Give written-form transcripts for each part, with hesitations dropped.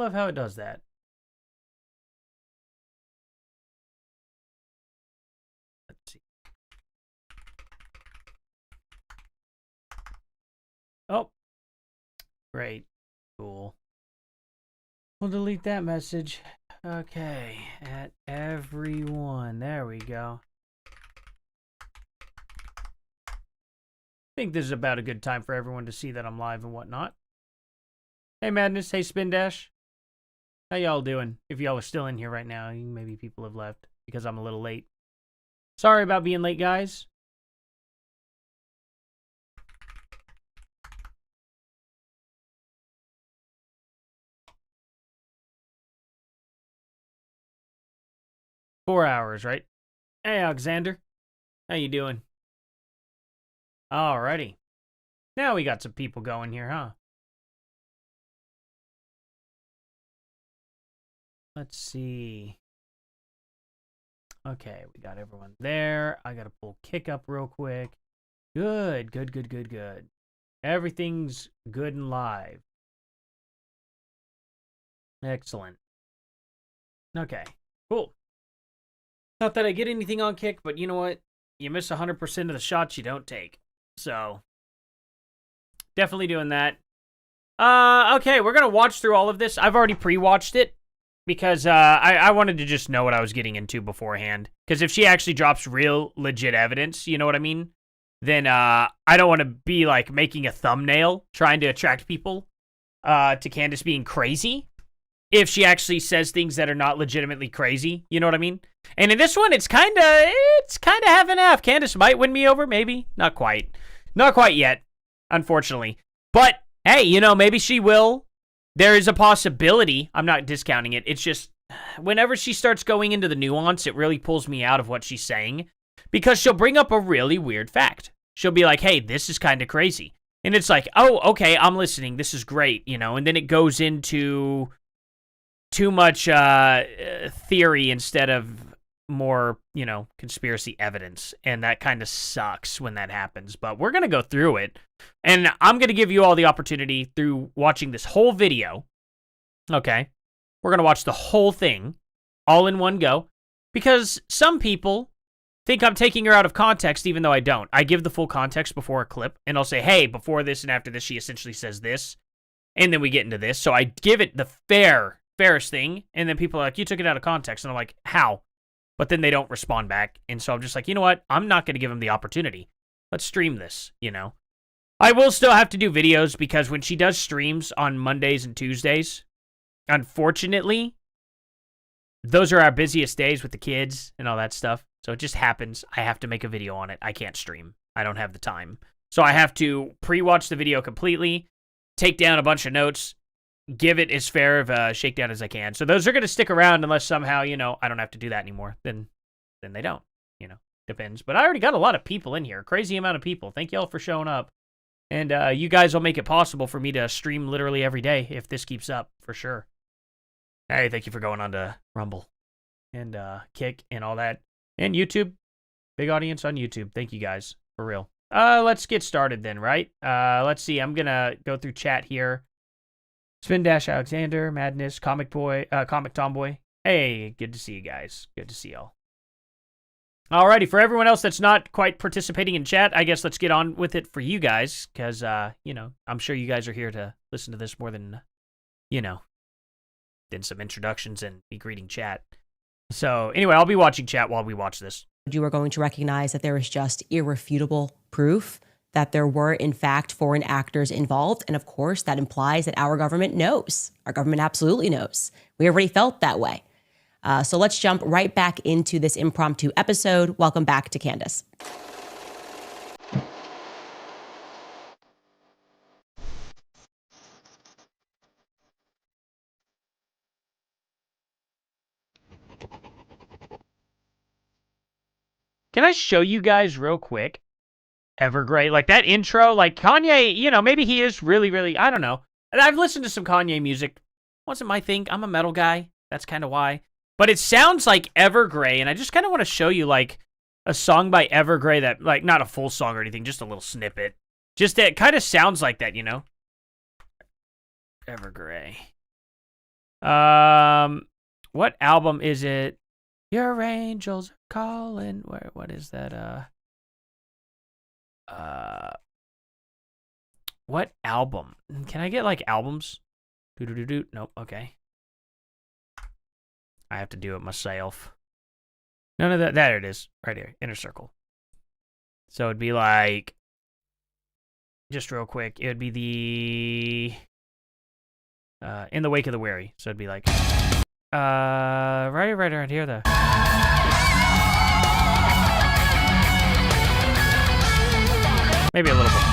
love how it does that. Let's see. Oh, great. Cool. We'll delete that message. Okay, at everyone. There we go. I think this is about a good time for everyone to see that I'm live and whatnot. Hey, Madness. Hey, Spin Dash. How y'all doing? If y'all are still in here right now, maybe people have left because I'm a little late. Sorry about being late, guys. Four hours, right? Hey, Alexander. How you doing? Alrighty. Now we got some people going here, huh? Let's see. Okay, we got everyone there. I gotta pull Kick up real quick. Good, good, good, good, good. Everything's good and live. Excellent. Okay, cool. Not that I get anything on Kick, but you know what? You miss 100% of the shots you don't take. So, definitely doing that. Okay, we're gonna watch through all of this. I've already pre-watched it because I wanted to just know what I was getting into beforehand. Because if she actually drops real, legit evidence, you know what I mean? Then I don't want to be like making a thumbnail trying to attract people to Candace being crazy. If she actually says things that are not legitimately crazy, you know what I mean? And in this one, it's kind of half and half. Candace might win me over, maybe. Not quite. Not quite yet, unfortunately. But, hey, you know, maybe she will. There is a possibility. I'm not discounting it. It's just, whenever she starts going into the nuance, it really pulls me out of what she's saying. Because she'll bring up a really weird fact. She'll be like, hey, this is kind of crazy. And it's like, oh, okay, I'm listening. This is great, you know? And then it goes into too much theory instead of more, you know, conspiracy evidence. And that kind of sucks when that happens. But we're going to go through it. And I'm going to give you all the opportunity through watching this whole video. Okay? We're going to watch the whole thing all in one go. Because some people think I'm taking her out of context, even though I don't. I give the full context before a clip. And I'll say, hey, before this and after this, she essentially says this. And then we get into this. So I give it the fairest thing. And then people are like, you took it out of context. And I'm like, how? But then they don't respond back. And so I'm just like, you know what? I'm not going to give them the opportunity. Let's stream this, you know? I will still have to do videos because when she does streams on Mondays and Tuesdays, unfortunately, those are our busiest days with the kids and all that stuff. So it just happens. I have to make a video on it. I can't stream. I don't have the time. So I have to pre-watch the video completely, take down a bunch of notes, give it as fair of a shakedown as I can. So those are going to stick around unless somehow, you know, I don't have to do that anymore. Then they don't, you know, depends. But I already got a lot of people in here. Crazy amount of people. Thank y'all for showing up. And you guys will make it possible for me to stream literally every day if this keeps up, for sure. Hey, thank you for going on to Rumble and Kick and all that. And YouTube. Big audience on YouTube. Thank you guys, for real. Let's get started then, right? Let's see. I'm going to go through chat here. Spin Dash Alexander, Madness, Comic Tomboy. Hey, good to see you guys. Good to see y'all. Alrighty, for everyone else that's not quite participating in chat, I guess let's get on with it for you guys, because, you know, I'm sure you guys are here to listen to this more than, you know, than some introductions and me greeting chat. So, anyway, I'll be watching chat while we watch this. You are going to recognize that there is just irrefutable proof that there were, in fact, foreign actors involved. And of course, that implies that our government knows. Our government absolutely knows. We already felt that way. So let's jump right back into this impromptu episode. Welcome back to Candace. Can I show you guys real quick? Evergrey, like that intro, like Kanye, you know, maybe he is really, really, I don't know. And I've listened to some Kanye music. Wasn't my thing. I'm a metal guy. That's kind of why. But it sounds like Evergrey, and I just kind of want to show you, like, a song by Evergrey that, like, not a full song or anything, just a little snippet. Just it kind of sounds like that, you know? Evergrey. What album is it? Your angels are calling. What is that? What album? Can I get like albums? Nope. Okay. I have to do it myself. None of that. There it is. Right here. Inner Circle. So it'd be like, just real quick, it would be the In the Wake of the Weary. So it'd be like right around here though. Maybe a little bit.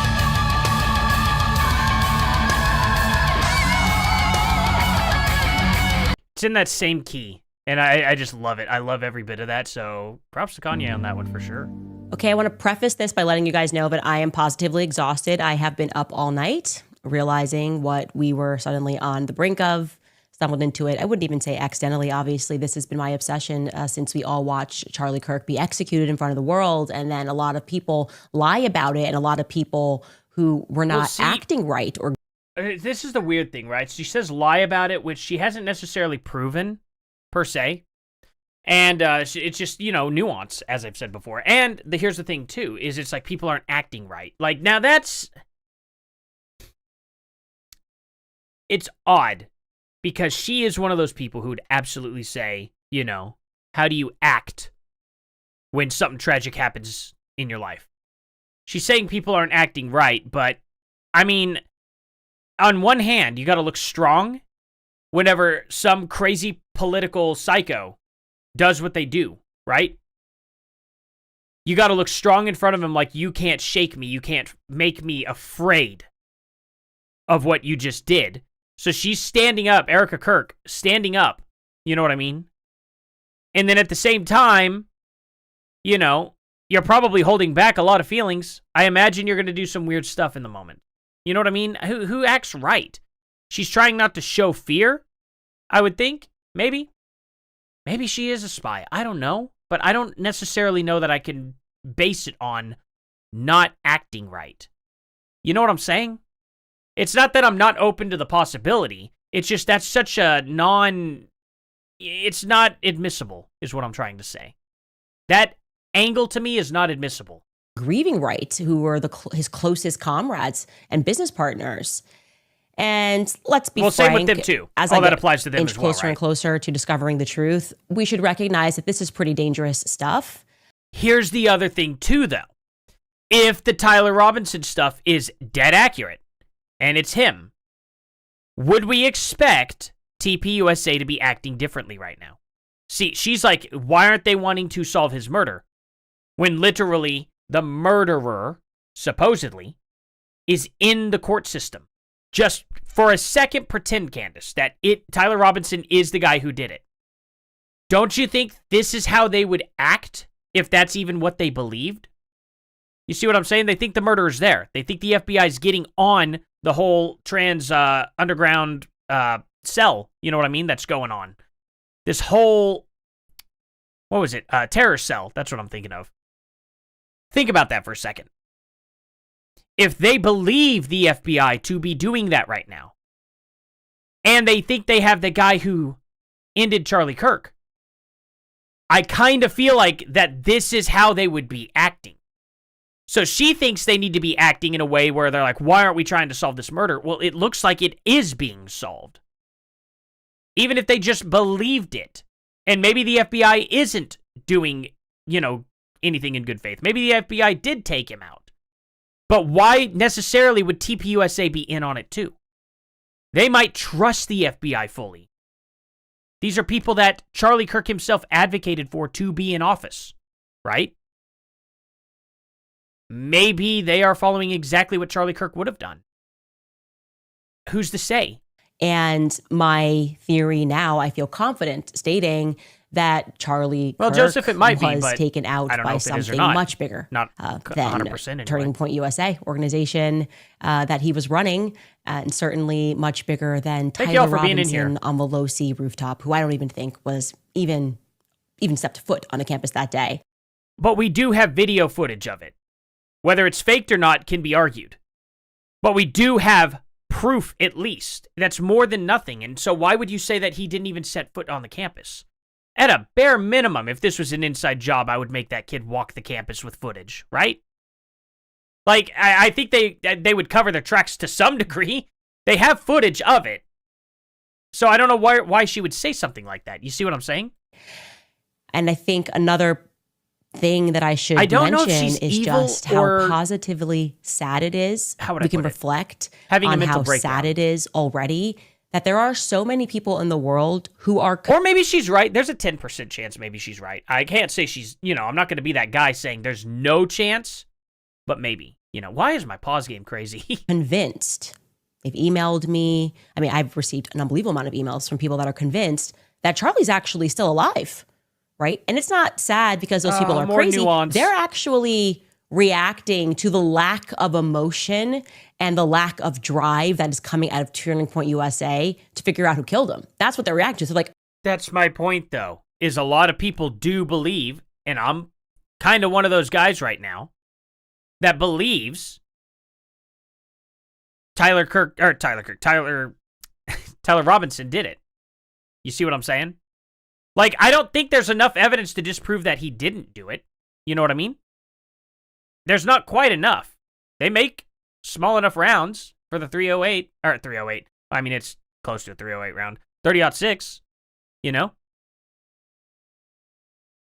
It's in that same key. And I just love it. I love every bit of that. So props to Kanye on that one for sure. Okay, I want to preface this by letting you guys know that I am positively exhausted. I have been up all night, realizing what we were suddenly on the brink of, stumbled into it. I wouldn't even say accidentally, obviously. This has been my obsession since we all watched Charlie Kirk be executed in front of the world. And then a lot of people lie about it, and a lot of people who were not acting right. Or this is the weird thing, right? She says lie about it, which she hasn't necessarily proven, per se. And it's just, nuance, as I've said before. And here's the thing, too, is it's like people aren't acting right. Like, now that's... It's odd, because she is one of those people who would absolutely say, how do you act when something tragic happens in your life? She's saying people aren't acting right, but, I mean, on one hand, you gotta look strong whenever some crazy political psycho does what they do, right? You got to look strong in front of him like you can't shake me. You can't make me afraid of what you just did. So she's standing up, Erica Kirk, standing up. You know what I mean? And then at the same time, you're probably holding back a lot of feelings. I imagine you're going to do some weird stuff in the moment. You know what I mean? Who acts right? She's trying not to show fear, I would think. Maybe. Maybe she is a spy. I don't know. But I don't necessarily know that I can base it on not acting right. You know what I'm saying? It's not that I'm not open to the possibility. It's just that's such a it's not admissible, is what I'm trying to say. That angle to me is not admissible. Grieving right, who were his closest comrades and business partners. And let's be frank, same with them too. As all I that get applies to them as well, closer and closer to discovering the truth, we should recognize that this is pretty dangerous stuff. Here's the other thing too, though. If the Tyler Robinson stuff is dead accurate, and it's him, would we expect TPUSA to be acting differently right now? See, she's like, why aren't they wanting to solve his murder? When literally the murderer, supposedly, is in the court system. Just for a second, pretend, Candace, that Tyler Robinson is the guy who did it. Don't you think this is how they would act if that's even what they believed? You see what I'm saying? They think the murderer's there. They think the FBI is getting on the whole trans underground cell. You know what I mean? That's going on. This whole, what was it? Terror cell. That's what I'm thinking of. Think about that for a second. If they believe the FBI to be doing that right now, and they think they have the guy who ended Charlie Kirk, I kind of feel like that this is how they would be acting. So she thinks they need to be acting in a way where they're like, why aren't we trying to solve this murder? Well, it looks like it is being solved. Even if they just believed it. And maybe the FBI isn't doing, anything in good faith. Maybe the FBI did take him out. But why necessarily would TPUSA be in on it too? They might trust the FBI fully. These are people that Charlie Kirk himself advocated for to be in office, right? Maybe they are following exactly what Charlie Kirk would have done. Who's to say? And my theory now, I feel confident stating that Charlie Kirk Joseph, it might was be, but taken out by something much bigger not than 100% anyway. Turning Point USA organization that he was running, and certainly much bigger than Tyler Robinson on the Low C rooftop, who I don't even think was even stepped foot on a campus that day. But we do have video footage of it. Whether it's faked or not can be argued. But we do have proof at least. That's more than nothing. And so why would you say that he didn't even set foot on the campus? At a bare minimum, if this was an inside job, I would make that kid walk the campus with footage, right? Like, I think they would cover their tracks to some degree. They have footage of it. So I don't know why she would say something like that. You see what I'm saying? And I think another thing that I should mention is just how positively sad it is. How would we can reflect on how sad it is already, that there are so many people in the world who are... Or maybe she's right. There's a 10% chance maybe she's right. I can't say she's, I'm not going to be that guy saying there's no chance, but maybe. Why is my pause game crazy? Convinced. They've emailed me. I mean, I've received an unbelievable amount of emails from people that are convinced that Charlie's actually still alive, right? And it's not sad because those people are crazy. Nuance. They're actually reacting to the lack of emotion and the lack of drive that is coming out of Turning Point USA to figure out who killed him. That's what they're reacting to. So that's my point, though, is a lot of people do believe, and I'm kind of one of those guys right now, that believes Tyler Robinson did it. You see what I'm saying? Like, I don't think there's enough evidence to disprove that he didn't do it. You know what I mean? There's not quite enough. They make small enough rounds for the 308. I mean, it's close to a 308 round. 30-06,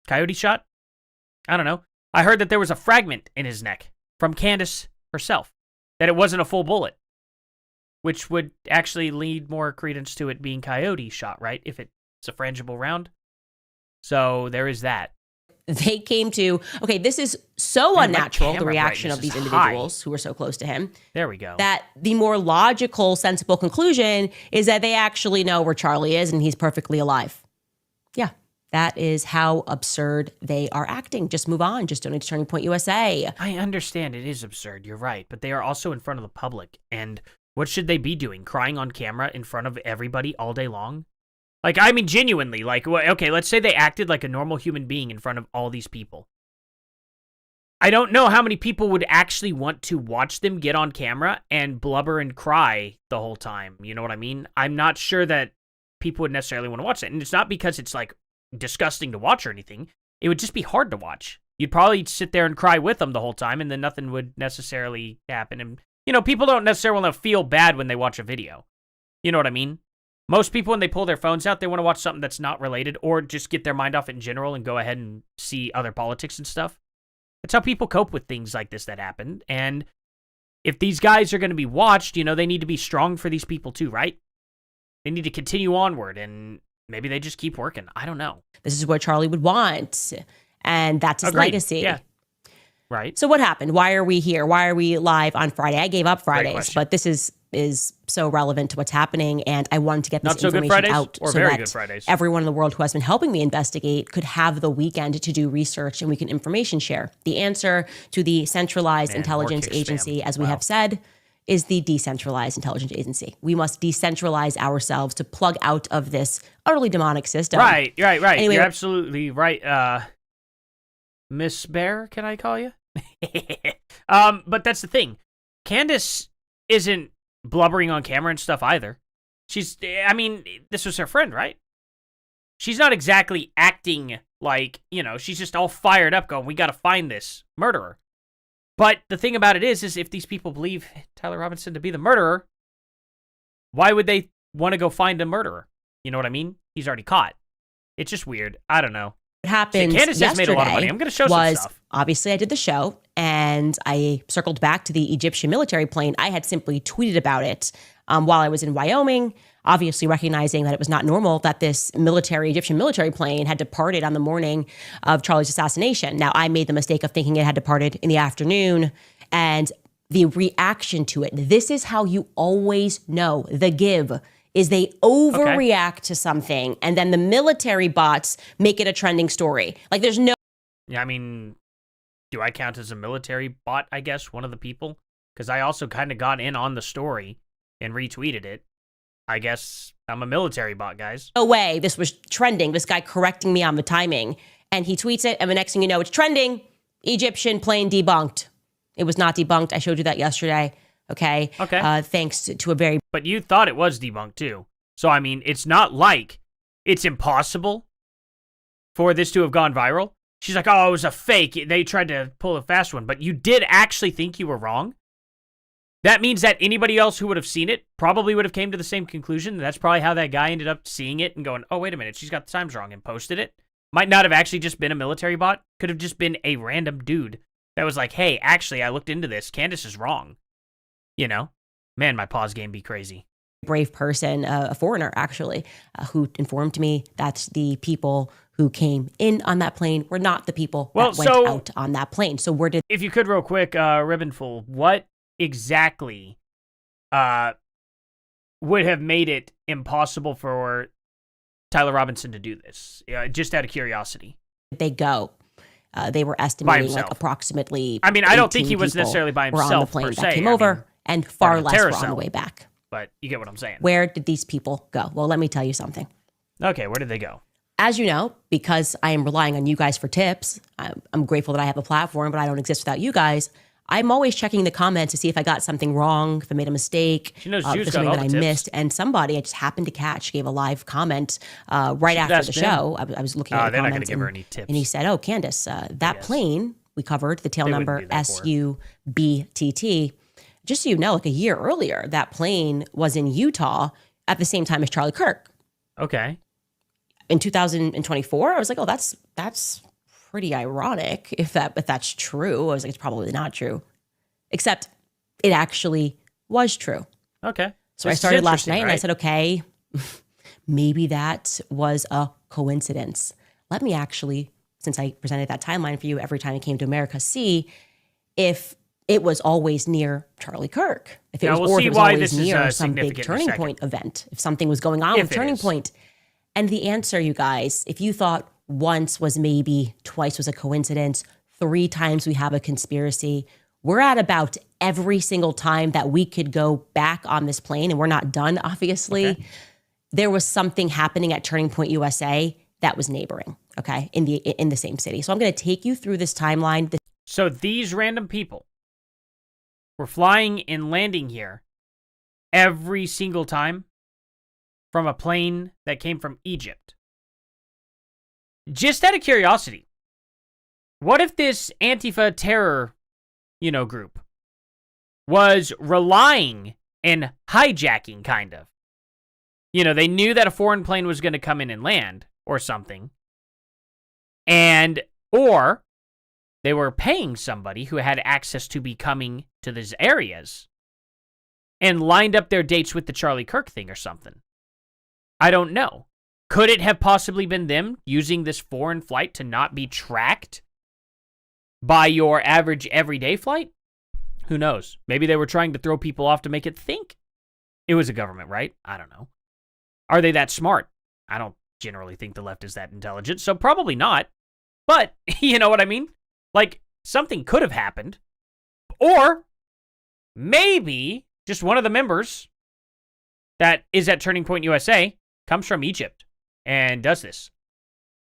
Coyote shot? I don't know. I heard that there was a fragment in his neck from Candace herself, that it wasn't a full bullet, which would actually lead more credence to it being Coyote shot, right? If it's a frangible round. So there is that. They came to, okay, this is so unnatural, the reaction of these individuals who were so close to him. There we go. That the more logical, sensible conclusion is that they actually know where Charlie is and he's perfectly alive. Yeah, that is how absurd they are acting. Just move on. Just donate to Turning Point USA. I understand it is absurd. You're right. But they are also in front of the public. And what should they be doing? Crying on camera in front of everybody all day long? Like, I mean, genuinely, like, okay, let's say they acted like a normal human being in front of all these people. I don't know how many people would actually want to watch them get on camera and blubber and cry the whole time. You know what I mean? I'm not sure that people would necessarily want to watch that. And it's not because it's, like, disgusting to watch or anything. It would just be hard to watch. You'd probably sit there and cry with them the whole time, and then nothing would necessarily happen. And, people don't necessarily want to feel bad when they watch a video. You know what I mean? Most people, when they pull their phones out, they want to watch something that's not related or just get their mind off it in general and go ahead and see other politics and stuff. That's how people cope with things like this that happen. And if these guys are going to be watched, they need to be strong for these people too, right? They need to continue onward, and maybe they just keep working. I don't know. This is what Charlie would want, and that's his legacy. Yeah. Right. So what happened? Why are we here? Why are we live on Friday? I gave up Fridays, but this is so relevant to what's happening, and I wanted to get this information out so that everyone in the world who has been helping me investigate could have the weekend to do research and we can information share. The answer to the centralized intelligence agency, as we have said, is the decentralized intelligence agency. We must decentralize ourselves to plug out of this utterly demonic system. Right. Anyway, you're absolutely right. Miss Bear, can I call you? But that's the thing. Candace isn't blubbering on camera and stuff either. This was her friend, right? She's not exactly acting like, she's just all fired up going, we got to find this murderer. But the thing about it is if these people believe Tyler Robinson to be the murderer, why would they want to go find a murderer? You know what I mean? He's already caught. It's just weird. I don't know. What happened Candace has made a lot of money. I'm going to show some stuff. Obviously, I did the show, and I circled back to the Egyptian military plane. I had simply tweeted about it while I was in Wyoming, obviously recognizing that it was not normal that this Egyptian military plane had departed on the morning of Charlie's assassination. Now, I made the mistake of thinking it had departed in the afternoon, and the reaction to it, this is how you always know the give is they overreact to something, and then the military bots make it a trending story. Like, there's no... Yeah, do I count as a military bot, I guess, one of the people? Because I also kind of got in on the story and retweeted it. I guess I'm a military bot, guys. No way this was trending. This guy correcting me on the timing. And he tweets it, and the next thing you know, it's trending. Egyptian plane debunked. It was not debunked. I showed you that yesterday. Okay. Okay. Thanks to a very But you thought it was debunked too. So, I mean, it's not like it's impossible for this to have gone viral. She's like, oh, it was a fake. They tried to pull a fast one. But you did actually think you were wrong. That means that anybody else who would have seen it probably would have came to the same conclusion. That's probably how that guy ended up seeing it and going, oh, wait a minute, she's got the times wrong, and posted it. Might not have actually just been a military bot. Could have just been a random dude that was like, hey, actually, I looked into this. Candace is wrong. You know? Man, my pause game be crazy. brave person, a foreigner actually, who informed me that the people who came in on that plane were not the people that went out on that plane. So where did... If you could real quick, Ribbonful, what exactly would have made it impossible for Tyler Robinson to do this? Just out of curiosity. They go. They were estimating like approximately. I mean, I don't think he was necessarily by himself. Were on the plane that came over, and far less were on the way back. But you get what I'm saying. Where did these people go? Well, let me tell you something. Okay, where did they go? As you know, because I am relying on you guys for tips, I'm grateful that I have a platform, but I don't exist without you guys. I'm always checking the comments to see if I got something wrong, if I made a mistake, she knows if something that I missed. And somebody I just happened to catch gave a live comment right after the show. I was looking at the comments. They're not going to give her any tips. And he said, oh, Candace, that plane we covered, the tail number SUBTT. Just so you know, like a year earlier, that plane was in Utah at the same time as Charlie Kirk. Okay. In 2024, I was like, oh, that's pretty ironic if that's true. I was like, it's probably not true. Except it actually was true. Okay. So I started last night and I said, okay, maybe that was a coincidence. Let me actually, since I presented that timeline for you every time I came to America, see if it was always near Charlie Kirk. If it was, or if it was always near some big Turning Point event. If something was going on with Turning Point. And the answer, you guys, if you thought once was maybe, twice was a coincidence, 3 times we have a conspiracy, we're at about every single time that we could go back on this plane, and we're not done, obviously. Okay. There was something happening at Turning Point USA that was neighboring, okay, in the same city. So I'm going to take you through this timeline. So these random people were flying and landing here every single time from a plane that came from Egypt. Just out of curiosity, what if this Antifa terror, group was relying and hijacking, kind of? They knew that a foreign plane was going to come in and land or something. Or they were paying somebody who had access to be coming to these areas and lined up their dates with the Charlie Kirk thing or something. I don't know. Could it have possibly been them using this foreign flight to not be tracked by your average everyday flight? Who knows? Maybe they were trying to throw people off to make it think it was a government, right? I don't know. Are they that smart? I don't generally think the left is that intelligent, so probably not. But, you know what I mean? Like, something could have happened. Or maybe just one of the members that is at Turning Point USA comes from Egypt and does this.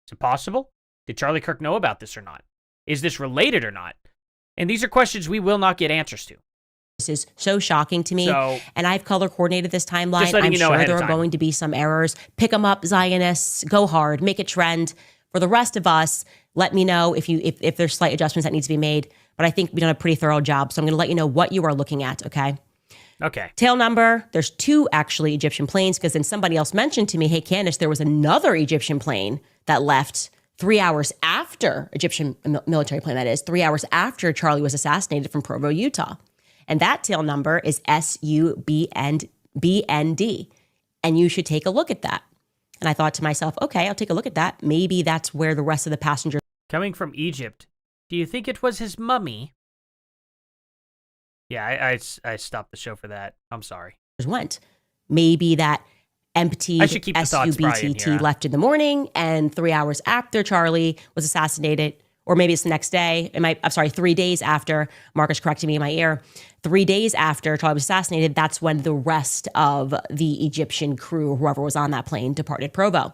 Is it possible? Did Charlie Kirk know about this or not? Is this related or not? And these are questions we will not get answers to. This is so shocking to me. And I've color coordinated this timeline. I'm sure there are going to be some errors. Pick them up, Zionists. Go hard. Make it trend. For the rest of us, let me know if there's slight adjustments that need to be made. But I think we've done a pretty thorough job. So I'm going to let you know what you are looking at, okay? Okay. Tail number, there's 2 actually Egyptian planes, because then somebody else mentioned to me, hey, Candace, there was another Egyptian plane that left 3 hours after, Egyptian military plane that is, 3 hours after Charlie was assassinated from Provo, Utah. And that tail number is SUBND. And you should take a look at that. And I thought to myself, okay, I'll take a look at that. Maybe that's where the rest of the passengers... Coming from Egypt, do you think it was his mummy? Yeah, I stopped the show for that. I'm sorry. Went. Maybe that empty SUBTT left in the morning, and 3 hours after Charlie was assassinated, or maybe it's the next day. 3 days after. Marcus corrected me in my ear. 3 days after Charlie was assassinated, that's when the rest of the Egyptian crew, whoever was on that plane, departed Provo.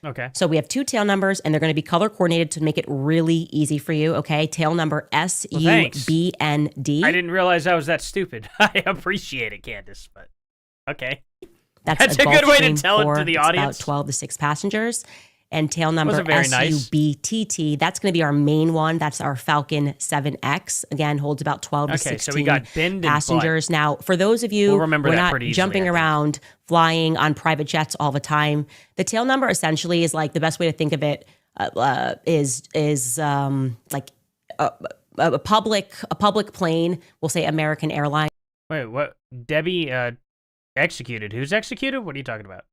Okay. So we have 2 tail numbers, and they're going to be color coordinated to make it really easy for you. Okay. Tail number SUBND. I didn't realize I was that stupid. I appreciate it, Candace, but okay. That's a good way to tell it to the audience. About 12 to 6 passengers. And tail number nice. SUBTT, that's going to be our main one. That's our Falcon 7X. Again, holds about 12 to 16 so we got bend passengers. Now, for those of you we're not jumping around, flying on private jets all the time, the tail number essentially is like the best way to think of it is like a public plane. We'll say American Airlines. Wait, what? Debbie executed. Who's executed? What are you talking about?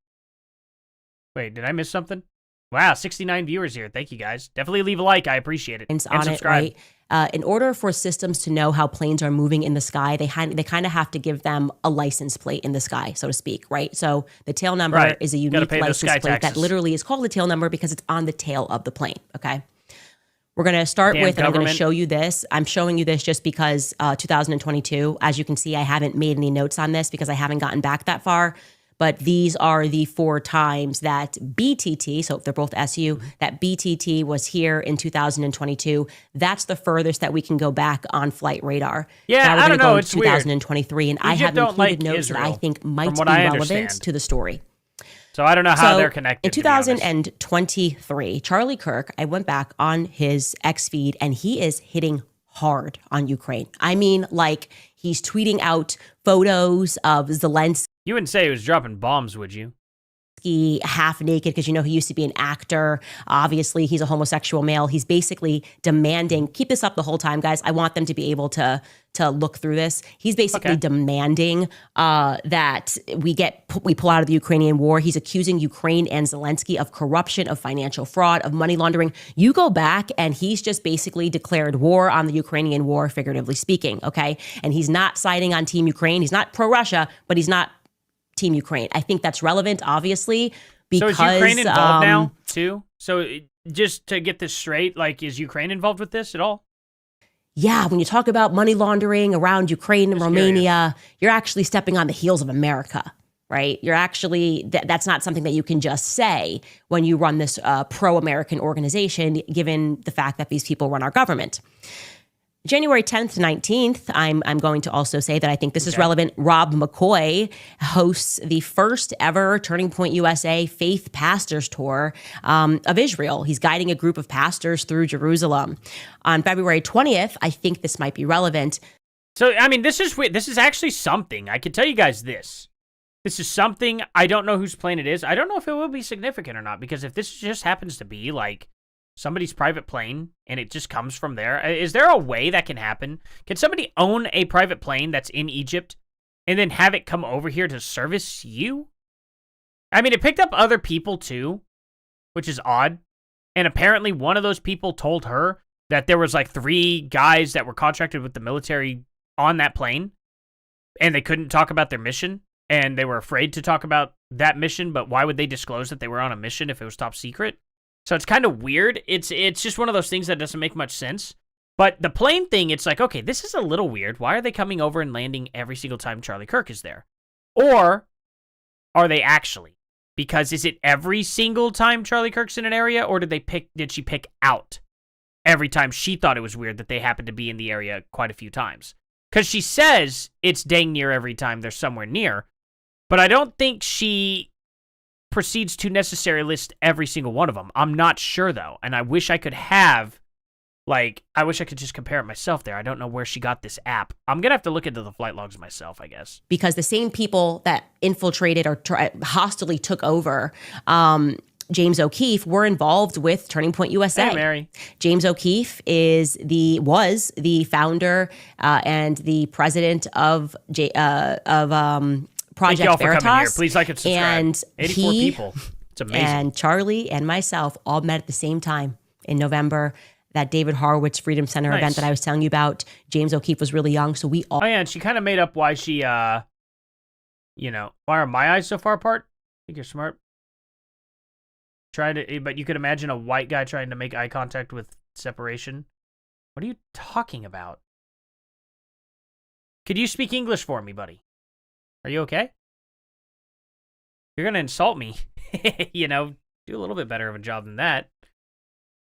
Wait, did I miss something? Wow, 69 viewers here. Thank you, guys. Definitely leave a like. I appreciate it. And subscribe. Right? In order for systems to know how planes are moving in the sky, they kind of have to give them a license plate in the sky, so to speak, right? So the tail number is a unique license plate that literally is called the tail number because it's on the tail of the plane, okay? We're going to start with, and I'm going to show you this. I'm showing you this just because 2022, as you can see, I haven't made any notes on this because I haven't gotten back that far. But these are the 4 times that BTT, so if they're both SU, that BTT was here in 2022. That's the furthest that we can go back on flight radar. Yeah, now we're I don't know. go It's 2023, weird. and I have included notes Israel, that I think might be relevant to the story. So I don't know how they're connected. In 2023, Charlie Kirk, I went back on his X feed, and he is hitting hard on Ukraine. I mean, like, he's tweeting out photos of Zelensky. You wouldn't say he was dropping bombs, would you? Half naked, because he used to be an actor. Obviously, he's a homosexual male. He's basically demanding, keep this up the whole time, guys. I want them to be able to look through this. He's basically demanding that we pull out of the Ukrainian war. He's accusing Ukraine and Zelensky of corruption, of financial fraud, of money laundering. You go back, and he's just basically declared war on the Ukrainian war, figuratively speaking, okay? And he's not siding on Team Ukraine. He's not pro-Russia, but he's not Team Ukraine. I think that's relevant, obviously, because... So is Ukraine involved now, too? So just to get this straight, like, is Ukraine involved with this at all? Yeah, when you talk about money laundering around Ukraine and Romania, you're actually stepping on the heels of America, right? You're actually... That's not something that you can just say when you run this pro-American organization, given the fact that these people run our government. January 10th to 19th, I'm going to also say that I think this is relevant. Rob McCoy hosts the first ever Turning Point USA Faith Pastors Tour of Israel. He's guiding a group of pastors through Jerusalem. On February 20th, I think this might be relevant. So, I mean, this is weird. This is actually something. I can tell you guys this. This is something. I don't know whose plane it is. I don't know if it will be significant or not, because if this just happens to be, like, somebody's private plane, and it just comes from there. Is there a way that can happen? Can somebody own a private plane that's in Egypt and then have it come over here to service you? I mean, it picked up other people too, which is odd. And apparently one of those people told her that there was like 3 guys that were contracted with the military on that plane, and they couldn't talk about their mission, and they were afraid to talk about that mission, but why would they disclose that they were on a mission if it was top secret? So it's kind of weird. It's just one of those things that doesn't make much sense. But the plane thing, it's like, okay, this is a little weird. Why are they coming over and landing every single time Charlie Kirk is there? Or are they actually? Because is it every single time Charlie Kirk's in an area, or did she pick out every time she thought it was weird that they happened to be in the area quite a few times? Because she says it's dang near every time they're somewhere near, but I don't think she proceeds to necessarily list every single one of them. I'm not sure, though, and I wish I could have, like, I wish I could just compare it myself there. I don't know where she got this app. I'm going to have to look into the flight logs myself, I guess. Because the same people that infiltrated or hostilely took over James O'Keefe were involved with Turning Point USA. Hey, Mary. James O'Keefe was the founder and the president of Project Thank you all Veritas. for coming here. Please like and subscribe. And 84 people. It's amazing. And Charlie and myself all met at the same time in November. That David Horowitz Freedom Center event that I was telling you about. James O'Keefe was really young, so we all... Oh, yeah, and she kind of made up why she, why are my eyes so far apart? I think you're smart. But you could imagine a white guy trying to make eye contact with separation. What are you talking about? Could you speak English for me, buddy? Are you okay? You're going to insult me. do a little bit better of a job than that.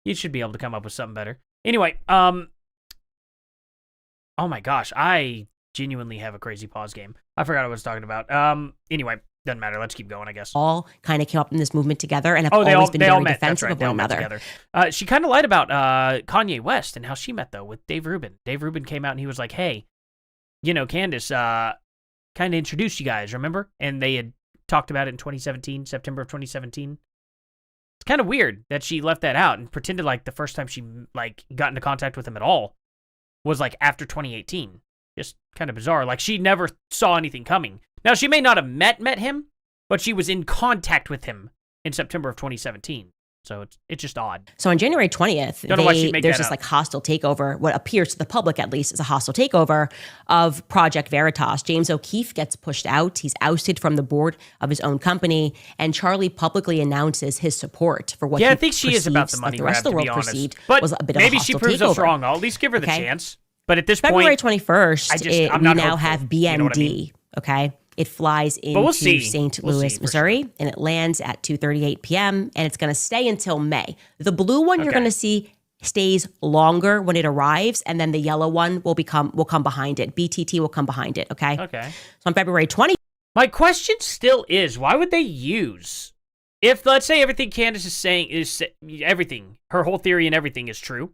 You should be able to come up with something better. Anyway, oh my gosh, I genuinely have a crazy pause game. I forgot what I was talking about. Anyway, doesn't matter. Let's keep going, I guess. All kind of came up in this movement together and have always been very defensive of one another. She kind of lied about Kanye West and how she met, though, with Dave Rubin. Dave Rubin came out and he was like, hey, you know, Candace kind of introduced you guys, remember? And they had talked about it in 2017, September of 2017. It's kind of weird that she left that out and pretended like the first time she like got into contact with him at all was like after 2018. Just kind of bizarre. Like she never saw anything coming. Now she may not have met him, but she was in contact with him in September of 2017. So it's just odd. So on January 20th, there's this like hostile takeover, what appears to the public at least is a hostile takeover of Project Veritas. James O'Keefe gets pushed out. He's ousted from the board of his own company. And Charlie publicly announces his support for what I think she is about the money the rest grab, of the world perceived was a bit of a hostile takeover. Maybe she proves us wrong. I'll at least give her the chance. But at this February point, 21st, we now have BND, you know what I mean? okay? It flies into St. Louis, Missouri, and it lands at 2:38 p.m., and it's going to stay until May. The blue one you're going to see stays longer when it arrives, and then the yellow one will come behind it. BTT will come behind it, okay? Okay. So on February 20th. My question still is, why would they use, if let's say everything Candace is saying is everything, her whole theory and everything is true,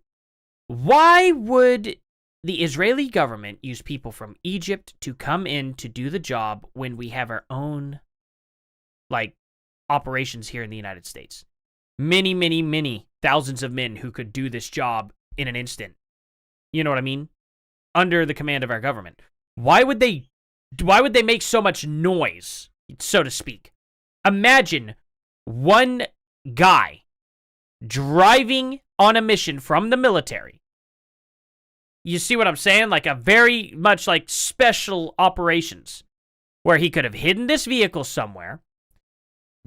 why would the Israeli government use people from Egypt to come in to do the job when we have our own, like, operations here in the United States? Many, many, many thousands of men who could do this job in an instant. You know what I mean? Under the command of our government. Why would they make so much noise, so to speak? Imagine one guy driving on a mission from the military. You see what I'm saying? Like a very much like special operations where he could have hidden this vehicle somewhere,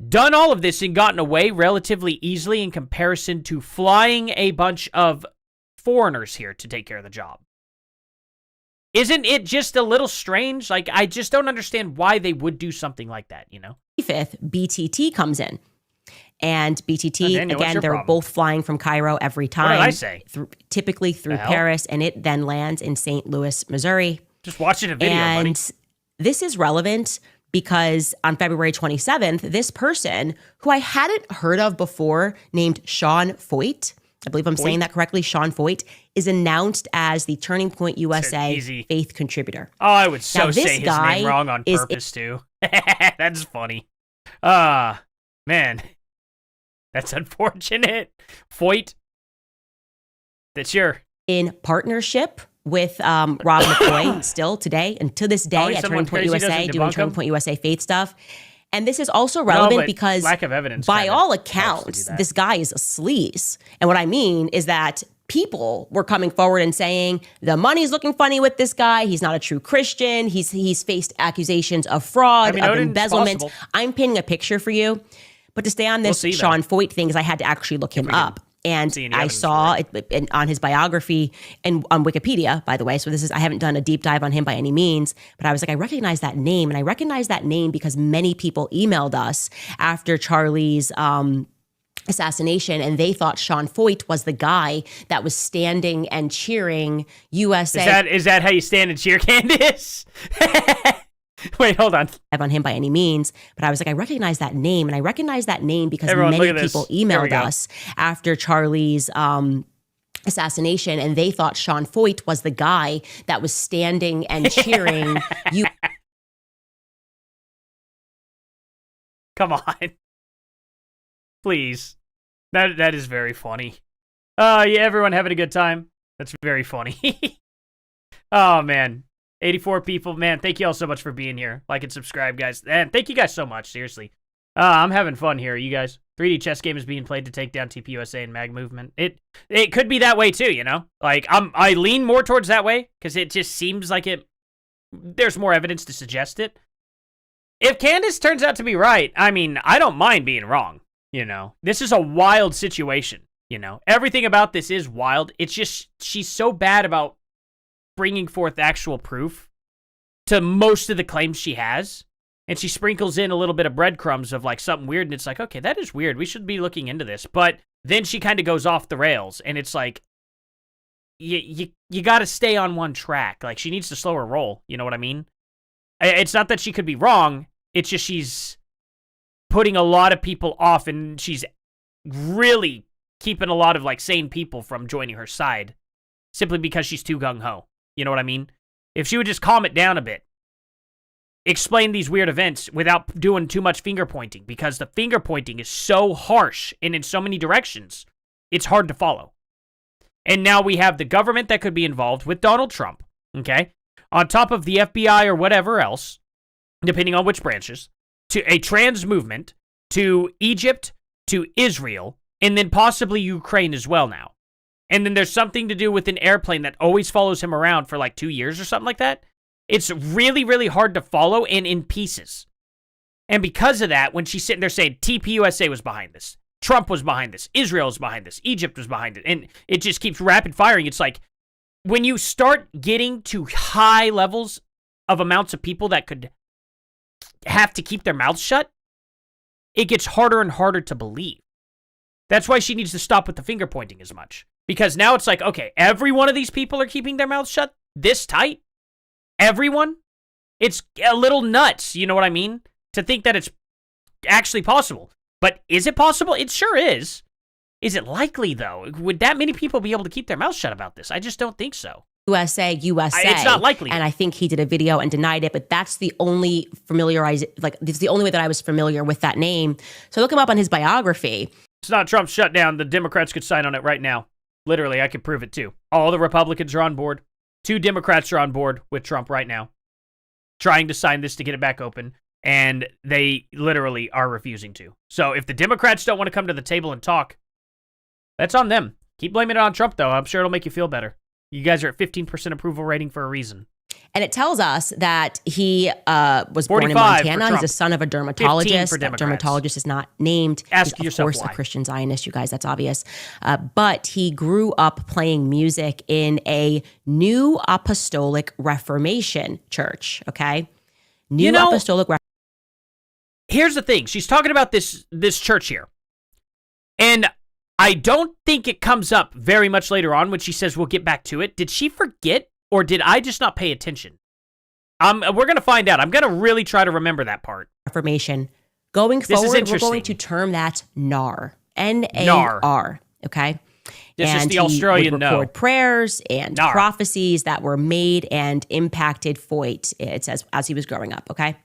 done all of this and gotten away relatively easily in comparison to flying a bunch of foreigners here to take care of the job. Isn't it just a little strange? Like, I just don't understand why they would do something like that, you know? 5th, BTT comes in. And BTT, Daniel, again, they're both flying from Cairo every time. What did I say? Typically through Paris, and it then lands in St. Louis, Missouri. Just watching a video, and buddy. This is relevant because on February 27th, this person, who I hadn't heard of before, named Sean Foyt, I believe I'm saying that correctly, Sean Foyt, is announced as the Turning Point USA faith contributor. Oh, I would say his name wrong on purpose, too. That's funny. Man. That's unfortunate. Foyt. That's your... In partnership with Rob McCoy still today and to this day at Turning Point USA, doing Turning Point USA faith stuff. And this is also relevant because lack of evidence by all accounts, this guy is a sleaze. And what I mean is that people were coming forward and saying, the money's looking funny with this guy. He's not a true Christian. He's faced accusations of fraud, of embezzlement. I'm painting a picture for you. But to stay on this Sean Foyt thing, is I had to actually look him up. And I saw it on his biography and on Wikipedia, by the way. So I haven't done a deep dive on him by any means. But I was like, I recognize that name. And I recognize that name because many people emailed us after Charlie's assassination, and they thought Sean Foyt was the guy that was standing and cheering USA. Is that how you stand and cheer, Candace? Wait, hold on. On him by any means, but I was like, I recognize that name, and I recognize that name because many people emailed us after Charlie's assassination, and they thought Sean Foyt was the guy that was standing and cheering. Come on, please. That is very funny. Yeah, everyone having a good time. That's very funny. Oh man. 84 people, man, thank you all so much for being here. Like and subscribe, guys. And thank you guys so much, seriously. I'm having fun here, you guys. 3D chess game is being played to take down TPUSA and MAG movement. It could be that way too, you know? Like, I lean more towards that way, because it just seems like there's more evidence to suggest it. If Candace turns out to be right, I mean, I don't mind being wrong, you know? This is a wild situation, you know? Everything about this is wild. It's just, she's so bad about bringing forth actual proof to most of the claims she has and she sprinkles in a little bit of breadcrumbs of like something weird, and it's like, okay, that is weird. We should be looking into this. But then she kind of goes off the rails, and it's like, you got to stay on one track. Like, she needs to slow her roll. You know what I mean? It's not that she could be wrong. It's just she's putting a lot of people off, and she's really keeping a lot of like sane people from joining her side simply because she's too gung-ho. You know what I mean? If she would just calm it down a bit, explain these weird events without doing too much finger pointing, because the finger pointing is so harsh and in so many directions, it's hard to follow. And now we have the government that could be involved with Donald Trump, okay? On top of the FBI or whatever else, depending on which branches, to a trans movement, to Egypt, to Israel, and then possibly Ukraine as well now. And then there's something to do with an airplane that always follows him around for like 2 years or something like that. It's really, really hard to follow and in pieces. And because of that, when she's sitting there saying TPUSA was behind this, Trump was behind this, Israel was behind this, Egypt was behind it, and it just keeps rapid firing. It's like, when you start getting to high levels of amounts of people that could have to keep their mouths shut, it gets harder and harder to believe. That's why she needs to stop with the finger pointing as much. Because now it's like, okay, every one of these people are keeping their mouths shut this tight? Everyone? It's a little nuts, you know what I mean? To think that it's actually possible. But is it possible? It sure is. Is it likely, though? Would that many people be able to keep their mouths shut about this? I just don't think so. USA. It's not likely. And I think he did a video and denied it, but that's the only it's the only way that I was familiar with that name. So look him up on his biography. It's not Trump's shutdown. The Democrats could sign on it right now. Literally, I could prove it too. All the Republicans are on board. 2 Democrats are on board with Trump right now, trying to sign this to get it back open, and they literally are refusing to. So if the Democrats don't want to come to the table and talk, that's on them. Keep blaming it on Trump, though. I'm sure it'll make you feel better. You guys are at 15% approval rating for a reason. And it tells us that he was born in Montana. He's a son of a dermatologist. That dermatologist is not named. Ask He's, yourself of course, why. a Christian Zionist, you guys. That's obvious. But he grew up playing music in a New Apostolic Reformation church, okay? Apostolic Reformation. Here's the thing. She's talking about this church here. And I don't think it comes up very much later on when she says we'll get back to it. Did she forget? Or did I just not pay attention? We're going to find out. I'm going to really try to remember that part. Reformation. Going forward, we're going to term that NAR. N-A-R. Okay? This and is the Australian he would record prayers and prophecies that were made and impacted Foyt, it says, as he was growing up, okay?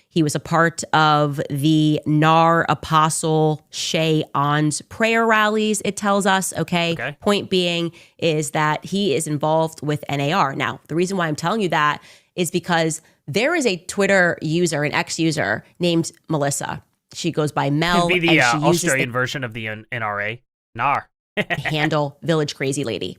He was a part of the NAR Apostle Shay On's prayer rallies, it tells us, okay? Point being is that he is involved with NAR. Now, the reason why I'm telling you that is because there is a Twitter user, an ex-user named Melissa. She goes by Mel. Could be the and she Australian version of the NRA. NAR. handle Village Crazy Lady.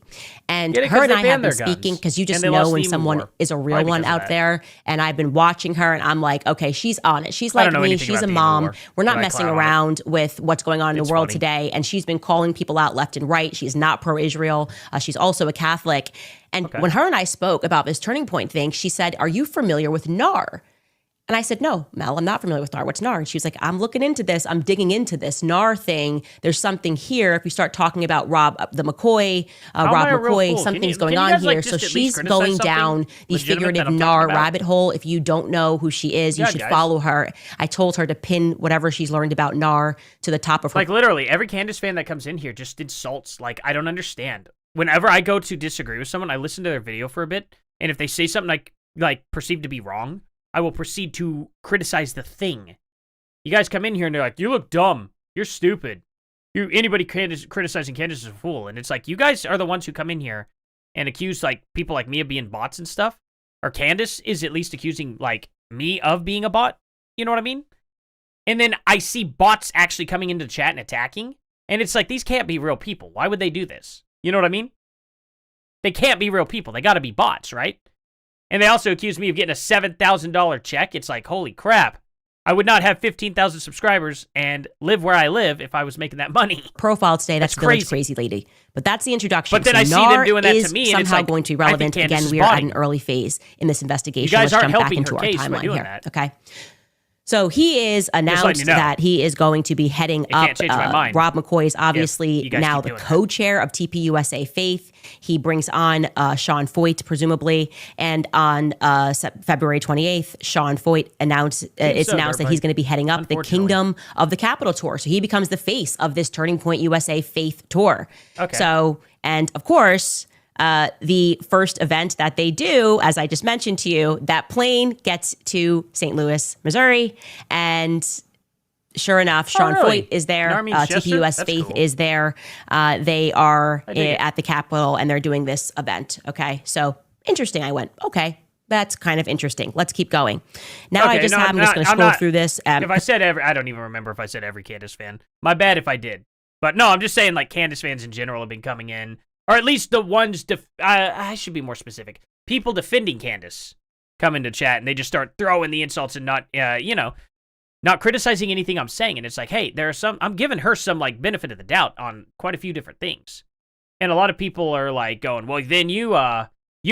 And her and I have been speaking because you just know when someone is a real one out there. And I've been watching her and I'm like, okay, she's on it. She's like me. She's a mom. We're not messing around with what's going on in the world today. And she's been calling people out left and right. She's not pro-Israel. She's also a Catholic. And when her and I spoke about this turning point thing, she said, are you familiar with NAR? And I said, no, Mel, I'm not familiar with NAR. What's NAR? And she was like, I'm looking into this. I'm digging into this NAR thing. There's something here. If we start talking about Rob McCoy, something's going on here. So she's going down the figurative NAR rabbit hole. If you don't know who she is, you should follow her. I told her to pin whatever she's learned about NAR to the top of her. Like literally every Candace fan that comes in here just insults. Like, I don't understand. Whenever I go to disagree with someone, I listen to their video for a bit. And if they say something like perceived to be wrong, I will proceed to criticize the thing. You guys come in here and they're like, you look dumb. You're stupid. Anybody criticizing Candace is a fool. And it's like, you guys are the ones who come in here and accuse like people like me of being bots and stuff. Or Candace is at least accusing like me of being a bot. You know what I mean? And then I see bots actually coming into the chat and attacking. And it's like, these can't be real people. Why would they do this? You know what I mean? They can't be real people. They got to be bots, right? And they also accused me of getting a $7,000 check. It's like, holy crap. I would not have 15,000 subscribers and live where I live if I was making that money. Profile today, that's Village Crazy Lady. But that's the introduction. But then I see them doing that to me, and somehow it's like, going to be relevant. Again, we are at an early phase in this investigation. You guys Let's aren't jump back helping into her our case by timeline doing here. that. Okay. So he is announced that he is going to be heading up. Rob McCoy is obviously now the co-chair of TPUSA Faith. He brings on Sean Foyt, presumably. And on February 28th, Sean Foyt announced that he's going to be heading up the Kingdom of the Capital Tour. So he becomes the face of this Turning Point USA Faith Tour. Okay. So, and of course, the first event that they do, as I just mentioned to you, that plane gets to St. Louis, Missouri, and sure enough, Sean Foyt is there. TPUS Faith is there. They are at the Capitol, and they're doing this event. Okay, so interesting. I went, okay, that's kind of interesting. Let's keep going. Now I'm just going to scroll through this. If I said every, I don't even remember if I said every Candace fan. My bad if I did. But no, I'm just saying like Candace fans in general have been coming in. Or at least the ones, I should be more specific. People defending Candace come into chat and they just start throwing the insults and not, not criticizing anything I'm saying. And it's like, hey, I'm giving her some like benefit of the doubt on quite a few different things. And a lot of people are like going, well, then you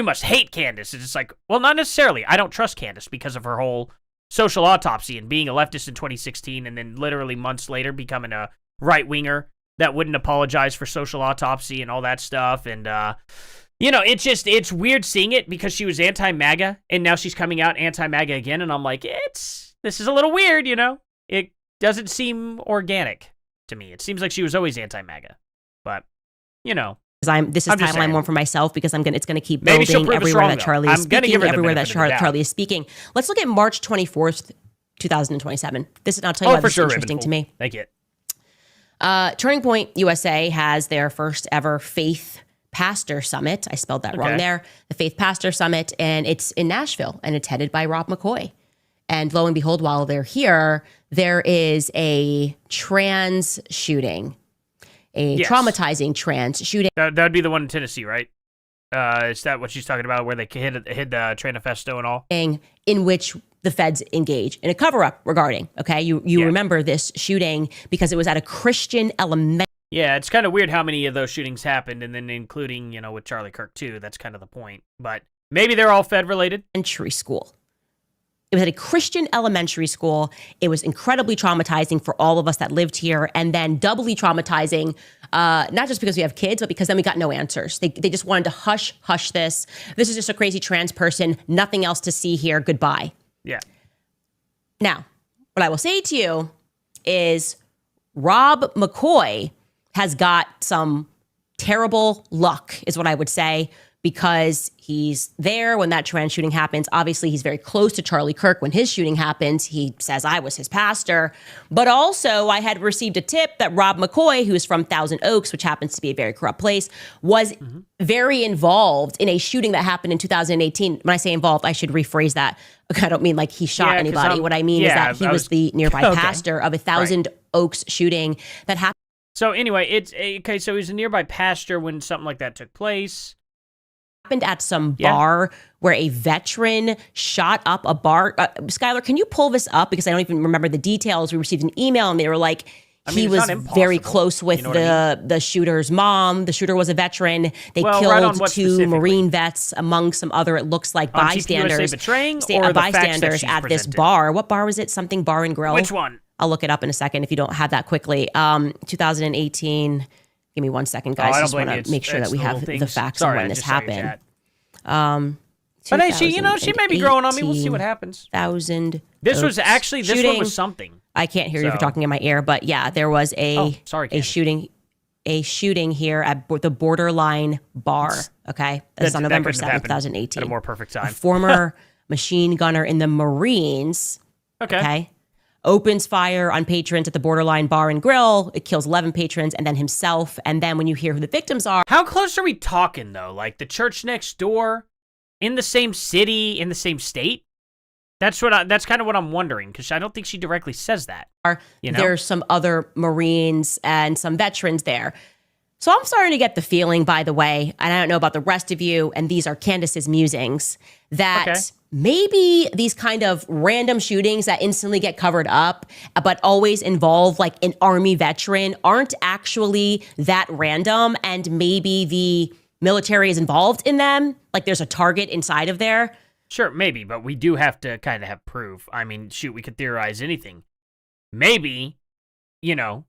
must hate Candace. It's just like, well, not necessarily. I don't trust Candace because of her whole social autopsy and being a leftist in 2016 and then literally months later becoming a right-winger that wouldn't apologize for social autopsy and all that stuff. And, it's weird seeing it because she was anti-MAGA and now she's coming out anti-MAGA again. And I'm like, this is a little weird, It doesn't seem organic to me. It seems like she was always anti-MAGA, but, This is timeline one for myself because it's going to keep building everywhere that Charlie is speaking, everywhere that Charlie is speaking. Let's look at March 24th, 2027. This is, I'll tell you why this is interesting to me. Thank you. Turning Point USA has their first ever Faith Pastor Summit. I spelled that wrong there. The Faith Pastor Summit, and it's in Nashville, and it's headed by Rob McCoy. And lo and behold, while they're here, there is a trans shooting, traumatizing trans shooting. That'd be the one in Tennessee, right? Is that what she's talking about, where they hid the Tranifesto and all? In which the feds engage in a cover-up regarding, You remember this shooting because it was at a Christian elementary. Yeah, it's kind of weird how many of those shootings happened, and then including, with Charlie Kirk, too. That's kind of the point. But maybe they're all Fed-related. Elementary school. It was at a Christian elementary school. It was incredibly traumatizing for all of us that lived here, and then doubly traumatizing, not just because we have kids, but because then we got no answers. They just wanted to hush this. This is just a crazy trans person. Nothing else to see here. Goodbye. Yeah. Now, what I will say to you is Rob McCoy has got some terrible luck, is what I would say, because he's there when that trans shooting happens. Obviously, he's very close to Charlie Kirk when his shooting happens. He says, I was his pastor. But also, I had received a tip that Rob McCoy, who is from Thousand Oaks, which happens to be a very corrupt place, was very involved in a shooting that happened in 2018. When I say involved, I should rephrase that. I don't mean like he shot anybody. What I mean is that he was the nearby pastor of a Thousand Oaks shooting that happened. So anyway, so he was a nearby pastor when something like that took place. Happened at some bar where a veteran shot up a bar. Skylar, can you pull this up? Because I don't even remember the details. We received an email and they were like, he was very close with the shooter's mom. The shooter was a veteran. They killed two Marine vets among some other, it looks like, bystanders. Bystanders at this bar. What bar was it? Something Bar and Grill? Which one? I'll look it up in a second if you don't have that quickly. 2018. Give me 1 second, guys. I just want to make sure that we have the facts on when this happened. But hey, she may be growing on me. We'll see what happens. This one was something. I can't hear you if you're talking in my ear, but yeah, there was a shooting here at the Borderline Bar. Okay, this is on November 7th, 2018. At a more perfect time. A former machine gunner in the Marines. Okay. Opens fire on patrons at the Borderline Bar and Grill. It kills 11 patrons and then himself. And then when you hear who the victims are. How close are we talking, though? Like the church next door? In the same city? In the same state? That's kind of what I'm wondering, because I don't think she directly says that. There's some other Marines and some veterans there. So I'm starting to get the feeling, by the way, and I don't know about the rest of you, and these are Candace's musings, that maybe these kind of random shootings that instantly get covered up, but always involve like an Army veteran, aren't actually that random, and maybe the military is involved in them. Like there's a target inside of there. Sure, maybe, but we do have to kind of have proof. I mean, shoot, we could theorize anything. Maybe, you know,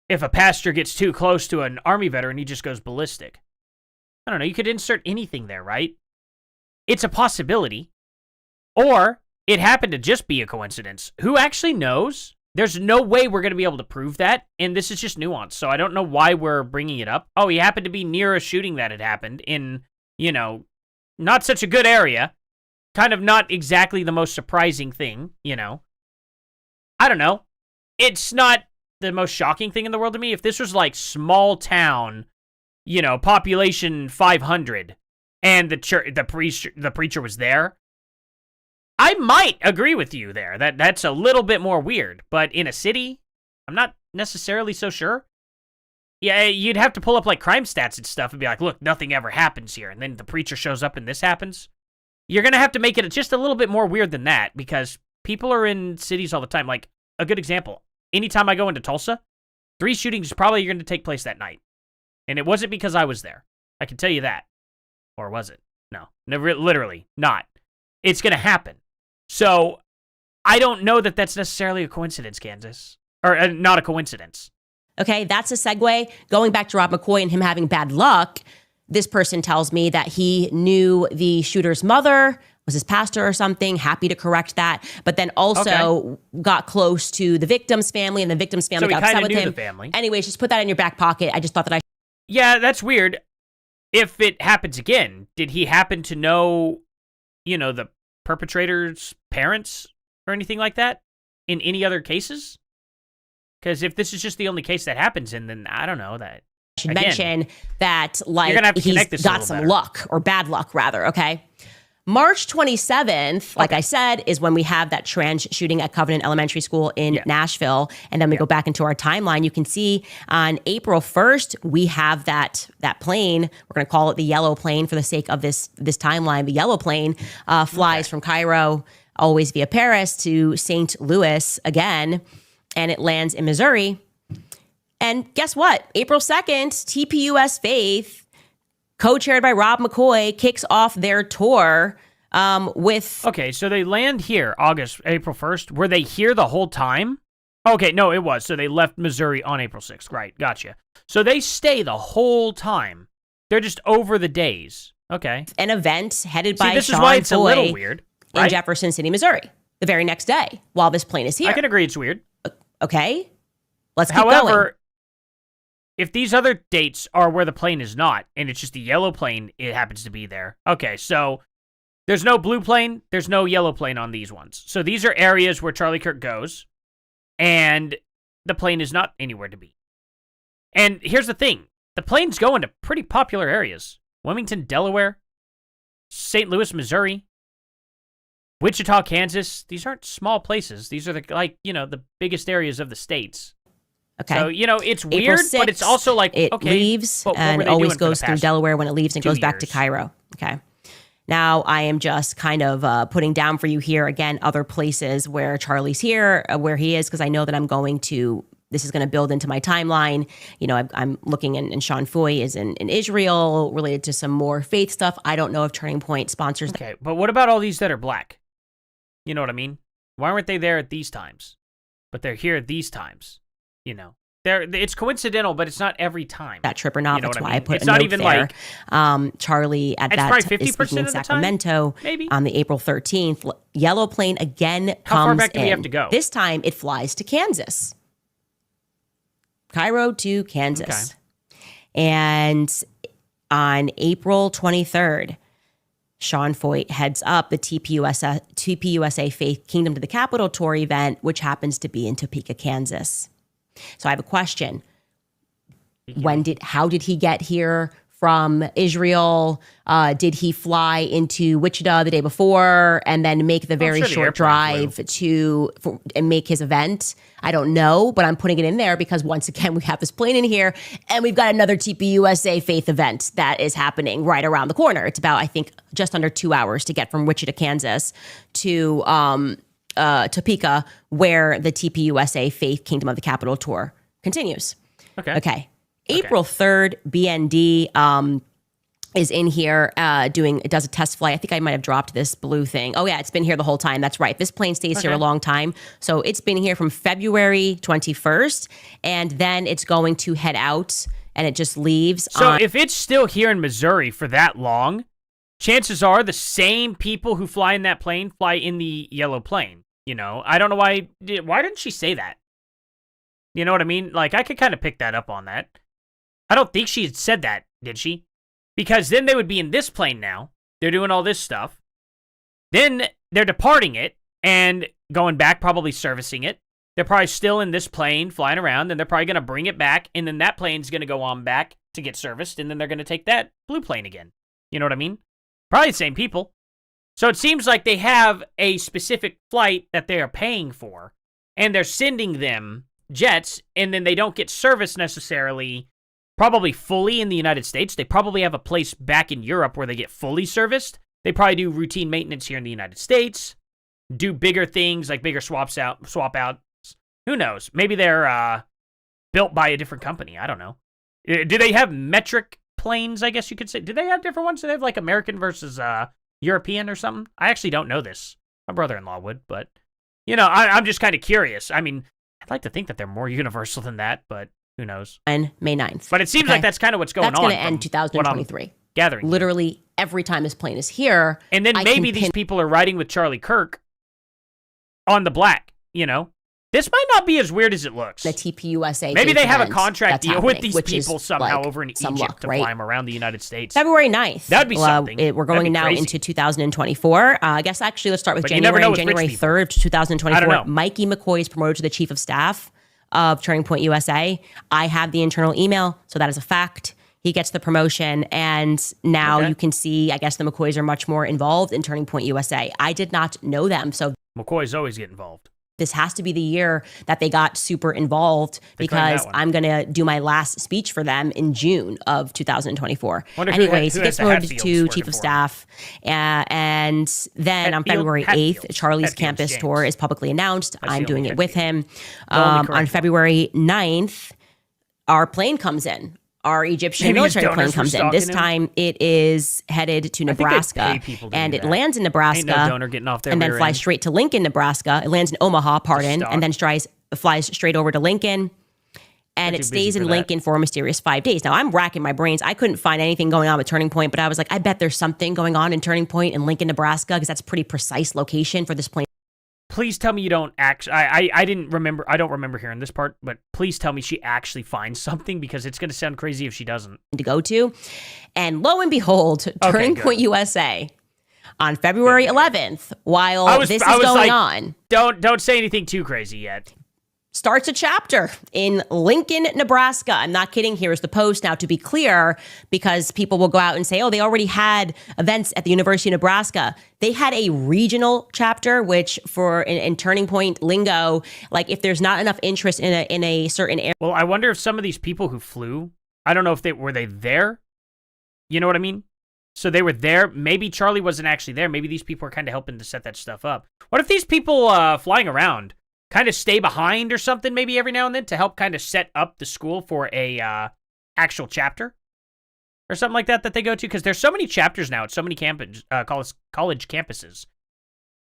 if a pastor gets too close to an Army veteran, he just goes ballistic. I don't know. You could insert anything there, right? It's a possibility. Or it happened to just be a coincidence. Who actually knows? There's no way we're going to be able to prove that, and this is just nuance, so I don't know why we're bringing it up. Oh, he happened to be near a shooting that had happened in, you know, not such a good area. Kind of not exactly the most surprising thing, you know. I don't know. It's not the most shocking thing in the world to me. If this was like small town, you know, population 500, and the preacher was there, I might agree with you there. That's a little bit more weird. But in a city, I'm not necessarily so sure. Yeah, you'd have to pull up like crime stats and stuff and be like, look, nothing ever happens here. And then the preacher shows up and this happens. You're going to have to make it just a little bit more weird than that because people are in cities all the time. Like, a good example, anytime I go into Tulsa, 3 shootings probably going to take place that night. And it wasn't because I was there. I can tell you that. Or was it? No, never, literally not. It's going to happen. So, I don't know that that's necessarily a coincidence, Kansas. Or not a coincidence. Okay, that's a segue. Going back to Rob McCoy and him having bad luck, this person tells me that he knew the shooter's mother, was his pastor or something, happy to correct that, but then also got close to the victim's family, and the victim's family got upset with him. The family. Anyways, just put that in your back pocket. I just thought that I... Yeah, that's weird. If it happens again, did he happen to know, you know, the perpetrator's parents or anything like that in any other cases? Because if this is just the only case that happens in, then I don't know that. I should mention that, like, you're gonna have to he's connect this got some luck, or bad luck, rather, okay? March 27th, like I said, is when we have that trans shooting at Covenant Elementary School in Nashville. And then we go back into our timeline. You can see on April 1st, we have that plane. We're going to call it the yellow plane for the sake of this timeline. The yellow plane flies from Cairo, always via Paris, to St. Louis again. And it lands in Missouri. And guess what? April 2nd, TPUS Faith, co-chaired by Rob McCoy, kicks off their tour with... Okay, so they land here April 1st. Were they here the whole time? Okay, no, it was. So they left Missouri on April 6th. Right, gotcha. So they stay the whole time. They're just over the days. Okay. An event headed by this Sean is why it's Foy a little weird, right? In Jefferson City, Missouri, the very next day, while this plane is here. I can agree it's weird. Okay, let's keep going. However, if these other dates are where the plane is not, and it's just the yellow plane, it happens to be there. Okay, so there's no blue plane, there's no yellow plane on these ones. So these are areas where Charlie Kirk goes, and the plane is not anywhere to be. And here's the thing. The plane's going to pretty popular areas. Wilmington, Delaware, St. Louis, Missouri, Wichita, Kansas. These aren't small places. These are the biggest areas of the states. Okay. So, it's weird, 6th, but it's also like, it leaves and always goes through Delaware when it leaves and goes back to Cairo. Okay. Now I am just kind of putting down for you here, again, other places where Charlie's here, where he is, because I know that this is going to build into my timeline. I'm looking, and Sean Foy is in Israel related to some more faith stuff. I don't know if Turning Point sponsors that. Okay, but what about all these that are black? You know what I mean? Why weren't they there at these times? But they're here at these times. It's coincidental, but it's not every time. That trip or not, that's why I put it's a not note even there. Like Charlie at it's that probably 50% is speaking in of the Sacramento time, maybe? On the April 13th. Yellow plane again comes How far back do in. we have to go? This time it flies to Kansas. Cairo to Kansas. Okay. And on April 23rd, Sean Foy heads up the TPUSA Faith Kingdom to the Capitol Tour event, which happens to be in Topeka, Kansas. So I have a question. How did he get here from Israel? Did he fly into Wichita the day before and then make the very short drive and make his event? I don't know, but I'm putting it in there because once again, we have this plane in here and we've got another TPUSA Faith event that is happening right around the corner. It's about, I think, just under 2 hours to get from Wichita, Kansas to Topeka, where the TPUSA Faith Kingdom of the Capitol Tour continues. Okay. April 3rd, BND. is in here it does a test flight. I think I might have dropped this blue thing. Oh yeah, it's been here the whole time. That's right. This plane stays here a long time. So it's been here from February 21st, and then it's going to head out, and it just leaves. So if it's still here in Missouri for that long, chances are the same people who fly in that plane fly in the yellow plane. You know, I don't know why didn't she say that? You know what I mean? Like, I could kind of pick that up on that. I don't think she had said that, did she? Because then they would be in this plane now. They're doing all this stuff. Then they're departing it and going back, probably servicing it. They're probably still in this plane flying around, and they're probably going to bring it back, and then that plane's going to go on back to get serviced, and then they're going to take that blue plane again. You know what I mean? Probably the same people. So it seems like they have a specific flight that they are paying for, and they're sending them jets, and then they don't get service necessarily probably fully in the United States. They probably have a place back in Europe where they get fully serviced. They probably do routine maintenance here in the United States, do bigger things like bigger swap outs. Who knows? Maybe they're built by a different company. I don't know. Do they have metric planes, I guess you could say? Do they have different ones? Do they have like American versus European or something? I actually don't know this. My brother-in-law would, but, you know, I'm just kind of curious. I mean, I'd like to think that they're more universal than that, but who knows? And May 9th. But it seems like that's kind of what's going on. That's going to end 2023. Gathering. Literally every time this plane is here. And then maybe these people are riding with Charlie Kirk on the black, you know? This might not be as weird as it looks. The TPUSA. Maybe they have a contract deal with these people somehow like over in Egypt to fly them around the United States. February 9th. That'd be something. We're going now into 2024. I guess actually let's start with January 3rd, 2024. Mikey McCoy is promoted to the Chief of Staff of Turning Point USA. I have the internal email, so that is a fact. He gets the promotion, and now you can see, I guess the McCoys are much more involved in Turning Point USA. I did not know them, so McCoys always get involved. This has to be the year that they got super involved, because I'm going to do my last speech for them in June of 2024. Anyways, he gets promoted to Chief of Staff. And then on February 8th, Charlie's campus tour is publicly announced. I'm doing it with him. On February 9th, our plane comes in. Our Egyptian military plane comes in. This time it is headed to Nebraska, and it lands in Nebraska, and then flies straight to Lincoln, Nebraska. It lands in Omaha, and then flies straight over to Lincoln, and it stays in Lincoln for a mysterious 5 days. Now, I'm racking my brains. I couldn't find anything going on with Turning Point, but I was like, I bet there's something going on in Turning Point in Lincoln, Nebraska, because that's a pretty precise location for this plane. Please tell me you don't actually. I didn't remember. I don't remember hearing this part, but please tell me she actually finds something, because it's going to sound crazy if she doesn't. To go to, and lo and behold, Turning Point USA on February 11th, while this is going on. Don't say anything too crazy yet. Starts a chapter in Lincoln, Nebraska. I'm not kidding. Here's the post. Now, to be clear, because people will go out and say, oh, they already had events at the University of Nebraska. They had a regional chapter, which in Turning Point lingo, like if there's not enough interest in a certain area. Well, I wonder if some of these people who flew, I don't know if were they there? You know what I mean? So they were there. Maybe Charlie wasn't actually there. Maybe these people are kind of helping to set that stuff up. What if these people flying around kind of stay behind or something, maybe every now and then, to help kind of set up the school for a actual chapter or something like that they go to? Because there's so many chapters now at so many college campuses.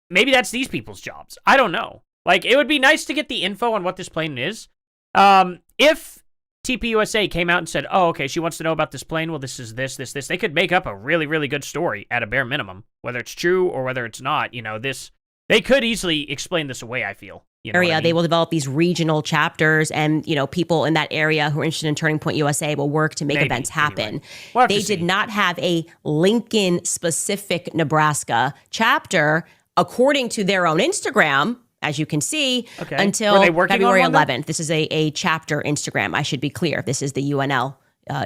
Maybe that's these people's jobs. I don't know. Like, it would be nice to get the info on what this plane is. If TPUSA came out and said, oh, okay, she wants to know about this plane, well, this is this, they could make up a really, really good story at a bare minimum, whether it's true or whether it's not. You know, they could eeasily explain this away, I feel. You know area, they will develop these regional chapters, and people in that area who are interested in Turning Point USA will work to make events happen. Anyway. They did not have a Lincoln-specific Nebraska chapter, according to their own Instagram, as you can see, until February 11th. This is a chapter Instagram. I should be clear. This is the UNL.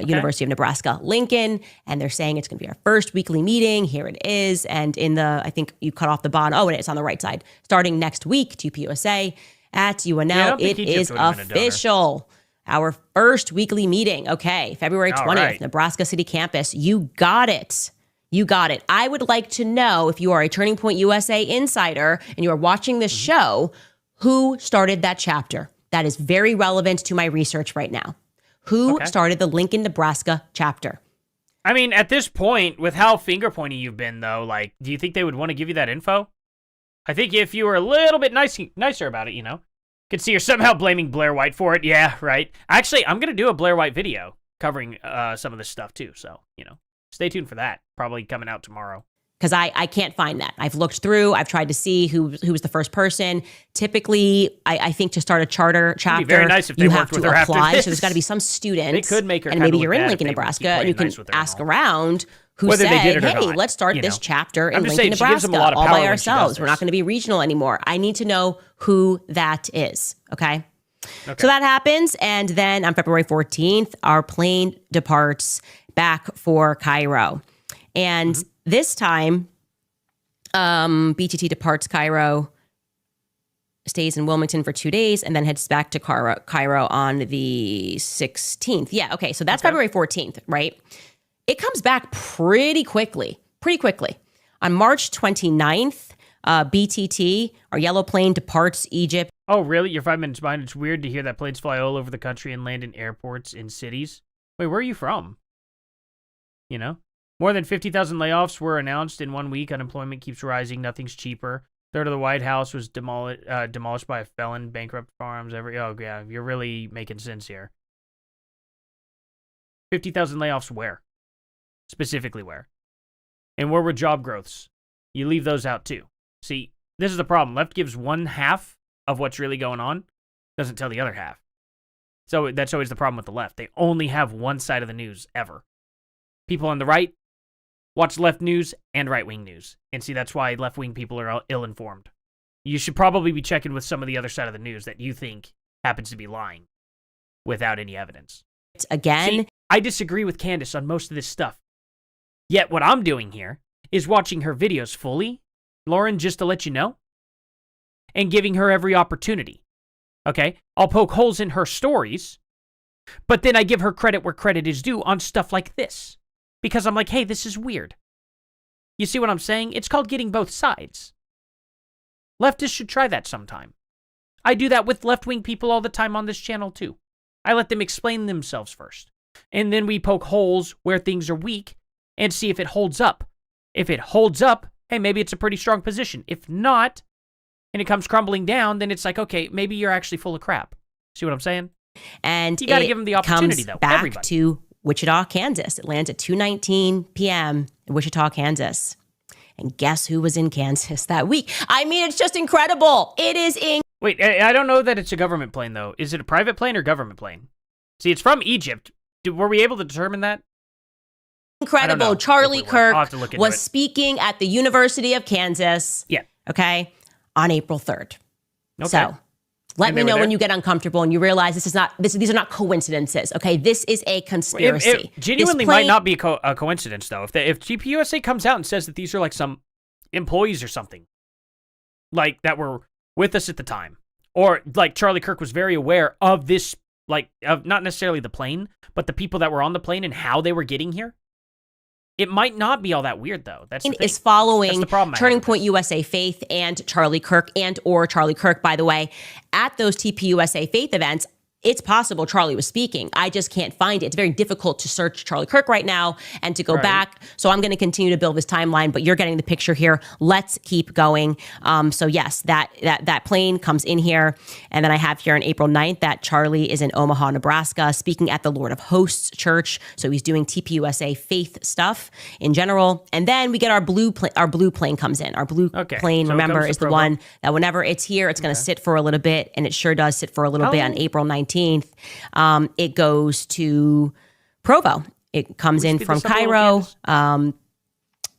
University of Nebraska, Lincoln, and they're saying it's going to be our first weekly meeting. Here it is. And I think you cut off the bottom. Oh, it's on the right side. Starting next week, TPUSA at UNL. It is official. Our first weekly meeting. Okay, February 20th, Nebraska City campus. You got it. You got it. I would like to know, if you are a Turning Point USA insider and you are watching this show, who started that chapter. That is very relevant to my research right now. Who started the Lincoln, Nebraska chapter? I mean, at this point, with how finger pointy you've been, though, like, do you think they would want to give you that info? I think if you were a little bit nicer about it, could see you're somehow blaming Blair White for it. Yeah, right. Actually, I'm going to do a Blair White video covering some of this stuff, too. So, stay tuned for that. Probably coming out tomorrow. Because I can't find that. I've looked through. I've tried to see who was the first person. Typically, I think to start a charter chapter, very nice if they you worked have with to her after apply. this. So there's got to be some student. They could make her and kinda maybe look you're in bad Lincoln, if they Nebraska, keep and you playing can nice with her and ask all. around who Whether they said, did it or "Hey, not, let's start this chapter in I'm just Lincoln, saying, she gives them Nebraska, a lot of all power by when she does ourselves. We're this. not going to be regional anymore." I need to know who that is. Okay. So that happens, and then on February 14th, our plane departs back for Cairo, and this time. BTT departs Cairo, stays in Wilmington for 2 days, and then heads back to Cairo on the 16th. Yeah, okay, so that's February 14th, right? It comes back pretty quickly. On March 29th, BTT, our yellow plane, departs Egypt. Oh, really? You're 5 minutes behind. It's weird to hear that planes fly all over the country and land in airports in cities. Wait, where are you from? More than 50,000 layoffs were announced in 1 week. Unemployment keeps rising. Nothing's cheaper. Third of the White House was demolished by a felon. Bankrupt farms. Oh, yeah. You're really making sense here. 50,000 layoffs where? Specifically where? And where were job growths? You leave those out too. See, this is the problem. Left gives one half of what's really going on. Doesn't tell the other half. So that's always the problem with the left. They only have one side of the news ever. People on the right watch left news and right-wing news. And see, that's why left-wing people are ill-informed. You should probably be checking with some of the other side of the news that you think happens to be lying without any evidence. Again, see, I disagree with Candace on most of this stuff. Yet what I'm doing here is watching her videos fully, Lauren, just to let you know, and giving her every opportunity. Okay? I'll poke holes in her stories, but then I give her credit where credit is due on stuff like this. Because I'm like, hey, this is weird. You see what I'm saying? It's called getting both sides. Leftists should try that sometime. I do that with left-wing people all the time on this channel, too. I let them explain themselves first. And then we poke holes where things are weak and see if it holds up. If it holds up, hey, maybe it's a pretty strong position. If not, and it comes crumbling down, then it's like, okay, maybe you're actually full of crap. See what I'm saying? And you got to give them the opportunity, though. Back Everybody. to Wichita, Kansas. It lands at 2:19 p.m. in Wichita, Kansas. And guess who was in Kansas that week? I mean, it's just incredible. It is Wait, I don't know that it's a government plane, though. Is it a private plane or government plane? See, it's from Egypt. Were we able to determine that? incredible. Charlie Kirk was it. Speaking at the University of Kansas. Yeah. Okay. On April 3rd. Okay. So let And me they were know there? when you get uncomfortable and you realize these are not coincidences. Okay. This is a conspiracy. It genuinely might not be a coincidence, though. If GPUSA comes out and says that these are like some employees or something, like that were with us at the time, or like Charlie Kirk was very aware of this, like of not necessarily the plane, but the people that were on the plane and how they were getting here. It might not be all that weird, though. That's the thing. Is following That's the problem I have Turning with Point this. USA Faith and Charlie Kirk or Charlie Kirk, by the way, at those TPUSA Faith events. It's possible Charlie was speaking. I just can't find it. It's very difficult to search Charlie Kirk right now and to go back. So I'm going to continue to build this timeline, but you're getting the picture here. Let's keep going. So yes, that plane comes in here. And then I have here on April 9th that Charlie is in Omaha, Nebraska, speaking at the Lord of Hosts Church. So he's doing TPUSA faith stuff in general. And then we get our blue plane comes in. Our blue plane, So it remember, comes to is the Provo. one that whenever it's here, it's going to sit for a little bit. And it sure does sit for a little bit on April 19th. It goes to Provo. It comes in from Cairo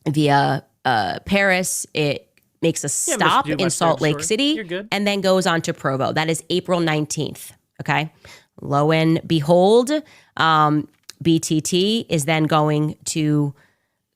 via Paris. It makes a stop in Salt Lake City and then goes on to Provo. That is April 19th. Okay. Lo and behold, BTT is then going to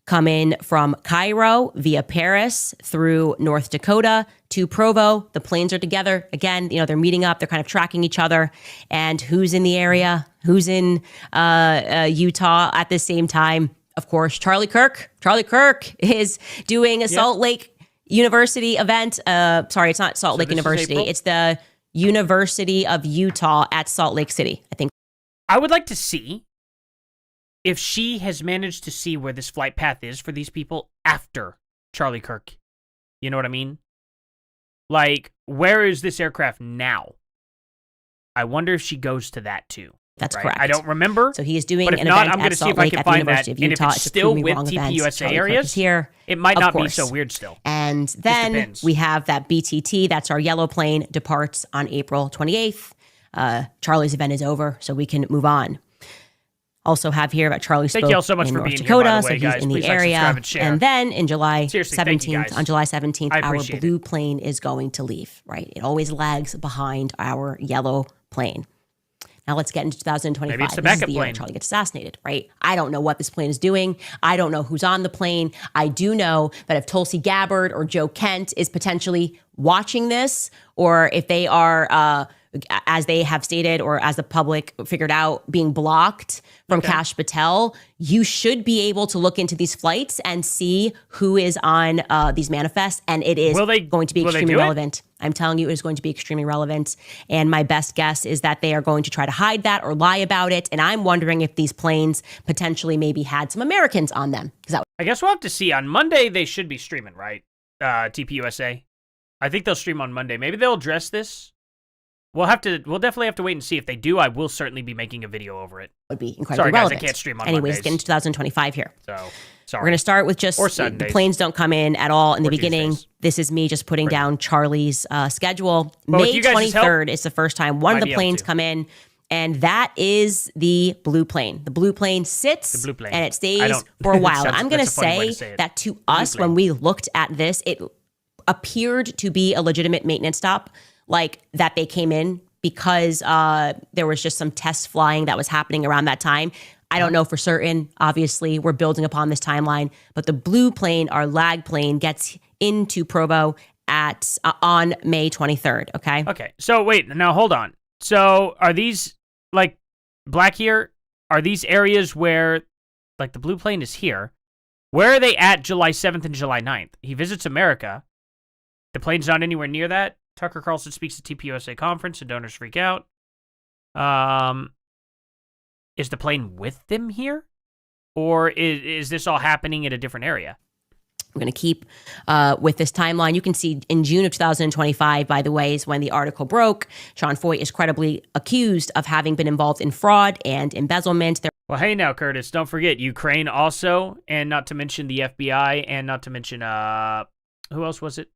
come in from Cairo via Paris through North Dakota to Provo. The planes are together. Again, they're meeting up. They're kind of tracking each other. And who's in the area? Who's in Utah at the same time? Of course, Charlie Kirk. Charlie Kirk is doing a Salt Lake University event. Sorry, it's not Salt Lake University. It's the University of Utah at Salt Lake City, I think. I would like to see if she has managed to see where this flight path is for these people after Charlie Kirk. You know what I mean? Like, where is this aircraft now? I wonder if she goes to that too. That's right? correct. I don't remember. So he is doing but if an not, event I'm going at to see Salt if I Lake can at the find that. University of And if Utah. it's still with TPUSA TPUSA Charlie Kirk areas, is here, it might of not be course. so weird still. And then we have that BTT. That's our yellow plane departs on April 28th. Charlie's event is over, so we can move on. Also have here about Charlie spoke Thank you all so much in for North being Dakota, here, by the way, so he's guys. in the Please area. subscribe and share. And then in July Seriously, thank you, 17th, guys. on July 17th, I our appreciate blue it. plane is going to leave, right? It always lags behind our yellow plane. Now let's get into 2025. Maybe it's the This is backup the year plane. Charlie gets assassinated, right? I don't know what this plane is doing. I don't know who's on the plane. I do know that if Tulsi Gabbard or Joe Kent is potentially watching this, or if they are, as they have stated, or as the public figured out, being blocked from Kash Patel, you should be able to look into these flights and see who is on these manifests, and it is going to be extremely relevant. I'm telling you, it is going to be extremely relevant. And my best guess is that they are going to try to hide that or lie about it. And I'm wondering if these planes potentially maybe had some Americans on them. I guess we'll have to see. On Monday, they should be streaming, right? TPUSA. I think they'll stream on Monday. Maybe they'll address this. We'll definitely have to wait and see. If they do, I will certainly be making a video over it. Would be incredibly relevant. relevant. Guys, I can't stream on Anyways, Mondays. get into 2025 here. So, sorry. We're going to start with just the planes don't come in at all in the beginning. Tuesdays. This is me just putting down Charlie's schedule. But May 23rd is the first time one of the planes come in, and that is the blue plane. The blue plane sits and it stays for a while. And I'm going to say that to us, when we looked at this, it appeared to be a legitimate maintenance stop, like that they came in because there was just some test flying that was happening around that time. I don't know for certain. Obviously, we're building upon this timeline, but the blue plane, our lag plane, gets into Provo on May 23rd. Okay. Okay. So wait, now hold on. So are these like black here? Are these areas where, like, the blue plane is here? Where are they at July 7th and July 9th? He visits America. The plane's not anywhere near that. Tucker Carlson speaks at TPUSA conference and donors freak out. Is the plane with them here? Or is this all happening in a different area? We're going to keep with this timeline. You can see in June of 2025, by the way, is when the article broke. Sean Foyt is credibly accused of having been involved in fraud and embezzlement. Well, hey now, Curtis, don't forget Ukraine also, and not to mention the FBI, and not to mention, who else was it?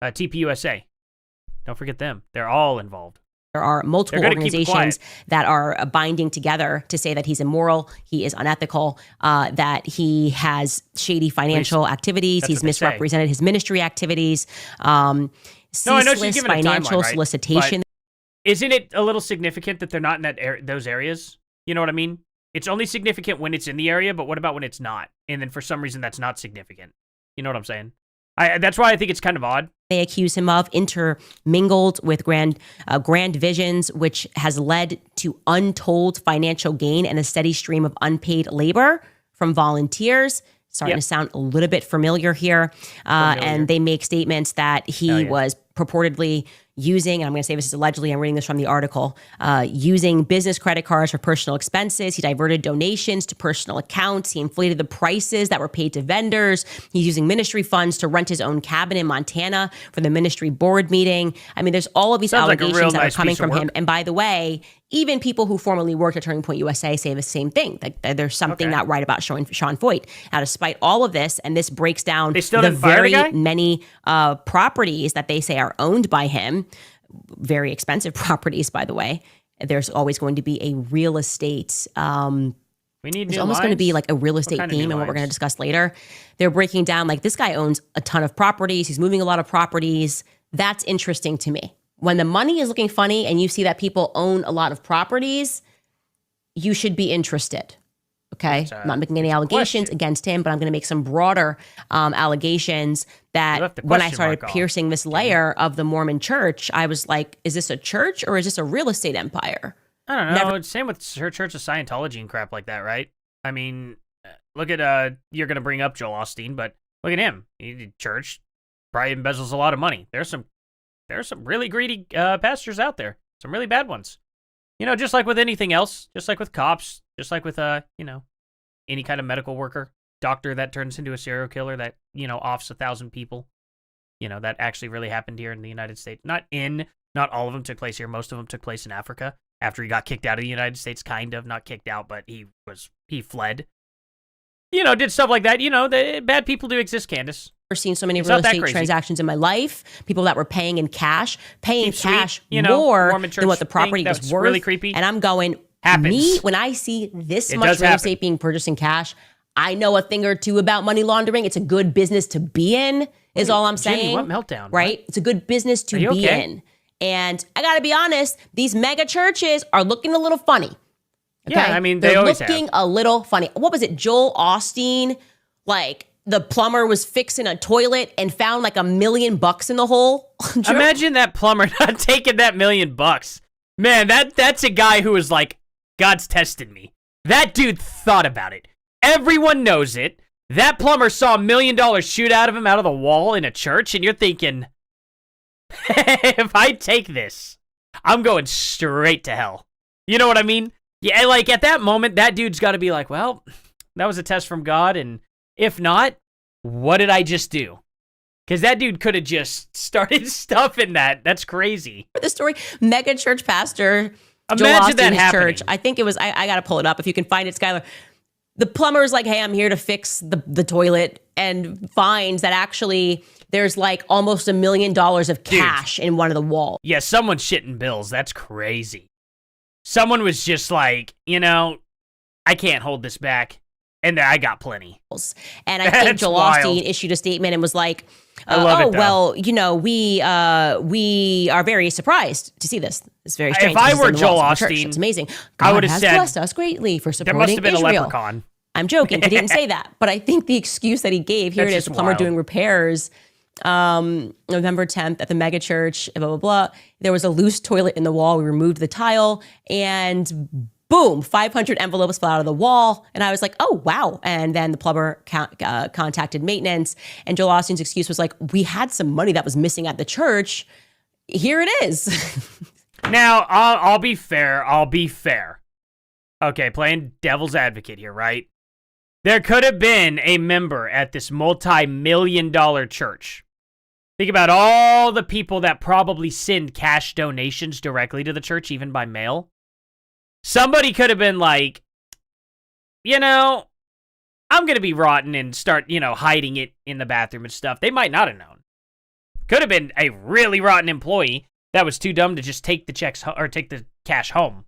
TPUSA. Don't forget them. They're all involved. There are multiple organizations that are binding together to say that he's immoral, he is unethical, that he has shady financial activities, he's misrepresented his ministry activities, ceaseless financial solicitation. Isn't it a little significant that they're not in those areas? You know what I mean? It's only significant when it's in the area, but what about when it's not? And then for some reason that's not significant. You know what I'm saying? That's why I think it's kind of odd. They accuse him of intermingled with grand visions, which has led to untold financial gain and a steady stream of unpaid labor from volunteers. Starting to sound a little bit familiar here. And they make statements that he was purportedly using, and I'm going to say this is allegedly, I'm reading this from the article, using business credit cards for personal expenses. He diverted donations to personal accounts. He inflated the prices that were paid to vendors. He's using ministry funds to rent his own cabin in Montana for the ministry board meeting. I mean, there's all of these allegations that are coming from him. And by the way, even people who formerly worked at Turning Point USA say the same thing. That there's something not right about Sean Foyt. Now, despite all of this, and this breaks down the very many properties that they say are owned by him, very expensive properties, by the way. There's always going to be a real estate. There's almost going to be like a real estate theme, and what we're going to discuss later. They're breaking down like this guy owns a ton of properties. He's moving a lot of properties. That's interesting to me. When the money is looking funny and you see that people own a lot of properties, you should be interested. Okay. I'm not making any allegations against him, but I'm going to make some broader allegations that when I started piercing this layer of the Mormon church, I was like, is this a church or is this a real estate empire? I don't know. Same with Church of Scientology and crap like that, right? I mean, look at, you're going to bring up Joel Osteen, but look at him. Church probably embezzles a lot of money. There's some really greedy pastors out there. Some really bad ones. You know, just like with anything else, just like with cops, just like with, any kind of medical worker, doctor that turns into a serial killer that, offs 1,000 people. That actually really happened here in the United States. Not all of them took place here. Most of them took place in Africa after he got kicked out of the United States, kind of. Not kicked out, but he fled. Did stuff like that. Bad people do exist, Candace. I've seen so many real estate transactions in my life. People that were paying in cash, more than what the property was worth. Really creepy. And I'm going, when I see this much real estate being purchased in cash, I know a thing or two about money laundering. It's a good business to be in, is all I'm saying. Jimmy, what meltdown? Right? What? It's a good business to be in. And I got to be honest, these mega churches are looking a little funny. Okay? Yeah, I mean, they're always looking a little funny. What was it? Joel Osteen, the plumber was fixing a toilet and found like $1 million in the hole. Imagine that plumber not taking that $1 million. Man, that's a guy who was like, God's tested me. That dude thought about it. Everyone knows it. That plumber saw $1 million shoot out of him out of the wall in a church, and you're thinking, if I take this, I'm going straight to hell. You know what I mean? Yeah, like at that moment, that dude's got to be like, well, that was a test from God, and if not, what did I just do? Because that dude could have just started stuff in that. That's crazy. The story, mega church pastor, imagine that happening. Church. I think it was, I got to pull it up if you can find it, Skylar. The plumber's like, hey, I'm here to fix the toilet, and finds that actually there's like almost $1 million of cash in one of the walls. Yeah, someone's shitting bills. That's crazy. Someone was just like, I can't hold this back, and I got plenty. And I think Joel Osteen issued a statement and was like, we are very surprised to see this. It's very strange. If I were Joel Osteen, it's amazing. I would have has said, blessed us greatly for supporting there must have been Israel. a leprechaun. I'm joking. He didn't say that. But I think the excuse that he gave, here it is, the plumber doing repairs, November 10th at the mega church, blah, blah, blah. There was a loose toilet in the wall. We removed the tile, and boom, 500 envelopes fell out of the wall. And I was like, oh, wow. And then the plumber contacted maintenance, and Joel Osteen's excuse was like, we had some money that was missing at the church. Here it is. Now, I'll be fair. Okay, playing devil's advocate here, right? There could have been a member at this multi-million-dollar church. Think about all the people that probably send cash donations directly to the church, even by mail. Somebody could have been like, I'm going to be rotten and start, hiding it in the bathroom and stuff. They might not have known. Could have been a really rotten employee that was too dumb to just take the checks or take the cash home.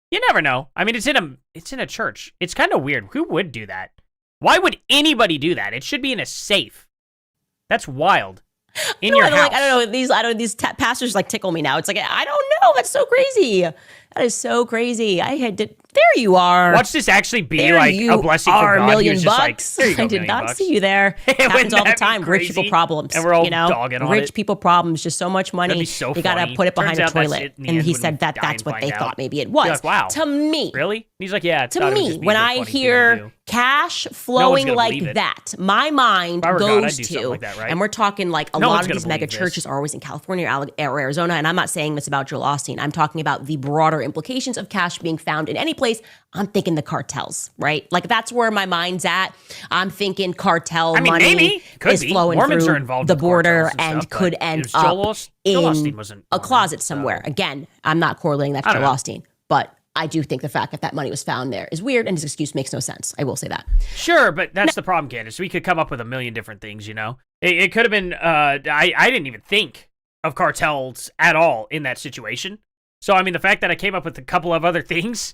You never know. I mean, it's in a church. It's kind of weird. Who would do that? Why would anybody do that? It should be in a safe. That's wild. In your house. These pastors tickle me now. It's like, I don't know. That's so crazy. That is so crazy. There you are. Watch this actually be a blessing from God. $1 million bucks. I did not see you there. It happens all the time. Rich people problems. And we're all dogging on it. Rich people problems. Just so much money. That'd be so they got to put it behind a toilet. And he said that's what they thought maybe it was. Like, wow. To me. Really? He's like, yeah. To me, when I hear cash flowing like that, my mind goes to, and we're talking like a lot of these mega churches are always in California or Arizona, and I'm not saying this about Joel Osteen. I'm talking about the broader implications of cash being found in any place. I'm thinking the cartels, right? Like that's where my mind's at. I'm thinking cartel money is flowing through the border and could end up in a closet somewhere. Again, I'm not correlating that to Joel Osteen, but I do think the fact that money was found there is weird, and his excuse makes no sense. I will say that. Sure, but that's the problem, Candace. We could come up with a million different things, It could have been, I didn't even think of cartels at all in that situation. So, I mean, the fact that I came up with a couple of other things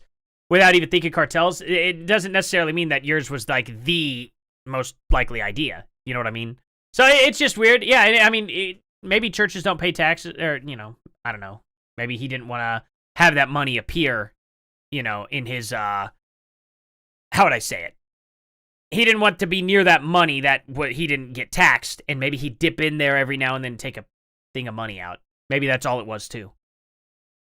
without even thinking cartels, it doesn't necessarily mean that yours was like the most likely idea. You know what I mean? So it's just weird. Yeah, I mean, maybe churches don't pay taxes, or, I don't know. Maybe he didn't want to have that money appear, in his, how would I say it? He didn't want to be near that money that he didn't get taxed, and maybe he'd dip in there every now and then and take a thing of money out. Maybe that's all it was, too.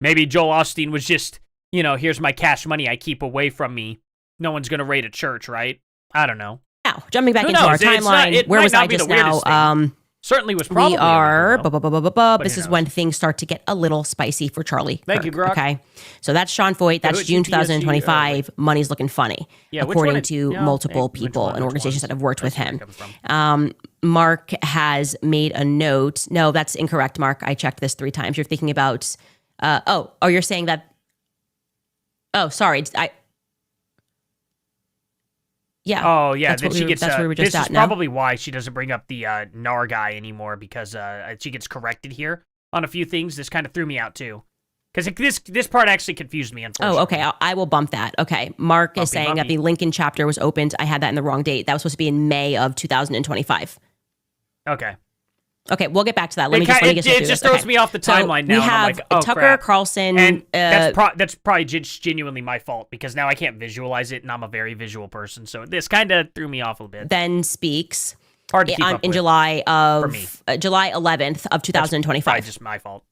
Maybe Joel Osteen was just, here's my cash money I keep away from me. No one's going to raid a church, right? I don't know. Now, jumping back into our timeline, where was I just now? Certainly was probably We are. illegal, though. This who is knows? when things start to get a little spicy for Charlie. Thank you, Kirk, Grok. Okay. So that's Sean Foyt. That's who- June TPSG, 2025. Money's looking funny, Yeah, which according one- to yeah, multiple which people one- and which organizations ones? that have worked with That's where him. it comes from. Mark has made a note. No, that's incorrect, Mark. I checked this 3 times. You're thinking about. You're saying that. Oh, sorry. Yeah. Oh yeah, That's then what she we were- gets. that's where we were just this is at now. probably why she doesn't bring up the NAR guy anymore, because she gets corrected here on a few things. This kind of threw me out too, because this part actually confused me. Unfortunately. Oh, okay. I will bump that. Okay. Mark is saying that bumpy. the Lincoln chapter was opened. I had that in the wrong date. That was supposed to be in May of 2025. Okay. Okay, we'll get back to that. Let me It get just this. throws Okay. me off the timeline now. We and I'm have like, oh, Tucker crap. Carlson. And that's probably just genuinely my fault, because now I can't visualize it, and I'm a very visual person, so this kind of threw me off a little bit. then speaks Hard to keep up in with. July for me. of July 11th of 2025. Probably just my fault.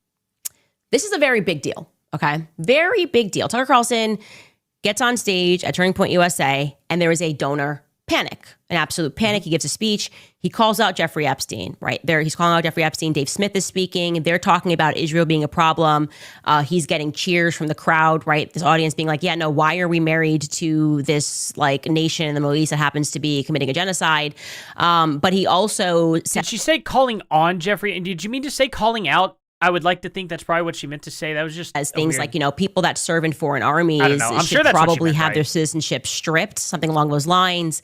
This is a very big deal. Okay, very big deal. Tucker Carlson gets on stage at Turning Point USA, and there is a donor panic, an absolute panic. He gives a speech. He calls out Jeffrey Epstein, right there. He's calling out Jeffrey Epstein. Dave Smith is speaking. They're talking about Israel being a problem. He's getting cheers from the crowd, right? This audience being like, yeah, no, why are we married to this like nation in the Middle East that happens to be committing a genocide? But he also said, Did she say calling on Jeffrey? And did you mean to say calling out? I would like to think that's probably what she meant to say. That was just as a things weird- like, people that serve in foreign armies I don't know. I'm should sure that's what she probably meant, have right? their citizenship stripped, something along those lines.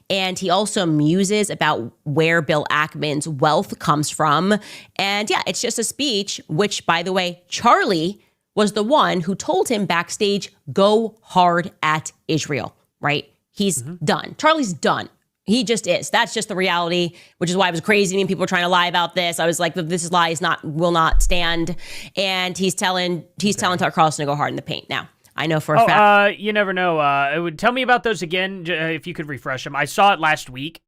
And he also muses about where Bill Ackman's wealth comes from. And yeah, it's just a speech, which, by the way, Charlie was the one who told him backstage, go hard at Israel, right? He's done. Charlie's done. He just is. That's just the reality, which is why it was crazy. I mean, people were trying to lie about this. I was like, this lie will not stand. And he's telling Tucker Carlson to go hard in the paint. Now, I know for a fact. You never know. It would tell me about those again, if you could refresh them. I saw it last week.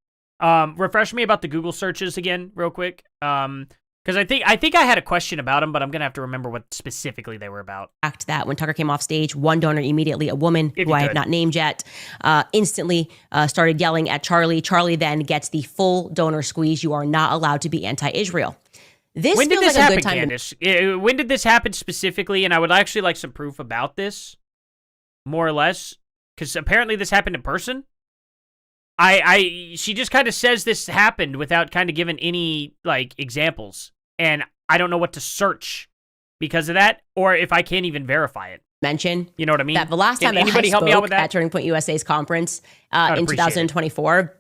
Refresh me about the Google searches again, real quick. Because I think I had a question about them, but I'm gonna have to remember what specifically they were about. That when Tucker came off stage, one donor immediately, a woman If who you I have could. not named yet, instantly started yelling at Charlie. Charlie then gets the full donor squeeze. You are not allowed to be anti-Israel. This When did feels this like a happen, good time. Candace? When did this happen specifically? And I would actually like some proof about this, more or less, because apparently this happened in person. She just kind of says this happened without kind of giving any like examples, and I don't know what to search because of that, or if I can't even verify it. Mention You know what I mean? that the last time Can that I anybody help me out spoke with that? at Turning Point USA's conference I'd in appreciate it. 2024,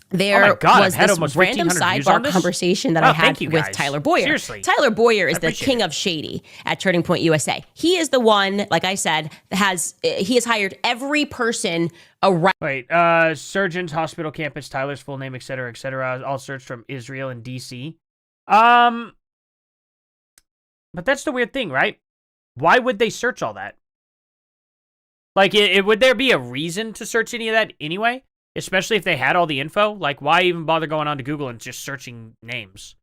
Oh there my God, was I've had this almost random 1,500 views on sidebar this? conversation that Oh, I had thank you, with guys. Tyler Boyer. Seriously. Tyler Boyer is I the appreciate king it. of shady at Turning Point USA. He is the one, like I said, he has hired every person around. Wait, surgeons, hospital campus, Tyler's full name, etc., all searched from Israel and DC. But that's the weird thing, right? Why would they search all that? Like, would there be a reason to search any of that anyway? Especially if they had all the info? Like, why even bother going on to Google and just searching names?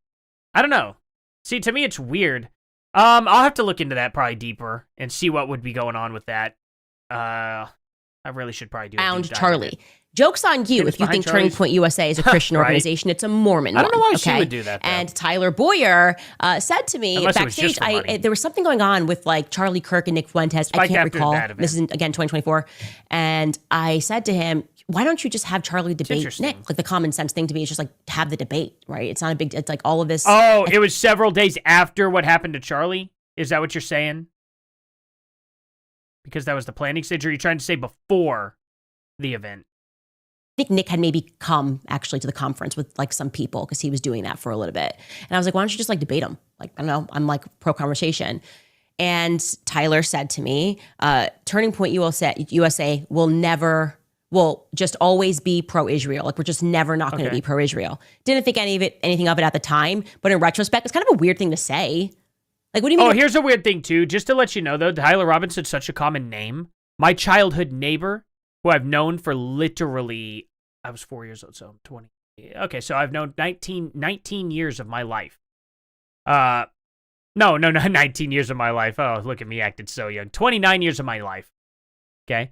I don't know. See, to me, it's weird. I'll have to look into that probably deeper and see what would be going on with that. I really should probably do a Around deep dive on Charlie. it. Joke's on you It's if you behind think Turning Charlie's- Point USA is a Christian Right. organization. It's a Mormon I don't know one, why she okay? would do that, though. And Tyler Boyer said to me Unless it was just backstage, for money. there was something going on with like Charlie Kirk and Nick Fuentes. I Spiked can't after recall. that event. This is again 2024. And I said to him, why don't you just have Charlie debate interesting. Nick? Like the common sense thing to me is just like have the debate, right? It's not a big, it's like all of this. Oh, it was several days after what happened to Charlie? Is that what you're saying? Because that was the planning stage, or are you trying to say before the event? I think Nick had maybe come actually to the conference with like some people because he was doing that for a little bit. And I was like, why don't you just like debate him? Like, I don't know. I'm like pro conversation. And Tyler said to me, Turning Point USA will just always be pro-Israel. Like we're just never not going to Okay. be pro-Israel. Didn't think anything of it at the time, but in retrospect, it's kind of a weird thing to say. Like, what do you mean? Oh, here's a weird thing, too. Just to let you know, though, Tyler Robinson's such a common name. My childhood neighbor, who I've known for literally, I was 4 years old, so I'm 20. Okay, so I've known 19 years of my life. No, 19 years of my life. Oh, look at me acting so young. 29 years of my life. Okay?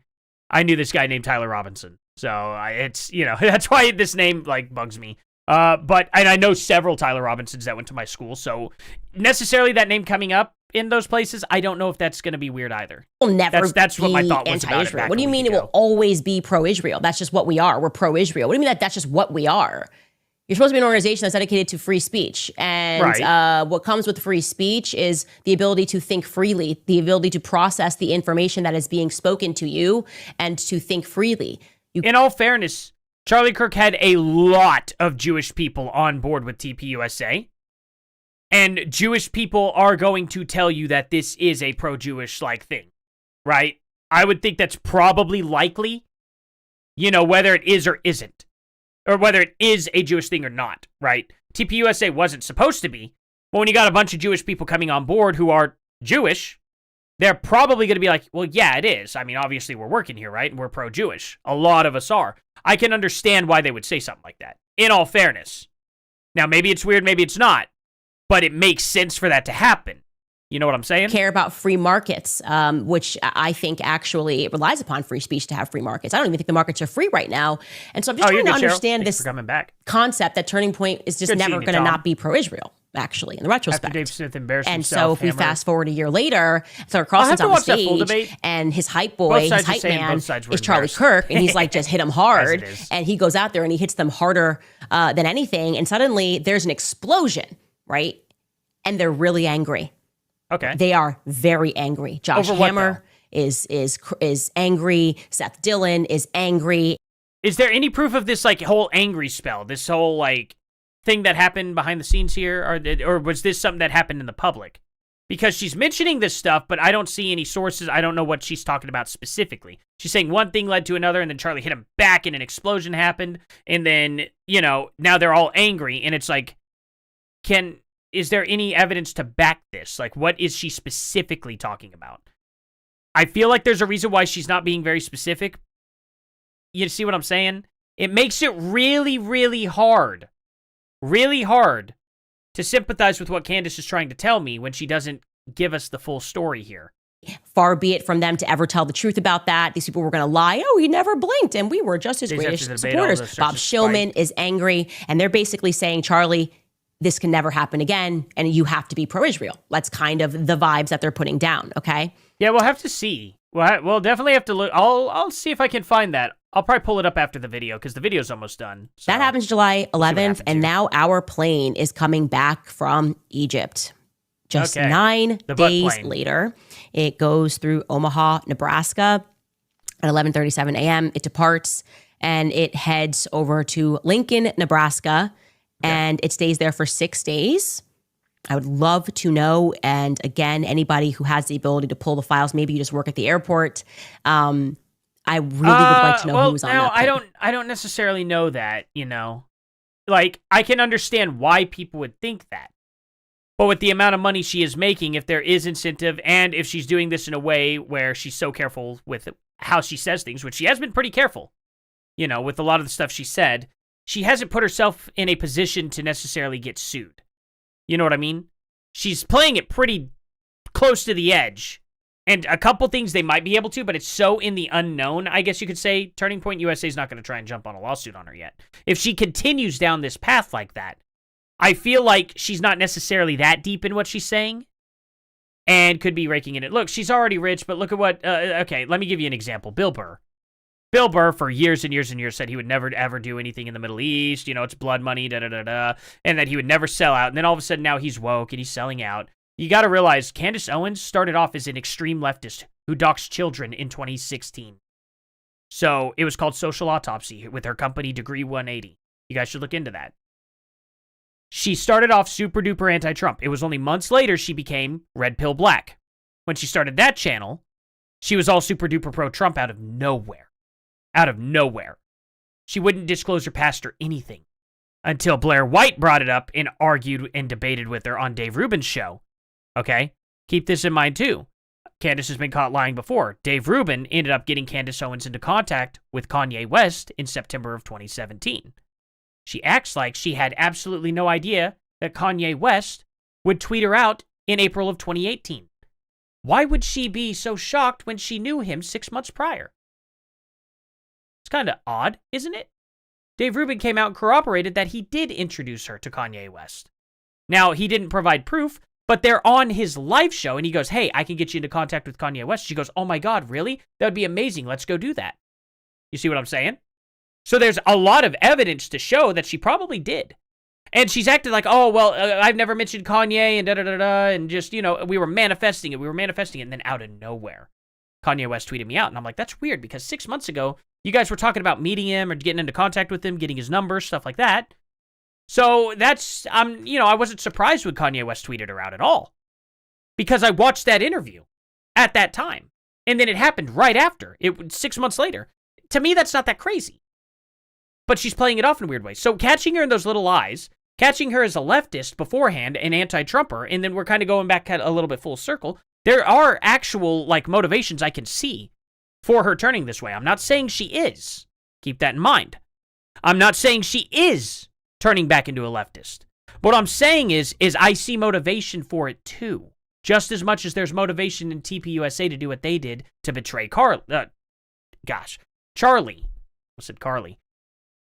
I knew this guy named Tyler Robinson. So it's, that's why this name, like, bugs me. But and I know several Tyler Robinsons that went to my school, so necessarily that name coming up in those places, I don't know if that's going to be weird either. Will never that's what my thought be was about it anti-Israel. back What do you mean it will always be pro-Israel? That's just what we are. We're pro-Israel. What do you mean that that's just what we are? You're supposed to be an organization that's dedicated to free speech. And what comes with free speech is the ability to think freely, the ability to process the information that is being spoken to you, and to think freely. In all fairness, Charlie Kirk had a lot of Jewish people on board with TPUSA. And Jewish people are going to tell you that this is a pro-Jewish-like thing, right? I would think that's probably likely, whether it is or isn't. Or whether it is a Jewish thing or not, right? TPUSA wasn't supposed to be. But when you got a bunch of Jewish people coming on board who are Jewish, they're probably going to be like, well, yeah, it is. I mean, obviously we're working here, right? And we're pro-Jewish. A lot of us are. I can understand why they would say something like that, in all fairness. Now, maybe it's weird, maybe it's not. But it makes sense for that to happen. You know what I'm saying? Care about free markets, which I think actually it relies upon free speech to have free markets. I don't even think the markets are free right now. And so I'm just trying to understand this concept that Turning Point is just never going to not be pro-Israel, actually, in the retrospect. After Dave Smith embarrassed and himself, so if we fast forward a year later, Thurl Carlson's on the stage, and his hype boy, his hype man is Charlie Kirk, and he's like, just hit him hard. And he goes out there and he hits them harder than anything. And suddenly there's an explosion, right? And they're really angry. Okay. They are very angry. Josh Hammer is angry. Seth Dillon is angry. Is there any proof of this whole angry spell? This whole thing that happened behind the scenes here, or was this something that happened in the public? Because she's mentioning this stuff, but I don't see any sources. I don't know what she's talking about specifically. She's saying one thing led to another, and then Charlie hit him back, and an explosion happened, and then now they're all angry, and it's like, is there any evidence to back this? What is she specifically talking about? I feel like there's a reason why she's not being very specific. You see what I'm saying? It makes it really, really hard to sympathize with what Candace is trying to tell me when she doesn't give us the full story here. Far be it from them to ever tell the truth about that. These people were going to lie. Oh, he never blinked, and we were just his greatest supporters. Bob Shillman is angry, and they're basically saying, Charlie, this can never happen again, and you have to be pro-Israel. That's kind of the vibes that they're putting down, okay? Yeah, we'll have to see. We'll definitely have to look. I'll see if I can find that. I'll probably pull it up after the video, because the video's almost done. So that happens July 11th, and now our plane is coming back from Egypt. Just 9 days later, it goes through Omaha, Nebraska at 11:37 a.m. It departs, and it heads over to Lincoln, Nebraska, and it stays there for 6 days. I would love to know. And again, anybody who has the ability to pull the files, maybe you just work at the airport. I really would like to know who's on that plane. I don't necessarily know that, I can understand why people would think that. But with the amount of money she is making, if there is incentive, and if she's doing this in a way where she's so careful with how she says things, which she has been pretty careful, with a lot of the stuff she said, she hasn't put herself in a position to necessarily get sued. You know what I mean? She's playing it pretty close to the edge. And a couple things they might be able to, but it's so in the unknown, I guess you could say. Turning Point USA is not going to try and jump on a lawsuit on her yet. If she continues down this path like that, I feel like she's not necessarily that deep in what she's saying and could be raking in it. Look, she's already rich, but look at what... okay, let me give you an example. Bill Burr. Bill Burr, for years and years and years, said he would never, ever do anything in the Middle East. It's blood money, da-da-da-da. And that he would never sell out. And then all of a sudden now he's woke and he's selling out. You got to realize Candace Owens started off as an extreme leftist who doxed children in 2016. So it was called Social Autopsy with her company Degree 180. You guys should look into that. She started off super duper anti-Trump. It was only months later she became Red Pill Black. When she started that channel, she was all super duper pro-Trump out of nowhere. Out of nowhere. She wouldn't disclose her past or anything until Blair White brought it up and argued and debated with her on Dave Rubin's show. Okay? Keep this in mind too. Candace has been caught lying before. Dave Rubin ended up getting Candace Owens into contact with Kanye West in September of 2017. She acts like she had absolutely no idea that Kanye West would tweet her out in April of 2018. Why would she be so shocked when she knew him 6 months prior? It's kind of odd, isn't it? Dave Rubin came out and corroborated that he did introduce her to Kanye West. Now, he didn't provide proof, but they're on his live show, and he goes, hey, I can get you into contact with Kanye West. She goes, oh my God, really? That would be amazing. Let's go do that. You see what I'm saying? So there's a lot of evidence to show that she probably did. And she's acted like, oh, well, I've never mentioned Kanye and da-da-da-da, and just, we were manifesting it, and then out of nowhere, Kanye West tweeted me out, and I'm like, that's weird, because 6 months ago, you guys were talking about meeting him or getting into contact with him, getting his number, stuff like that. So that's, I wasn't surprised when Kanye West tweeted her out at all, because I watched that interview at that time, and then it happened right after, 6 months later. To me, that's not that crazy. But she's playing it off in a weird way. So catching her in those little lies, catching her as a leftist beforehand, an anti-Trumper, and then we're kind of going back a little bit full circle, there are actual, motivations I can see for her turning this way. I'm not saying she is. Keep that in mind. I'm not saying she is turning back into a leftist. What I'm saying is I see motivation for it too. Just as much as there's motivation in TPUSA to do what they did to betray Charlie. I said Carly.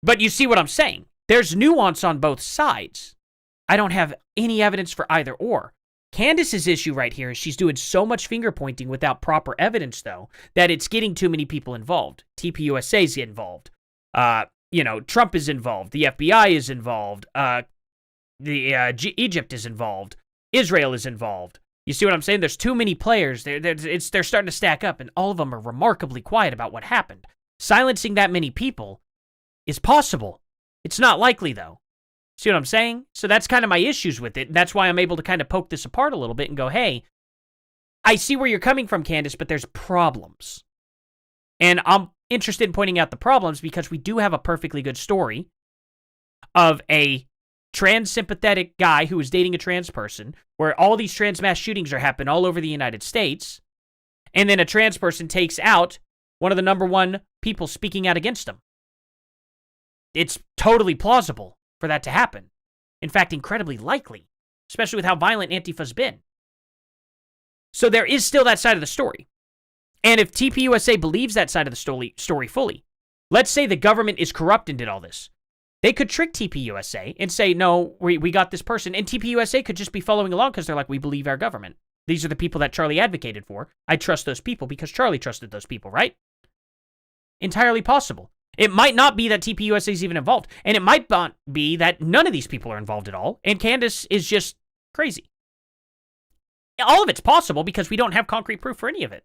But you see what I'm saying. There's nuance on both sides. I don't have any evidence for either or. Candace's issue right here is she's doing so much finger pointing without proper evidence, though, that it's getting too many people involved. TPUSA's involved. Trump is involved. The FBI is involved. Egypt is involved. Israel is involved. You see what I'm saying? There's too many players. They're starting to stack up, and all of them are remarkably quiet about what happened. Silencing that many people is possible. It's not likely, though. See what I'm saying? So that's kind of my issues with it. That's why I'm able to kind of poke this apart a little bit and go, hey, I see where you're coming from, Candace, but there's problems. And I'm interested in pointing out the problems because we do have a perfectly good story of a trans-sympathetic guy who is dating a trans person, where all these trans mass shootings are happening all over the United States, and then a trans person takes out one of the number one people speaking out against him. It's totally plausible for that to happen. In fact, incredibly likely, especially with how violent Antifa's been. So there is still that side of the story. And if TPUSA believes that side of the story fully, let's say the government is corrupt and did all this, they could trick TPUSA and say, no, we got this person, and TPUSA could just be following along because they're like, we believe our government. These are the people that Charlie advocated for. I trust those people because Charlie trusted those people, right? Entirely possible. It might not be that TPUSA is even involved, and it might not be that none of these people are involved at all, and Candace is just crazy. All of it's possible because we don't have concrete proof for any of it.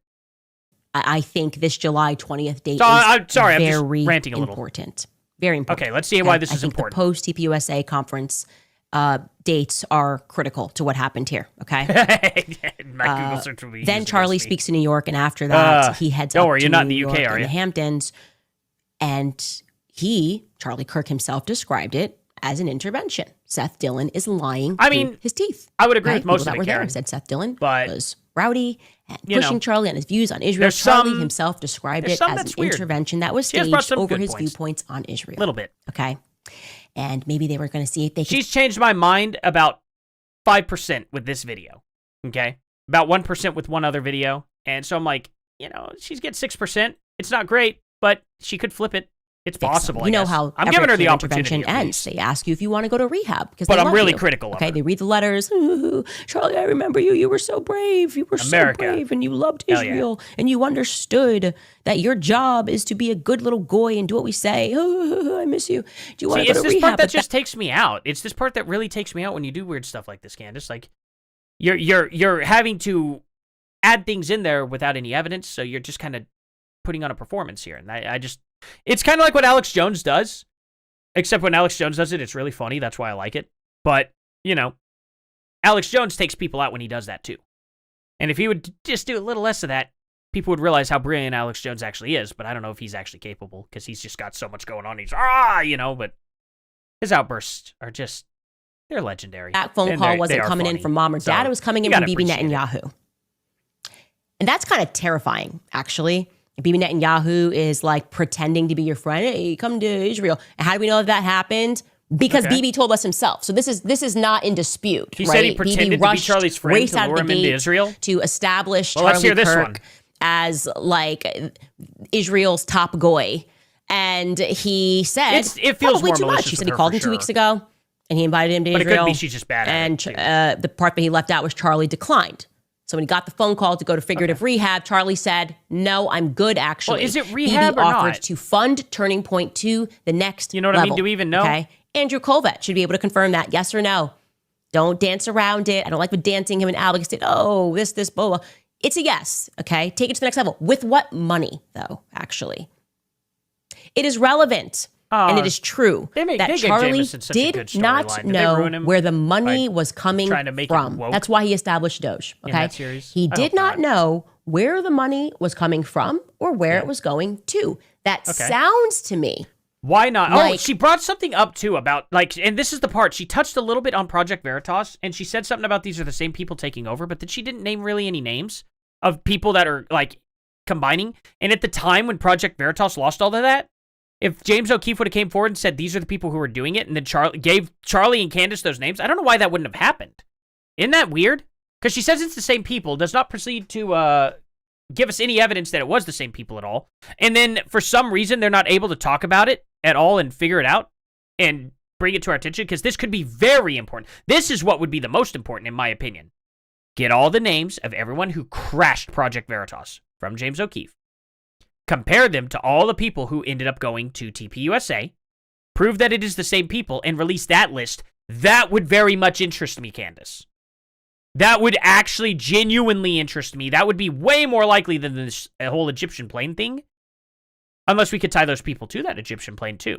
I think this July 20th date I'm is sorry, I'm just very ranting a little. important. Very important. Okay, let's see why this is important. The post-TPUSA conference dates are critical to what happened here, okay? My Google search will be then Charlie speaks in New York, and after that, he heads up to New York and the Hamptons. And Charlie Kirk himself, described it as an intervention. Seth Dillon is lying through his teeth. I would agree with most of it, Karen. Karen. Said Seth Dillon was rowdy and pushing Charlie on his views on Israel. There's Charlie himself described it as an weird. intervention that was staged over his viewpoints on Israel. A little bit. Okay. And maybe they were going to see if they could... She's changed my mind about 5% with this video. Okay? About 1% with one other video. And so I'm like, she's getting 6%. It's not great, but she could flip it. It's possible. You know how I'm giving her the opportunity. Intervention ends. They ask you if you want to go to rehab because but they I'm love really you. critical of her. her. They read the letters. Ooh, Charlie, I remember you. You were so brave. You were America. so brave, and you loved Israel, and you understood that your job is to be a good little goy and do what we say. Oh, I miss you. Do you want to go to rehab? It's this part that just takes me out. It's this part that really takes me out when you do weird stuff like this, Candace. Like you're having to add things in there without any evidence, so you're just kind of putting on a performance here, and I just. It's kind of like what Alex Jones does, except when Alex Jones does it, it's really funny. That's why I like it. But, Alex Jones takes people out when he does that too. And if he would just do a little less of that, people would realize how brilliant Alex Jones actually is. But I don't know if he's actually capable because he's just got so much going on. He's, but his outbursts are just, they're legendary. That phone call wasn't coming in from mom or dad. It was coming in from Bibi Netanyahu. And that's kind of terrifying, actually. Bibi Netanyahu is like pretending to be your friend. Hey, come to Israel. And how do we know that happened? Because Bibi told us himself. So this is not in dispute. He said he pretended to be Charlie's friend to lure him into Israel to establish Charlie Kirk as like Israel's top goy. And he said, it feels probably more too much. malicious He said with he her called for him 2 sure. weeks ago, and he invited him to But it Israel. could be she's just bad at it, And the part that he left out was Charlie declined. So when he got the phone call to go to figurative rehab, Charlie said, no, I'm good, actually. Well, is it rehab BB or offered not? to fund Turning Point to the next You know what level. I mean? Do we even know? Okay. Andrew Colvett should be able to confirm that, yes or no. Don't dance around it. I don't like with dancing. Him and Alex did, oh, this, blah, blah. It's a yes, okay? Take it to the next level. With what money, though, actually? It is relevant, and it is true that Charlie did not know where the money was coming from. That's why he established Doge, okay? He did not know where the money was coming from or where it was going to. That sounds to me. Why not? She brought something up, too, about, and this is the part. She touched a little bit on Project Veritas, and she said something about these are the same people taking over, but then she didn't name really any names of people that are, combining. And at the time when Project Veritas lost all of that, if James O'Keefe would have came forward and said, these are the people who are doing it, and then gave Charlie and Candace those names, I don't know why that wouldn't have happened. Isn't that weird? Because she says it's the same people, does not proceed to give us any evidence that it was the same people at all. And then, for some reason, they're not able to talk about it at all and figure it out and bring it to our attention, because this could be very important. This is what would be the most important, in my opinion. Get all the names of everyone who crashed Project Veritas from James O'Keefe. Compare them to all the people who ended up going to TPUSA. Prove that it is the same people and release that list. That would very much interest me, Candace. That would actually genuinely interest me. That would be way more likely than this whole Egyptian plane thing. Unless we could tie those people to that Egyptian plane too.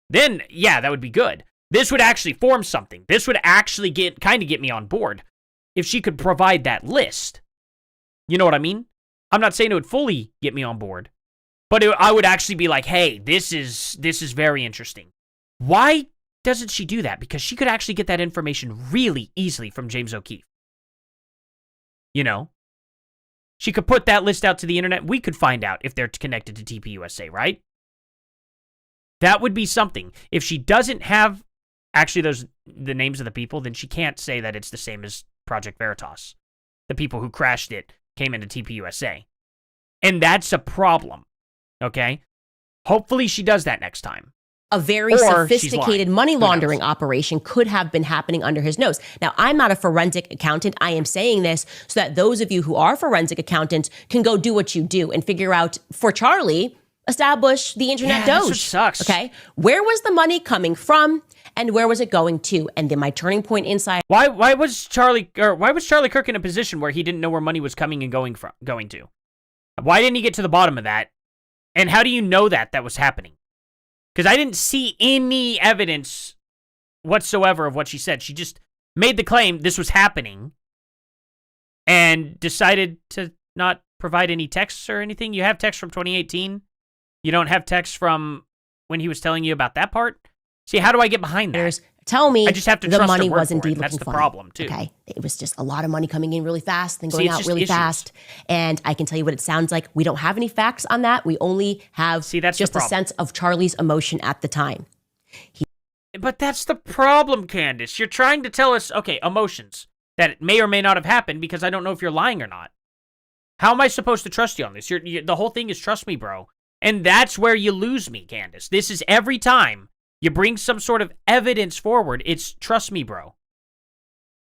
Then, yeah, that would be good. This would actually form something. This would actually get me on board if she could provide that list. You know what I mean? I'm not saying it would fully get me on board, but I would actually be like, hey, this is very interesting. Why doesn't she do that? Because she could actually get that information really easily from James O'Keefe. You know? She could put that list out to the internet. We could find out if they're connected to TPUSA, right? That would be something. If she doesn't have actually the names of the people, then she can't say that it's the same as Project Veritas. The people who crashed it came into TPUSA. And that's a problem, okay? Hopefully she does that next time. A very sophisticated money laundering operation could have been happening under his nose. Now, I'm not a forensic accountant. I am saying this so that those of you who are forensic accountants can go do what you do and figure out, for Charlie, establish the internet Doge. That's what sucks. Okay? Where was the money coming from and where was it going to? And then my turning point inside. Why was Charlie Kirk in a position where he didn't know where money was coming and going to? Why didn't he get to the bottom of that? And how do you know that was happening? Because I didn't see any evidence whatsoever of what she said. She just made the claim this was happening and decided to not provide any texts or anything. You have texts from 2018. You don't have texts from when he was telling you about that part. See, how do I get behind that? Tell me I just have to the trust money her word was for indeed it. looking That's the funny. problem, too. Okay, it was just a lot of money coming in really fast, then going out really fast. And I can tell you what it sounds like. We don't have any facts on that. We only have just a sense of Charlie's emotion at the time. But that's the problem, Candace. You're trying to tell us, okay, emotions that may or may not have happened because I don't know if you're lying or not. How am I supposed to trust you on this? The whole thing is trust me, bro. And that's where you lose me, Candace. This is every time you bring some sort of evidence forward, it's trust me, bro.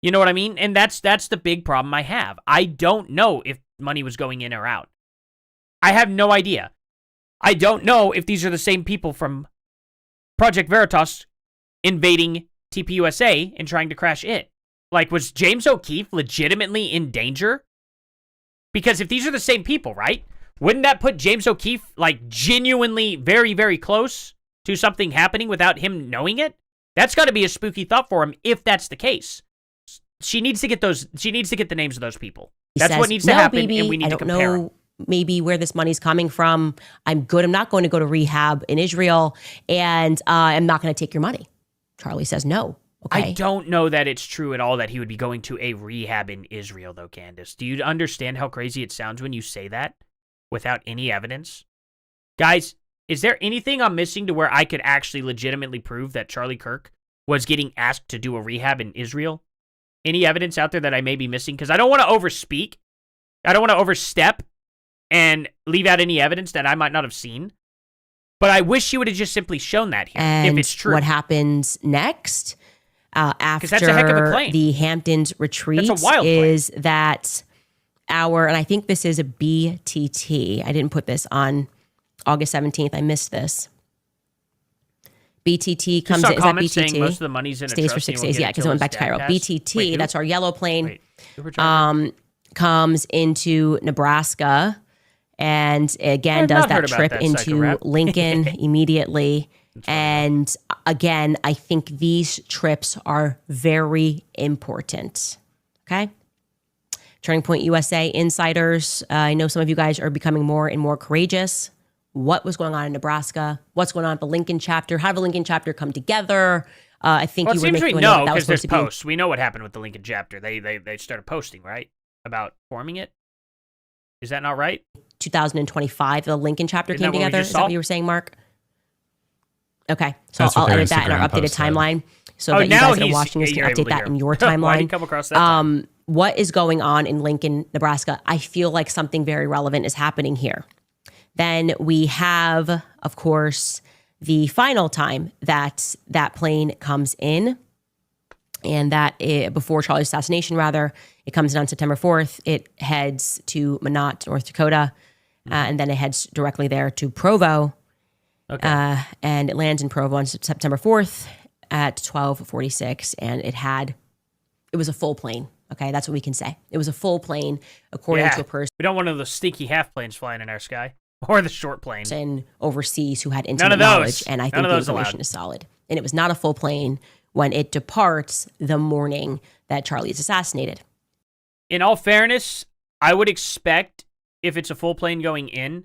You know what I mean? And that's the big problem I have. I don't know if money was going in or out. I have no idea. I don't know if these are the same people from Project Veritas invading TPUSA and trying to crash it. Was James O'Keefe legitimately in danger? Because if these are the same people, right? Wouldn't that put James O'Keefe, genuinely very, very close to something happening without him knowing it? That's got to be a spooky thought for him if that's the case. She needs to get the names of those people. That's what needs to happen, baby, and we need to compare them. Maybe where this money's coming from. I'm good. I'm not going to go to rehab in Israel, and I'm not going to take your money. Charlie says no. Okay. I don't know that it's true at all that he would be going to a rehab in Israel, though, Candace. Do you understand how crazy it sounds when you say that without any evidence? Guys, is there anything I'm missing to where I could actually legitimately prove that Charlie Kirk was getting asked to do a rehab in Israel? Any evidence out there that I may be missing? Because I don't want to overspeak. I don't want to overstep and leave out any evidence that I might not have seen. But I wish you would have just simply shown that here, And if it's true. what happens next after that's a heck of a plane. the Hamptons retreat That's a wild plane. is that and I think this is a BTT. I didn't put this on August 17th. I missed this. BTT comes in. Is that comments BTT? saying most of the money's in a Stays trust for 6 and you won't days. get Yeah, it because till it went back his to Cairo. dad passed. BTT, Wait, who? that's our yellow plane. Wait, who we're talking about? Comes into Nebraska and again I've does not heard that about trip that into psycho-rap. Lincoln immediately. And again, I think these trips are very important. Okay. Turning Point USA insiders. I know some of you guys are becoming more and more courageous. What was going on in Nebraska? What's going on at the Lincoln chapter? How did the Lincoln chapter come together? I think Well, it you were seems we making a know note that was because there's supposed to be posts. We know what happened with the Lincoln chapter. They started posting, right? About forming it. Is that not right? 2025. The Lincoln chapter Isn't came that what we together. just Is that saw? what you were saying, Mark? Okay, so That's what I'll their edit that in our Instagram updated post said. timeline so Oh, that you now guys that are he's- watching this can you're able update to that in hear. your Why'd he timeline. come across that time? What is going on in Lincoln, Nebraska? I feel like something very relevant is happening here. Then we have, of course, the final time that that plane comes in, and before Charlie's assassination, rather, it comes in on September 4th. It heads to Minot, North Dakota, and then it heads directly there to Provo. Okay. And it lands in Provo on September 4th at 12:46, and it was a full plane. Okay, that's what we can say. It was a full plane, according to a person We don't want one of those stinky half planes flying in our sky. Or the short plane. overseas who had None intimate of those. knowledge, and I None think of the those information allowed. is solid. And it was not a full plane when it departs the morning that Charlie is assassinated. In all fairness, I would expect if it's a full plane going in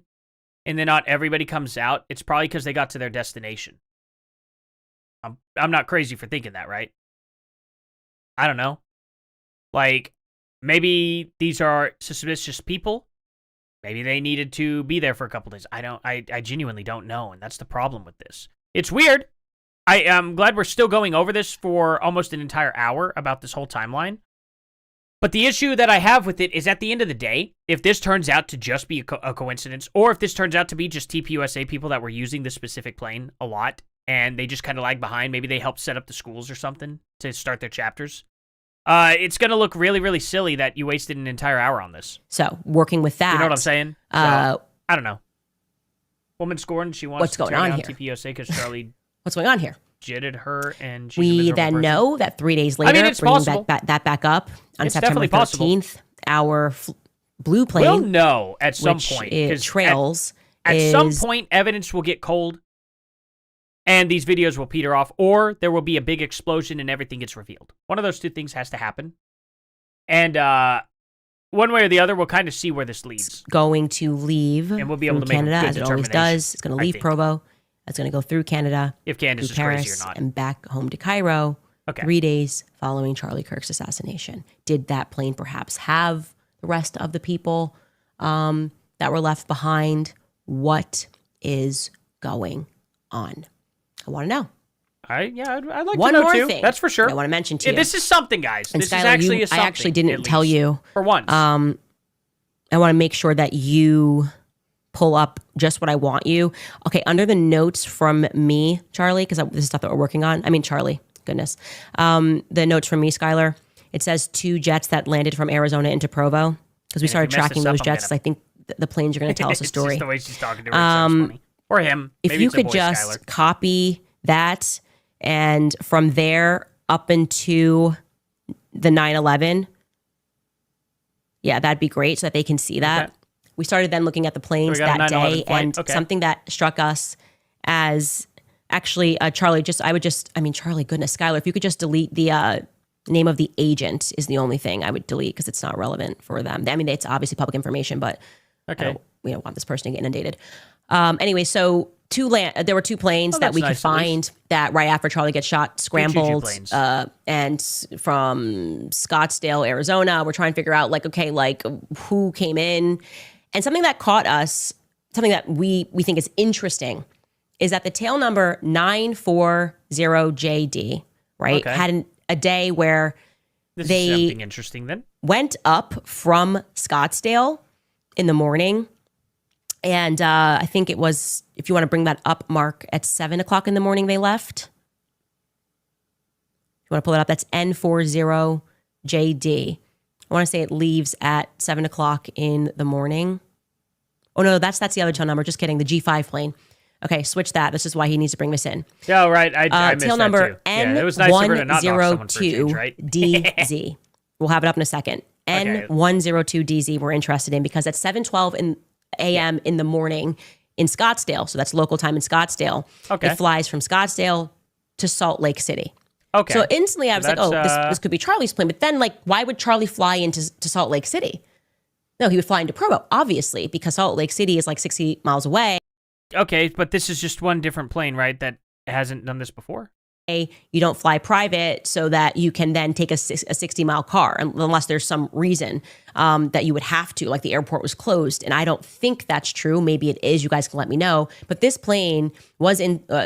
and then not everybody comes out, it's probably because they got to their destination. I'm not crazy for thinking that, right? I don't know. Like, maybe these are suspicious people. Maybe they needed to be there for a couple days. I genuinely don't know, and that's the problem with this. It's weird. I am glad we're still going over this for almost an entire hour about this whole timeline. But the issue that I have with it is at the end of the day, if this turns out to just be a coincidence, or if this turns out to be just TPUSA people that were using this specific plane a lot, and they just kind of lag behind, maybe they helped set up the schools or something to start their chapters, it's going to look really, really silly that you wasted an entire hour on this. So, working with that. You know what I'm saying? So, I don't know. Woman scorned, she wants What's to going tear on down here? TPUSA because Charlie What's going on here? jitted her and she's a We miserable then person. know that 3 days later, mean, it's bringing possible. that back up on It's September definitely possible. 13th, our blue plane, We'll know at some which point. it 'cause trails, At some is point, evidence will get cold and these videos will peter off, or there will be a big explosion and everything gets revealed. One of those two things has to happen. And one way or the other, we'll kind of see where this leads. going to leave And we'll be able through to make a Canada, good as it always determination, does. It's going to I leave think. Provo. It's going to go through Canada, If Candace through is crazy Paris, or not. and back home to Cairo. Okay. 3 days following Charlie Kirk's assassination. Did that plane perhaps have the rest of the people that were left behind? What is going on? I want to know. I'd like One to know more too. thing That's for sure. I want to mention to Yeah, you. this is something, guys. And This Skylar, is actually a I something. actually didn't at tell least. you. For once. I want to make sure that you pull up just what I want you. Okay, under the notes from me, Charlie, because this is stuff that we're working on. I mean, Charlie, goodness. The notes from me, Skylar, it says 2 jets that landed from Arizona into Provo because we if started you mess tracking this up, those I'm jets. gonna- I think the planes are going to tell us a It's story. just the way she's talking to her. It sounds funny. Or him. If Maybe you it's a could boy, just Skylar. copy that and from there up into the 9/11, yeah, that'd be great so that they can see that. Okay. We started then looking at the planes got a that 9/11 day, flight. and Okay. something that struck us as actually, Charlie, Charlie, goodness, Skylar, if you could just delete the name of the agent is the only thing I would delete because it's not relevant for them. I mean, it's obviously public information, but Okay. we don't want this person to get inundated. Anyway, so there were 2 planes that that's we could nice, at least. find that right after Charlie gets shot, scrambled, planes. and from Scottsdale, Arizona, we're trying to figure out who came in. And something that caught us, something that we think is interesting, is that the tail number 940JD, right, Okay. had a day where This they- is something interesting then. went up from Scottsdale in the morning And I think it was, if you want to bring that up, Mark, at 7 o'clock in the morning they left. If you want to pull it up, that's N40JD. I want to say it leaves at 7 o'clock in the morning. Oh, no, that's the other tail number. Just kidding. The G5 plane. Okay, switch that. This is why he needs to bring this in. Oh, right. I missed tail that number too. Yeah, it was nice of her to not knock someone for a change, right? N102DZ. We'll have it up in a second. Okay. N102DZ we're interested in because at 7:12 a.m. in the morning in Scottsdale, so that's local time in Scottsdale, it flies from Scottsdale to Salt Lake City. Okay. So instantly I was like, oh, this could be Charlie's plane. But then, like, why would Charlie fly into Salt Lake City? No, he would fly into Provo, obviously, because Salt Lake City is like 60 miles away. Okay, but this is just one different plane, right, that hasn't done this before? You don't fly private so that you can then take a 60-mile car, unless there's some reason that you would have to, like the airport was closed. And I don't think that's true. Maybe it is. You guys can let me know. But this plane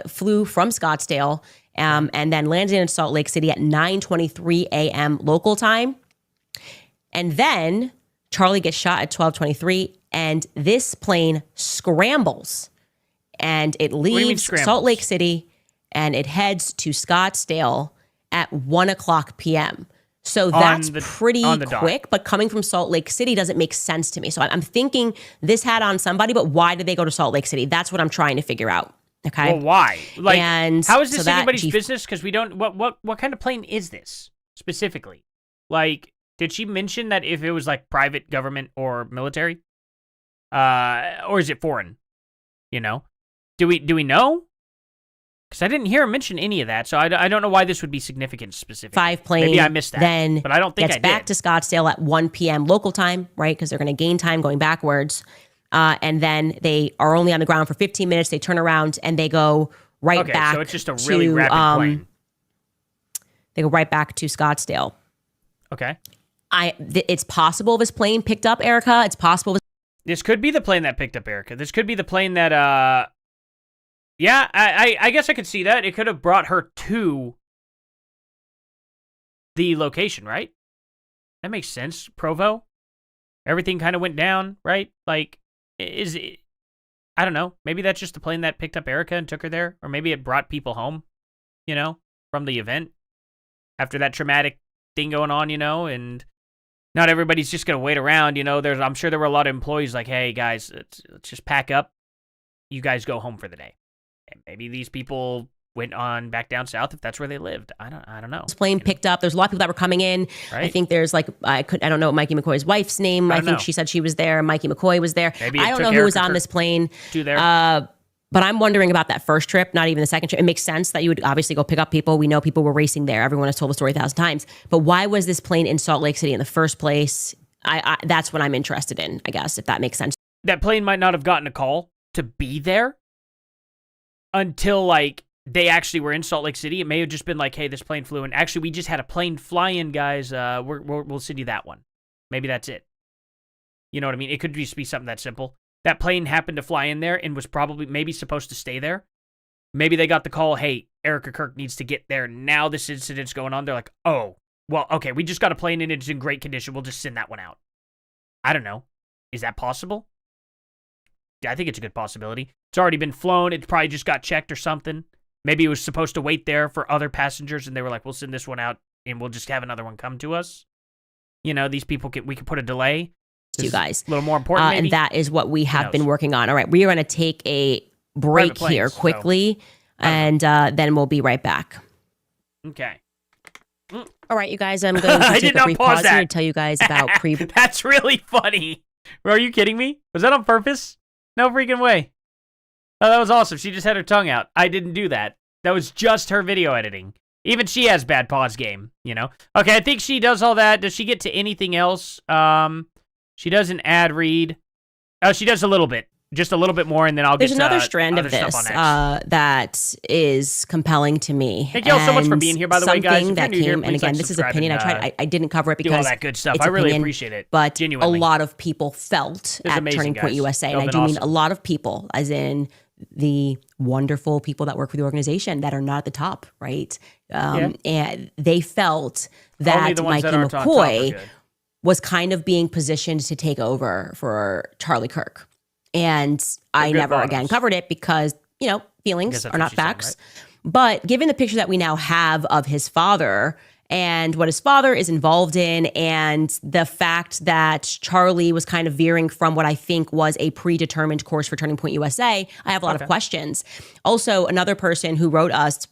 flew from Scottsdale and then landed in Salt Lake City at 9:23 a.m. local time. And then Charlie gets shot at 12:23, and this plane scrambles. And it leaves Salt Lake City, and it heads to Scottsdale at 1 o'clock p.m. So that's pretty quick, but coming from Salt Lake City doesn't make sense to me. So I'm thinking this had on somebody, but why did they go to Salt Lake City? That's what I'm trying to figure out. Okay. Well, why? Like, and how is this anybody's business? Because we don't. What kind of plane is this specifically? Like, did she mention that if it was like private, government, or military, or is it foreign? You know, do we know? Because I didn't hear her mention any of that, so I don't know why this would be significant specifically. 5 plane. Maybe I missed that. Then but I don't think I did. Gets back to Scottsdale at 1 p.m. local time, right? Because they're going to gain time going backwards. And then they are only on the ground for 15 minutes. They turn around and they go back. Okay, so it's just a really rapid plane. They go right back to Scottsdale. Okay. It's possible this plane picked up Erica. It's possible. This could be the plane that picked up Erica. This could be the plane that, yeah, I guess I could see that. It could have brought her to the location, right? That makes sense. Provo. Everything kind of went down, right? Like, is it, I don't know. Maybe that's just the plane that picked up Erica and took her there. Or maybe it brought people home, you know, from the event after that traumatic thing going on, you know, and not everybody's just going to wait around, you know. I'm sure there were a lot of employees like, hey, guys, let's just pack up. You guys go home for the day. And maybe these people went on back down south if that's where they lived. I don't know. This plane picked up. There's a lot of people that were coming in. Right? I think there's like, I don't know Mikey McCoy's wife's name. I think she said she was there. Mikey McCoy was there. Maybe I don't know who was on this plane. But I'm wondering about that first trip, not even the second trip. It makes sense that you would obviously go pick up people. We know people were racing there. Everyone has told the story 1,000 times. But why was this plane in Salt Lake City in the first place? That's what I'm interested in, I guess, if that makes sense. That plane might not have gotten a call to be there until, like, they actually were in Salt Lake City. It may have just been like, hey, this plane flew in. Actually, we just had a plane fly in, guys. We'll send you that one. Maybe that's it. You know what I mean? It could just be something that simple. That plane happened to fly in there and was probably maybe supposed to stay there. Maybe they got the call, hey, Erica Kirk needs to get there. Now this incident's going on. They're like, oh, well, okay, we just got a plane and it's in great condition. We'll just send that one out. I don't know. Is that possible? I think it's a good possibility. It's already been flown. It probably just got checked or something. Maybe it was supposed to wait there for other passengers and they were like, we'll send this one out and we'll just have another one come to us. You know, these people we could put a delay. You guys. A little more important, maybe? And that is what we have been working on. All right, we are going to take a break here quickly, and then we'll be right back. Okay. All right, you guys, I'm going to take a brief pause here and tell you guys about That's really funny. Are you kidding me? Was that on purpose? No freaking way. Oh, that was awesome. She just had her tongue out. I didn't do that. That was just her video editing. Even she has bad pause game, you know? Okay, I think she does all that. Does she get to anything else? She does an ad read. Oh, she does a little bit. Just a little bit more, and then I'll get There's another strand of this that is compelling to me. Thank you all so much for being here, by the way, guys. That came, and again, this is opinion. I didn't cover it because do all that good stuff. I really appreciate it. But genuinely. A lot of people felt at Turning Point USA, and I do mean a lot of people, as in the wonderful people that work for the organization that are not at the top, right? And they felt that Mikey McCoy was kind of being positioned to take over for Charlie Kirk. And I good never photos. again covered it because, you know, feelings that's are what not she said, facts. right? But given the picture that we now have of his father and what his father is involved in, and the fact that Charlie was kind of veering from what I think was a predetermined course for Turning Point USA, I have a lot of questions. Also, another person who wrote us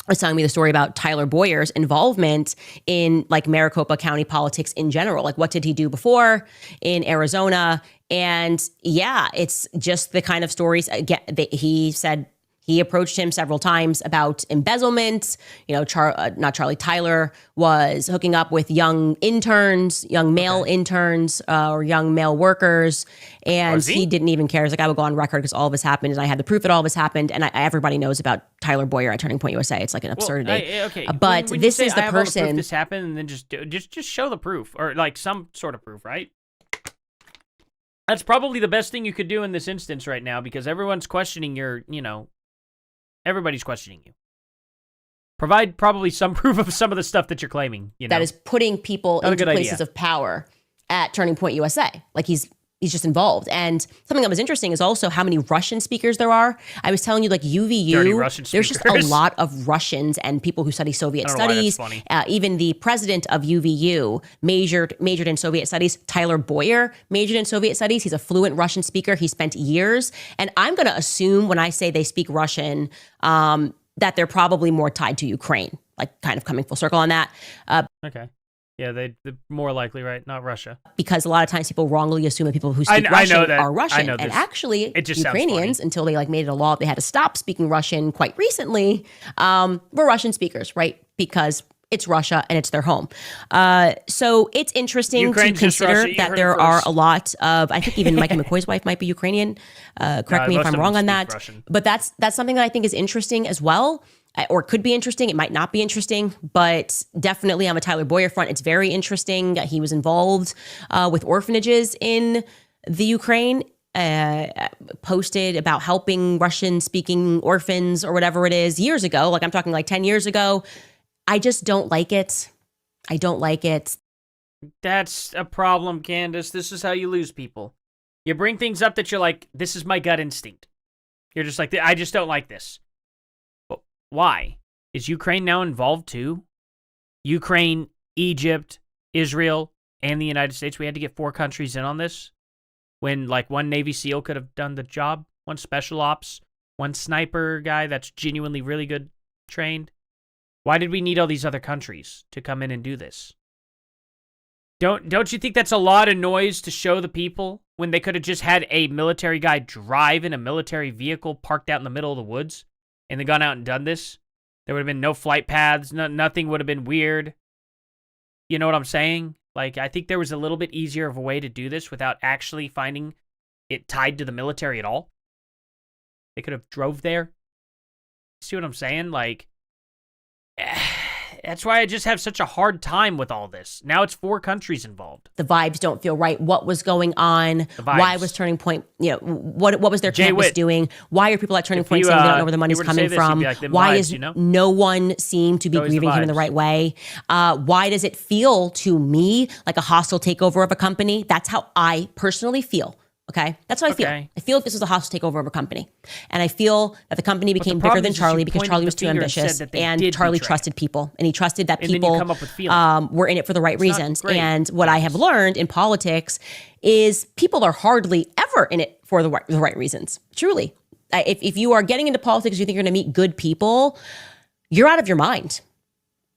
was telling me the story about Tyler Boyer's involvement in like Maricopa County politics in general. Like, what did he do before in Arizona? And yeah, it's just the kind of stories. Again, he said he approached him several times about embezzlement. You know, Tyler was hooking up with young interns, young male interns, or young male workers. And he didn't even care. He's like, I would go on record because all of this happened. And I had the proof that all of this happened. And everybody knows about Tyler Boyer at Turning Point USA. It's like an absurdity. But when this you say, is the I have all person. The proof this happened, and then just show the proof, or like some sort of proof, right? That's probably the best thing you could do in this instance right now, because everyone's questioning your, you know, everybody's questioning you. Provide probably some proof of some of the stuff that you're claiming. You know, that is putting people into places of power at Turning Point USA. Like he's just involved. And something that was interesting is also how many Russian speakers there are. I was telling you, like UVU, there's just a lot of Russians and people who study Soviet studies. Even the president of UVU majored in Soviet studies. Tyler Boyer majored in Soviet studies. He's a fluent Russian speaker. He spent years. And I'm going to assume when I say they speak Russian, that they're probably more tied to Ukraine, like kind of coming full circle on that. Okay. Yeah, they're more likely, right? Not Russia. Because a lot of times people wrongly assume that people who speak Russian are Russian. And actually, Ukrainians, until they like made it a law, they had to stop speaking Russian quite recently, were Russian speakers, right? Because it's Russia and it's their home. So it's interesting to consider that there are a lot of, I think even Michael McCoy's wife might be Ukrainian. Correct me if I'm wrong on that. Russian. But that's something that I think is interesting as well. Or could be interesting. It might not be interesting, but definitely on the Tyler Boyer front, it's very interesting. He was involved with orphanages in the Ukraine, posted about helping Russian-speaking orphans or whatever it is years ago. Like I'm talking like 10 years ago. I just don't like it. I don't like it. That's a problem, Candace. This is how you lose people. You bring things up that you're like, this is my gut instinct. You're just like, I just don't like this. Why? Is Ukraine now involved too? Ukraine, Egypt, Israel, and the United States. We had to get 4 countries in on this when like one Navy SEAL could have done the job, one special ops, one sniper guy that's genuinely really good trained. Why did we need all these other countries to come in and do this? Don't you think that's a lot of noise to show the people when they could have just had a military guy drive in a military vehicle parked out in the middle of the woods? And they gone out and done this? There would have been no flight paths. Nothing would have been weird. You know what I'm saying? Like, I think there was a little bit easier of a way to do this without actually finding it tied to the military at all. They could have drove there. See what I'm saying? Like, that's why I just have such a hard time with all this. Now it's 4 countries involved. The vibes don't feel right. What was going on? Why was Turning Point, what was their campus doing? Why are people at Turning Point saying they don't know where the money's coming from? Like, why vibes, is no one seem to be grieving him in the right way? Why does it feel to me like a hostile takeover of a company? That's how I personally feel. Okay, that's what I feel. I feel like this was a hostile takeover of a company. And I feel that the company became bigger than Charlie because Charlie was too ambitious and Charlie trusted people. And he trusted that people were in it for the right reasons. And what I have learned in politics is people are hardly ever in it for the right reasons. Truly. If you are getting into politics, you think you're going to meet good people, you're out of your mind.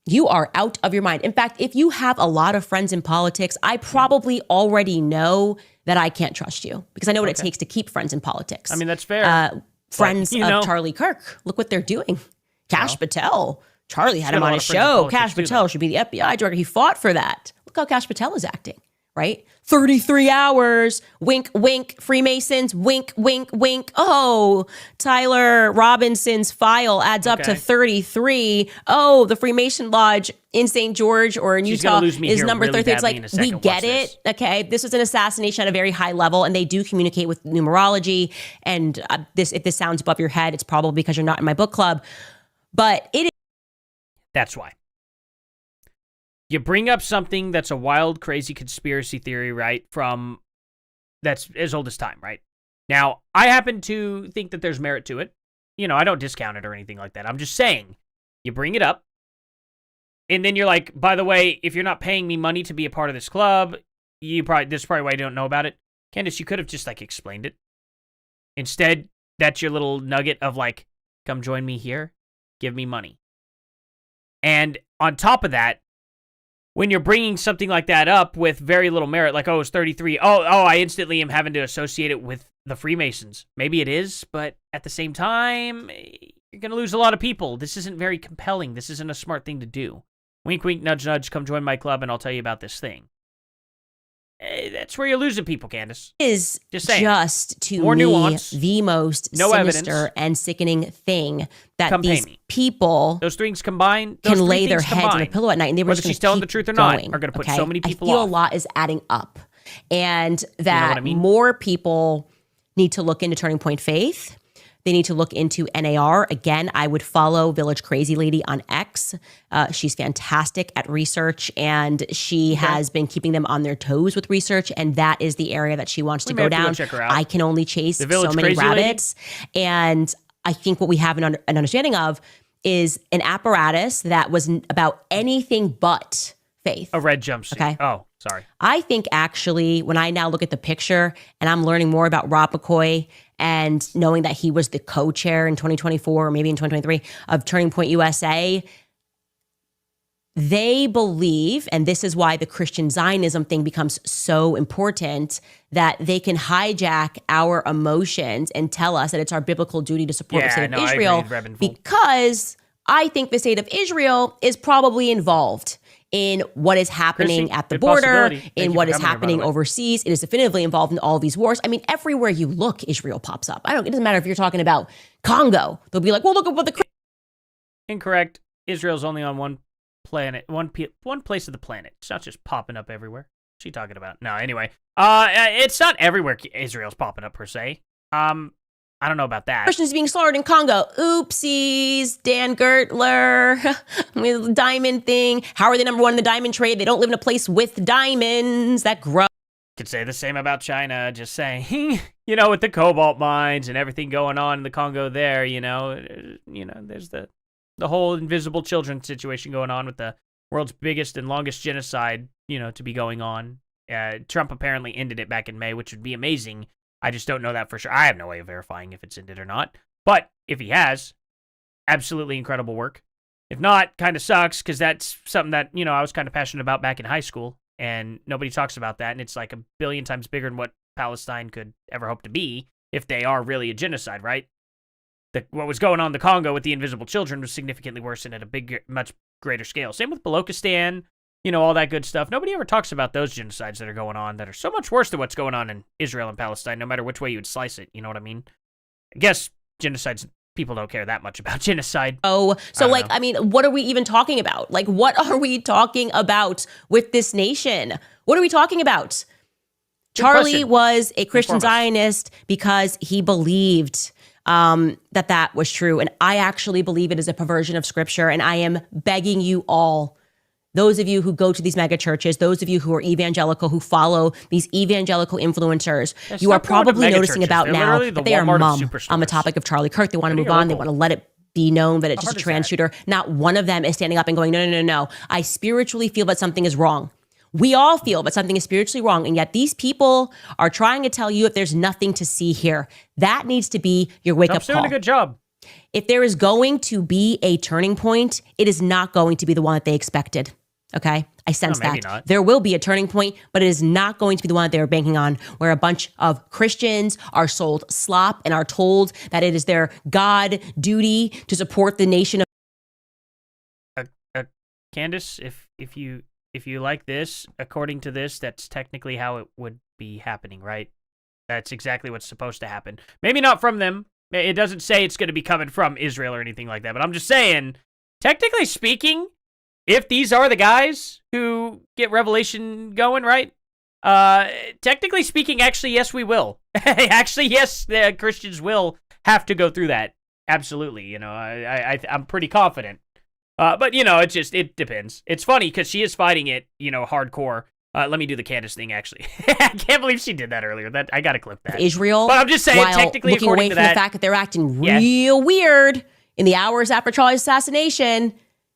You are out of your mind. In fact, if you have a lot of friends in politics, I probably already know that I can't trust you because I know what it takes to keep friends in politics. I mean, that's fair. Friends of Charlie Kirk, look what they're doing. Cash Patel, Charlie had him on his show. Cash Patel should be the FBI director. He fought for that. Look how Cash Patel is acting, right? 33 hours, wink, wink, Freemasons, wink, wink, wink. Oh, Tyler Robinson's file adds up to 33. Oh, the Freemason Lodge in St. George or in Utah is number 33. It's like, we get it. Okay, this was an assassination at a very high level, and they do communicate with numerology. And if this sounds above your head, it's probably because you're not in my book club. But it is. That's why. You bring up something that's a wild, crazy conspiracy theory, right? That's as old as time, right? Now, I happen to think that there's merit to it. You know, I don't discount it or anything like that. I'm just saying, you bring it up, and then you're like, by the way, if you're not paying me money to be a part of this club, this is probably why you don't know about it. Candace, you could have just, like, explained it. Instead, that's your little nugget of, like, come join me here, give me money. And on top of that, when you're bringing something like that up with very little merit, like, oh, it's 33, I instantly am having to associate it with the Freemasons. Maybe it is, but at the same time, you're going to lose a lot of people. This isn't very compelling. This isn't a smart thing to do. Wink, wink, nudge, nudge, come join my club and I'll tell you about this thing. That's where you're losing people, Candace. Is just saying. Just to More me nuance, the most sinister and sickening thing that these people those things combined can lay their heads on a pillow at night, and they were whether just she's telling the truth or not, are going to put so many people I feel off. a lot is adding up, and that you know what I mean? More people need to look into Turning Point Faith. They need to look into NAR. Again, I would follow Village Crazy Lady on X. She's fantastic at research, and she has been keeping them on their toes with research, and that is the area that she wants to go down. Check her out. I can only chase so many Crazy rabbits. Lady? And I think what we have an understanding of is an apparatus that was about anything but faith. A red jumpsuit. Okay. Oh, sorry. I think actually, when I now look at the picture and I'm learning more about Rob McCoy and knowing that he was the co-chair in 2024 or maybe in 2023 of Turning Point USA, they believe, and this is why the Christian Zionism thing becomes so important, that they can hijack our emotions and tell us that it's our biblical duty to support the state of Israel, because I think the state of Israel is probably involved in what is happening at the border, in what is happening overseas. It is definitively involved in all these wars. I mean, everywhere you look, Israel pops up. It doesn't matter if you're talking about Congo. They'll be like, well, look at what the... Incorrect. Israel's only on one planet, one place of the planet. It's not just popping up everywhere. What's she talking about? No, anyway. It's not everywhere Israel's popping up, per se. I don't know about that. Christians being slaughtered in Congo. Oopsies, Dan Gertler. With the diamond thing. How are they number one in the diamond trade? They don't live in a place with diamonds. That gross. Could say the same about China, just saying. With the cobalt mines and everything going on in the Congo there, there's the whole invisible children situation going on with the world's biggest and longest genocide, to be going on. Trump apparently ended it back in May, which would be amazing. I just don't know that for sure. I have no way of verifying if it's ended or not. But if he has, absolutely incredible work. If not, kind of sucks, because that's something that, I was kind of passionate about back in high school, and nobody talks about that, and it's like a billion times bigger than what Palestine could ever hope to be if they are really a genocide, right? What was going on in the Congo with the invisible children was significantly worse and at a much greater scale. Same with Balochistan. All that good stuff. Nobody ever talks about those genocides that are going on that are so much worse than what's going on in Israel and Palestine, no matter which way you would slice it. You know what I mean? I guess genocides, people don't care that much about genocide. Oh, so what are we even talking about? Like, what are we talking about with this nation? What are we talking about? Charlie was a Christian Zionist because he believed that was true. And I actually believe it is a perversion of scripture. And I am begging you all, those of you who go to these mega churches, those of you who are evangelical, who follow these evangelical influencers, you are probably noticing about now that they are mum on the topic of Charlie Kirk. They want to move on. They want to let it be known that it's just a trans shooter. Not one of them is standing up and going, no. I spiritually feel that something is wrong. We all feel that something is spiritually wrong, and yet these people are trying to tell you that there's nothing to see here. That needs to be your wake-up call. Trump's doing a good job. If there is going to be a turning point, it is not going to be the one that they expected. Okay? I sense that. Not. There will be a turning point, but it is not going to be the one that they were banking on, where a bunch of Christians are sold slop and are told that it is their God duty to support the nation of... Candace, if you like this, according to this, that's technically how it would be happening, right? That's exactly what's supposed to happen. Maybe not from them. It doesn't say it's going to be coming from Israel or anything like that, but I'm just saying, technically speaking, if these are the guys who get Revelation going, right? Technically speaking, actually, yes, we will. Actually, yes, the Christians will have to go through that. Absolutely. I'm pretty confident. But, it depends. It's funny because she is fighting it, hardcore. Let me do the Candace thing, actually. I can't believe she did that earlier. That I got to clip that. Israel. But I'm just saying, while technically, looking according away to from that, the fact that they're acting real weird in the hours after Charlie's assassination,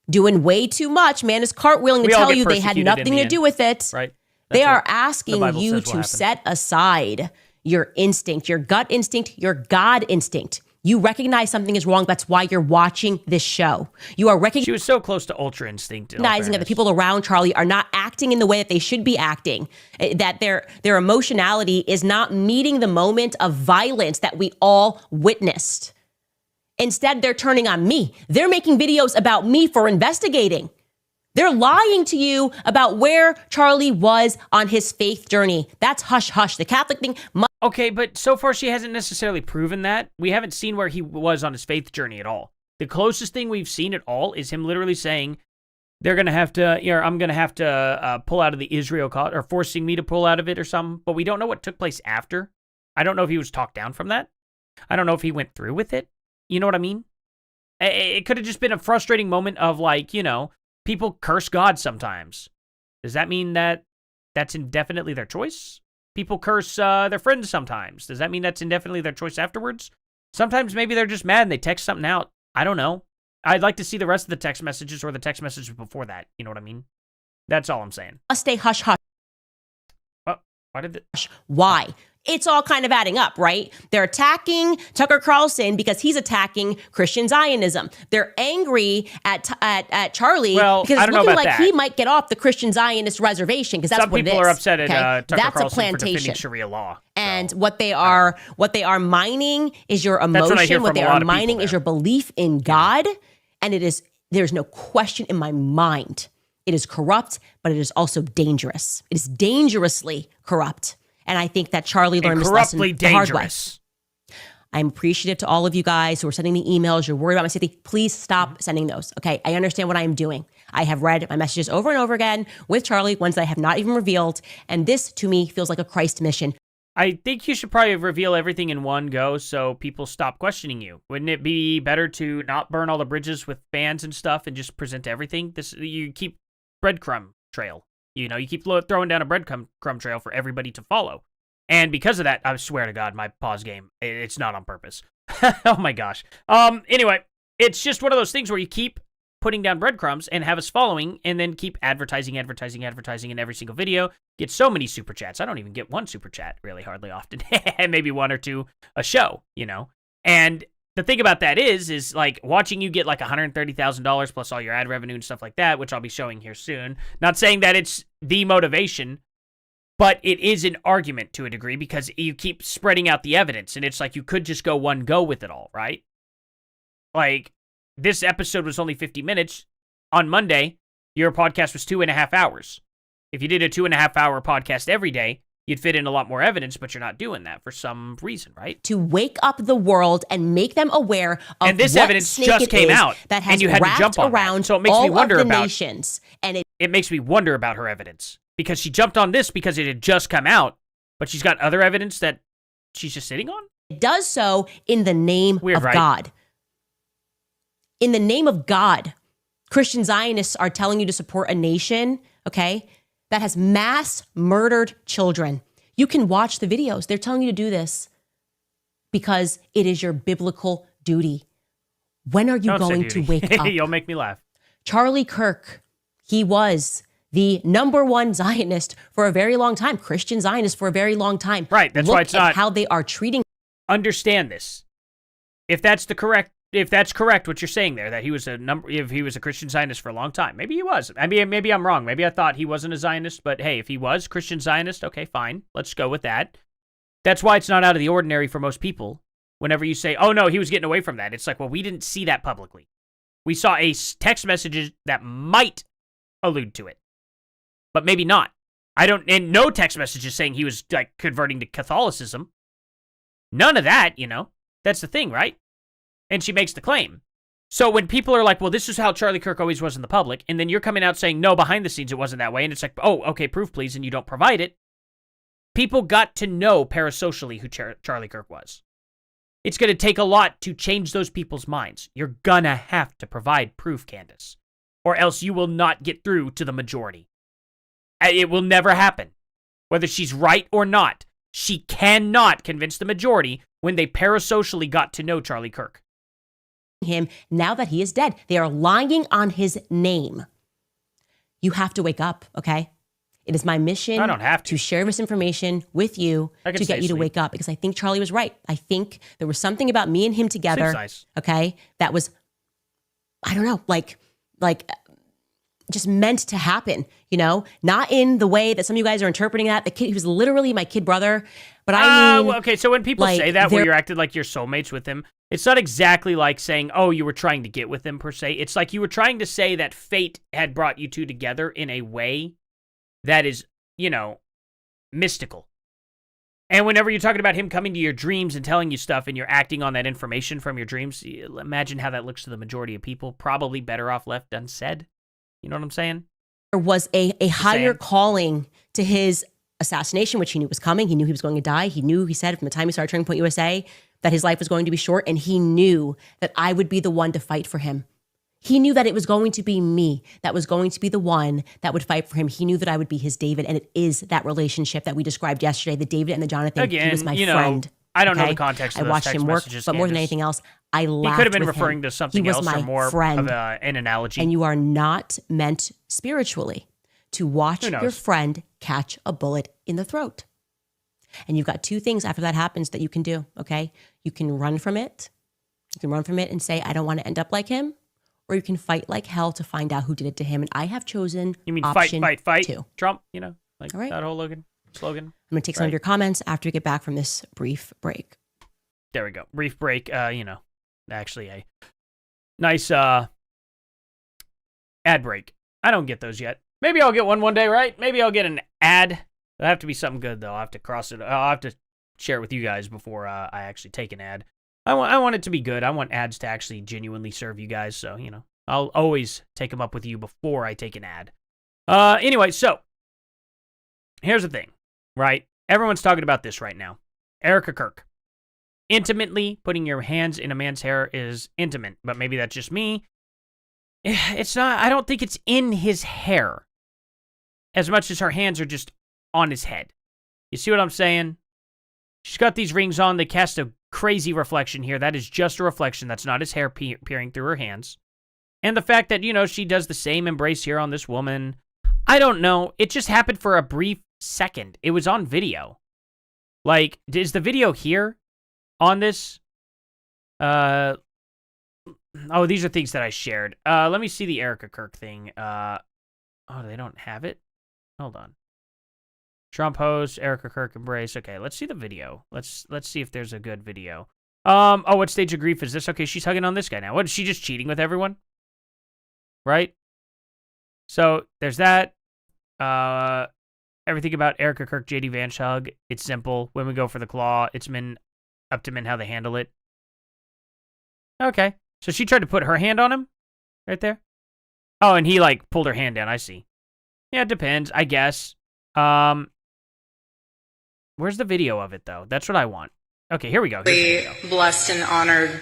doing way too much. Man is cartwheeling to We all tell get you they had persecuted in nothing the to end, do with it. right? They That's are what the asking Bible you says will to happen. set aside your instinct, your gut instinct, your God instinct. You recognize something is wrong. That's why you're watching this show. You are recognizing She was so close to Ultra Instinct. that the people around Charlie are not acting in the way that they should be acting, that their emotionality is not meeting the moment of violence that we all witnessed. Instead, they're turning on me. They're making videos about me for investigating. They're lying to you about where Charlie was on his faith journey. That's hush hush. The Catholic thing. Okay, but so far she hasn't necessarily proven that. We haven't seen where he was on his faith journey at all. The closest thing we've seen at all is him literally saying, they're going to have to, I'm going to have to pull out of the Israel cause, or forcing me to pull out of it or something. But we don't know what took place after. I don't know if he was talked down from that. I don't know if he went through with it. You know what I mean? It could have just been a frustrating moment of like, people curse God sometimes. Does that mean that that's indefinitely their choice? People curse their friends sometimes. Does that mean that's indefinitely their choice afterwards? Sometimes maybe they're just mad and they text something out. I don't know. I'd like to see the rest of the text messages or the text messages before that. You know what I mean? That's all I'm saying. Stay hush hush. Why did Why? It's all kind of adding up, right? They're attacking Tucker Carlson because he's attacking Christian Zionism. They're angry at Charlie because it's looking like he might get off the Christian Zionist reservation because that's what it is. Some people are upset at Tucker that's Carlson a plantation. for defending Sharia law. And what they are mining is your emotion. What they are mining is your belief in God. And there's no question in my mind. It is corrupt, but it is also dangerous. It is dangerously corrupt. And I think that Charlie learned this lesson the hard way. I'm appreciative to all of you guys who are sending me emails. You're worried about my safety. Please stop sending those. Okay, I understand what I am doing. I have read my messages over and over again with Charlie, ones that I have not even revealed. And this, to me, feels like a Christ mission. I think you should probably reveal everything in one go so people stop questioning you. Wouldn't it be better to not burn all the bridges with fans and stuff and just present everything? You keep breadcrumb trail. You keep throwing down a breadcrumb trail for everybody to follow. And because of that, I swear to God, my pause game, it's not on purpose. Oh my gosh. Anyway, it's just one of those things where you keep putting down breadcrumbs and have us following and then keep advertising in every single video. Get so many super chats. I don't even get one super chat really hardly often. Maybe one or two a show, And the thing about that is like watching you get like $130,000 plus all your ad revenue and stuff like that, which I'll be showing here soon. Not saying that it's the motivation, but it is an argument to a degree because you keep spreading out the evidence and it's like you could just go one go with it all, right? Like this episode was only 50 minutes. On Monday, your podcast was 2.5 hours. If you did a 2.5 hour podcast every day, you'd fit in a lot more evidence, but you're not doing that for some reason, right? To wake up the world and make them aware of and this what evidence just came out that has and you had to jump on around that. So it makes me wonder about nations. And it makes me wonder about her evidence because she jumped on this because it had just come out, but she's got other evidence that she's just sitting on. It does so in the name of right? God. In the name of God, Christian Zionists are telling you to support a nation, okay, that has mass murdered children. You can watch the videos. They're telling you to do this because it is your biblical duty. When are you going to wake up? You'll make me laugh. Charlie Kirk, he was the #1 Zionist for a very long time, Christian Zionist for a very long time. Right, that's why it's not how they are treating. Understand this. If that's correct, what you're saying there, that he was if he was a Christian Zionist for a long time, maybe he was. Maybe I'm wrong. Maybe I thought he wasn't a Zionist, but hey, if he was Christian Zionist, okay, fine. Let's go with that. That's why it's not out of the ordinary for most people. Whenever you say, oh no, he was getting away from that. It's like, well, we didn't see that publicly. We saw a text message that might allude to it, but maybe not. And no text messages saying he was like converting to Catholicism. None of that, That's the thing, right? And she makes the claim. So when people are like, well, this is how Charlie Kirk always was in the public, and then you're coming out saying, no, behind the scenes it wasn't that way, and it's like, oh, okay, proof please, and you don't provide it, people got to know parasocially who Charlie Kirk was. It's going to take a lot to change those people's minds. You're going to have to provide proof, Candace, or else you will not get through to the majority. It will never happen. Whether she's right or not, she cannot convince the majority when they parasocially got to know Charlie Kirk. Him now that he is dead. They are lying on his name. You have to wake up, okay? It is my mission I don't have to share this information with you to get you to wake up, because I think Charlie was right. I think there was something about me and him together, okay, that was, I don't know, like just meant to happen, you know? Not in the way that some of you guys are interpreting that. The kid, he was literally my kid brother, but I mean... Okay, so when people say that, where you're acting like you're soulmates with him, it's not exactly like saying, oh, you were trying to get with him, per se. It's like you were trying to say that fate had brought you two together in a way that is, you know, mystical. And whenever you're talking about him coming to your dreams and telling you stuff and you're acting on that information from your dreams, imagine how that looks to the majority of people. Probably better off left unsaid. You know what I'm saying? There was a higher calling to his assassination, which he knew was coming. He knew he was going to die. He said from the time he started Turning Point USA that his life was going to be short, and he knew that I would be the one to fight for him. He knew that it was going to be me that was going to be the one that would fight for him. He knew that I would be his David, and it is that relationship that we described yesterday, the David and the Jonathan. Again, he was my friend. I don't know the context of those text him work, messages, but more than anything else, I laughed. He could have been with referring him. to something else or more friend. of an analogy. And you are not meant spiritually to watch your friend catch a bullet in the throat. And you've got two things after that happens that you can do, okay? You can run from it. You can run from it and say, I don't want to end up like him. Or you can fight like hell to find out who did it to him. And I have chosen You mean option fight, two. Trump, you know, like All right. that whole slogan. I'm going to take some of your comments after we get back from this brief break. There we go. Brief break. You know, actually a nice ad break. I don't get those yet. Maybe I'll get one day, right? Maybe I'll get an ad. It'll have to be something good, though. I'll have to cross it. I'll have to share it with you guys before I actually take an ad. I want it to be good. I want ads to actually genuinely serve you guys. So, you know, I'll always take them up with you before I take an ad. Anyway, so here's the thing, right? Everyone's talking about this right now. Erica Kirk. Intimately putting your hands in a man's hair is intimate, but maybe that's just me. It's not, I don't think it's in his hair as much as her hands are just on his head. You see what I'm saying? She's got these rings on. They cast a crazy reflection here. That is just a reflection. That's not his hair peering through her hands. And the fact that, you know, she does the same embrace here on this woman. I don't know. It just happened for a brief second. It was on video. Like, is the video here on this? Oh, these are things that I shared. Let me see the Erica Kirk thing. Oh, they don't have it? Hold on. Trump host, Erica Kirk embrace. Okay, let's see the video. Let's see if there's a good video. Oh, what stage of grief is this? Okay, she's hugging on this guy now. What, is she just cheating with everyone? Right? So, there's that. Everything about Erica Kirk, JD Vance hug. It's simple. Women go for the claw. It's up to men how they handle it. Okay. So she tried to put her hand on him? Right there? Oh, and he, like, pulled her hand down. I see. Yeah, it depends, I guess. Where's the video of it, though? That's what I want. Okay, here we go. Blessed and honored.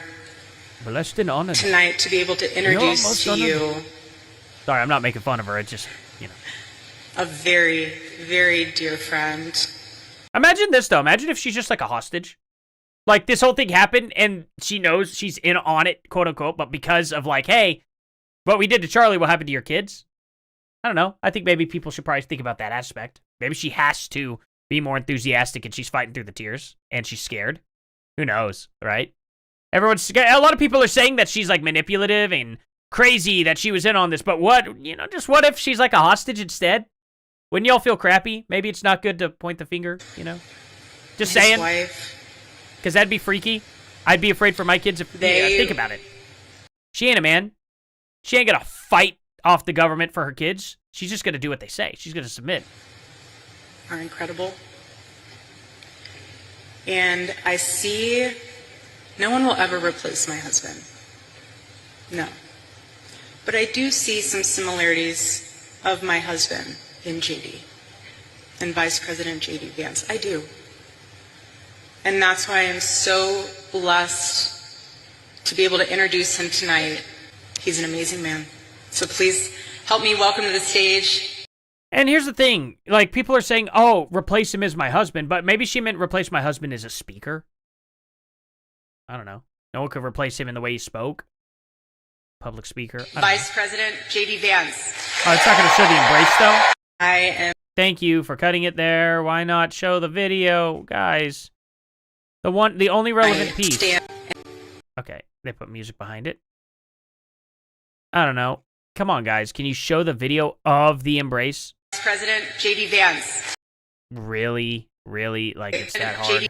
Blessed and honored. Tonight to be able to introduce to you. Sorry, I'm not making fun of her. It's just, you know. A very, very dear friend. Imagine this, though. Imagine if she's just like a hostage. Like, this whole thing happened, and she knows she's in on it, quote-unquote, but because of, like, hey, what we did to Charlie will happen to your kids? I don't know. I think maybe people should probably think about that aspect. Maybe she has to be more enthusiastic, and she's fighting through the tears, and she's scared. Who knows, right? Everyone's scared. A lot of people are saying that she's, like, manipulative and crazy that she was in on this, but what, you know, just what if she's, like, a hostage instead? Wouldn't y'all feel crappy? Maybe it's not good to point the finger, you know? Just His saying. Wife. Because that'd be freaky. I'd be afraid for my kids if think about it. She ain't a man. She ain't gonna fight off the government for her kids. She's just gonna do what they say. She's gonna submit. Are incredible. And I see no one will ever replace my husband. No. But I do see some similarities of my husband in JD and Vice President JD Vance. I do. And that's why I'm so blessed to be able to introduce him tonight. He's an amazing man. So please help me welcome to the stage And here's the thing. Like, people are saying, oh, replace him as my husband. But maybe she meant replace my husband as a speaker. I don't know. No one could replace him in the way he spoke. Public speaker. Vice President J.D. Vance. Oh, it's not going to show the embrace, though? I am... Thank you for cutting it there. Why not show the video, guys? The only relevant piece. Okay, they put music behind it. I don't know. Come on, guys. Can you show the video of the embrace? Vice President J.D. Vance. Really? Really? Like, it's that hard?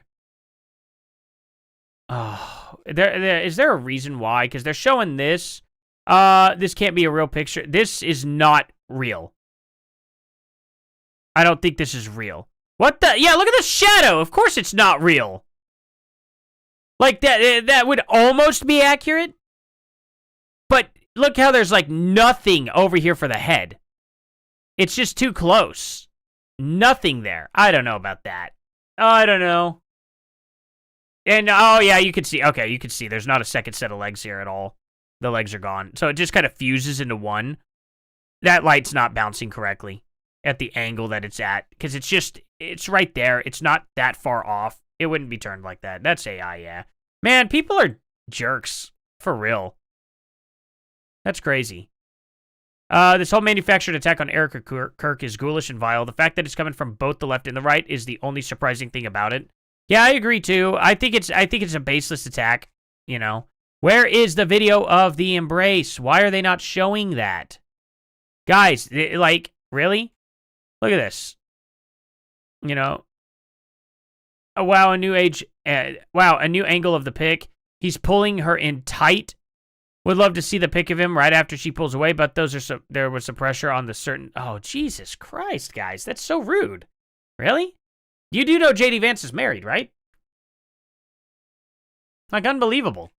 Oh, is there a reason why? Because they're showing this. This can't be a real picture. This is not real. I don't think this is real. What the? Yeah, look at the shadow. Of course it's not real. Like, that would almost be accurate. But look how there's, like, nothing over here for the head. It's just too close. Nothing there. I don't know about that. I don't know. And, oh, yeah, you can see. Okay, you can see there's not a second set of legs here at all. The legs are gone. So it just kind of fuses into one. That light's not bouncing correctly at the angle that it's at. Because it's right there. It's not that far off. It wouldn't be turned like that. That's AI, yeah. Man, people are jerks. For real. That's crazy. This whole manufactured attack on Erica Kirk is ghoulish and vile. The fact that it's coming from both the left and the right is the only surprising thing about it. Yeah, I agree too. I think it's a baseless attack, you know. Where is the video of the embrace? Why are they not showing that? Guys, like, really? Look at this. You know. Oh, wow, a new angle of the pic. He's pulling her in tight. Would love to see the pic of him right after she pulls away, but there was some pressure on the certain... Oh, Jesus Christ, guys. That's so rude. Really? You do know J.D. Vance is married, right? Like, unbelievable.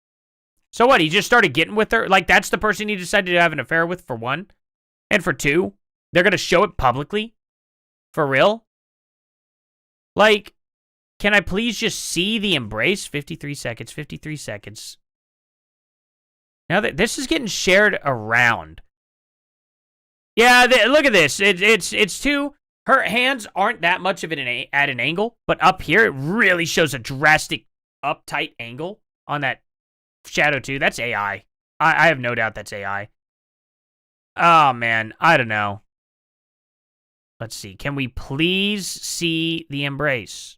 So what, he just started getting with her? Like, that's the person he decided to have an affair with, for one? And for two, they're going to show it publicly? For real? Like, can I please just see the embrace? 53 seconds, 53 seconds. Now that this is getting shared around. Yeah, look at this. It's too... Her hands aren't that much of it at an angle, but up here it really shows a drastic uptight angle on that shadow too. That's AI. I have no doubt that's AI. Oh man, I don't know. Let's see. Can we please see the embrace?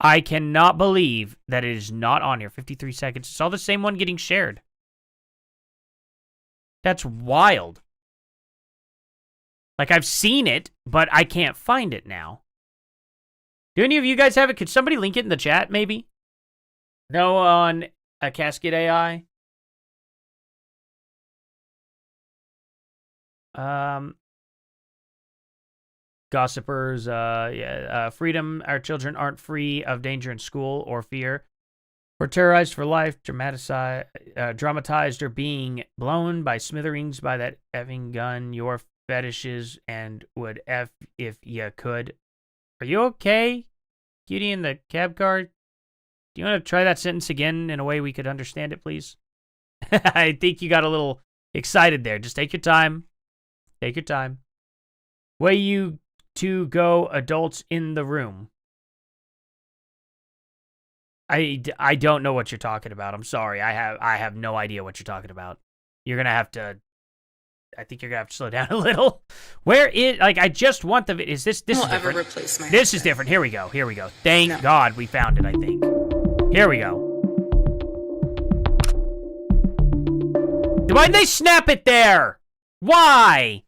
I cannot believe that it is not on here. 53 seconds. It's all the same one getting shared. That's wild. Like, I've seen it, but I can't find it now. Do any of you guys have it? Could somebody link it in the chat, maybe? No, on a Cascade AI? Gossipers, freedom. Our children aren't free of danger in school or fear. We're terrorized for life, dramatized or being blown by smithereens by that effing gun. Your fetishes and would F if you could. Are you okay, cutie in the cab car? Do you want to try that sentence again in a way we could understand it, please? I think you got a little excited there. Just take your time. Take your time. Way you two go, adults in the room. I don't know what you're talking about. I'm sorry. I have no idea what you're talking about. You're gonna have to. I think you're gonna have to slow down a little. Where is, like, I just want the, is this is different. Ever replace my this husband. Is different. Here we go. Here we go. Thank God we found it, I think. Here we go. Why'd they snap it there? Why?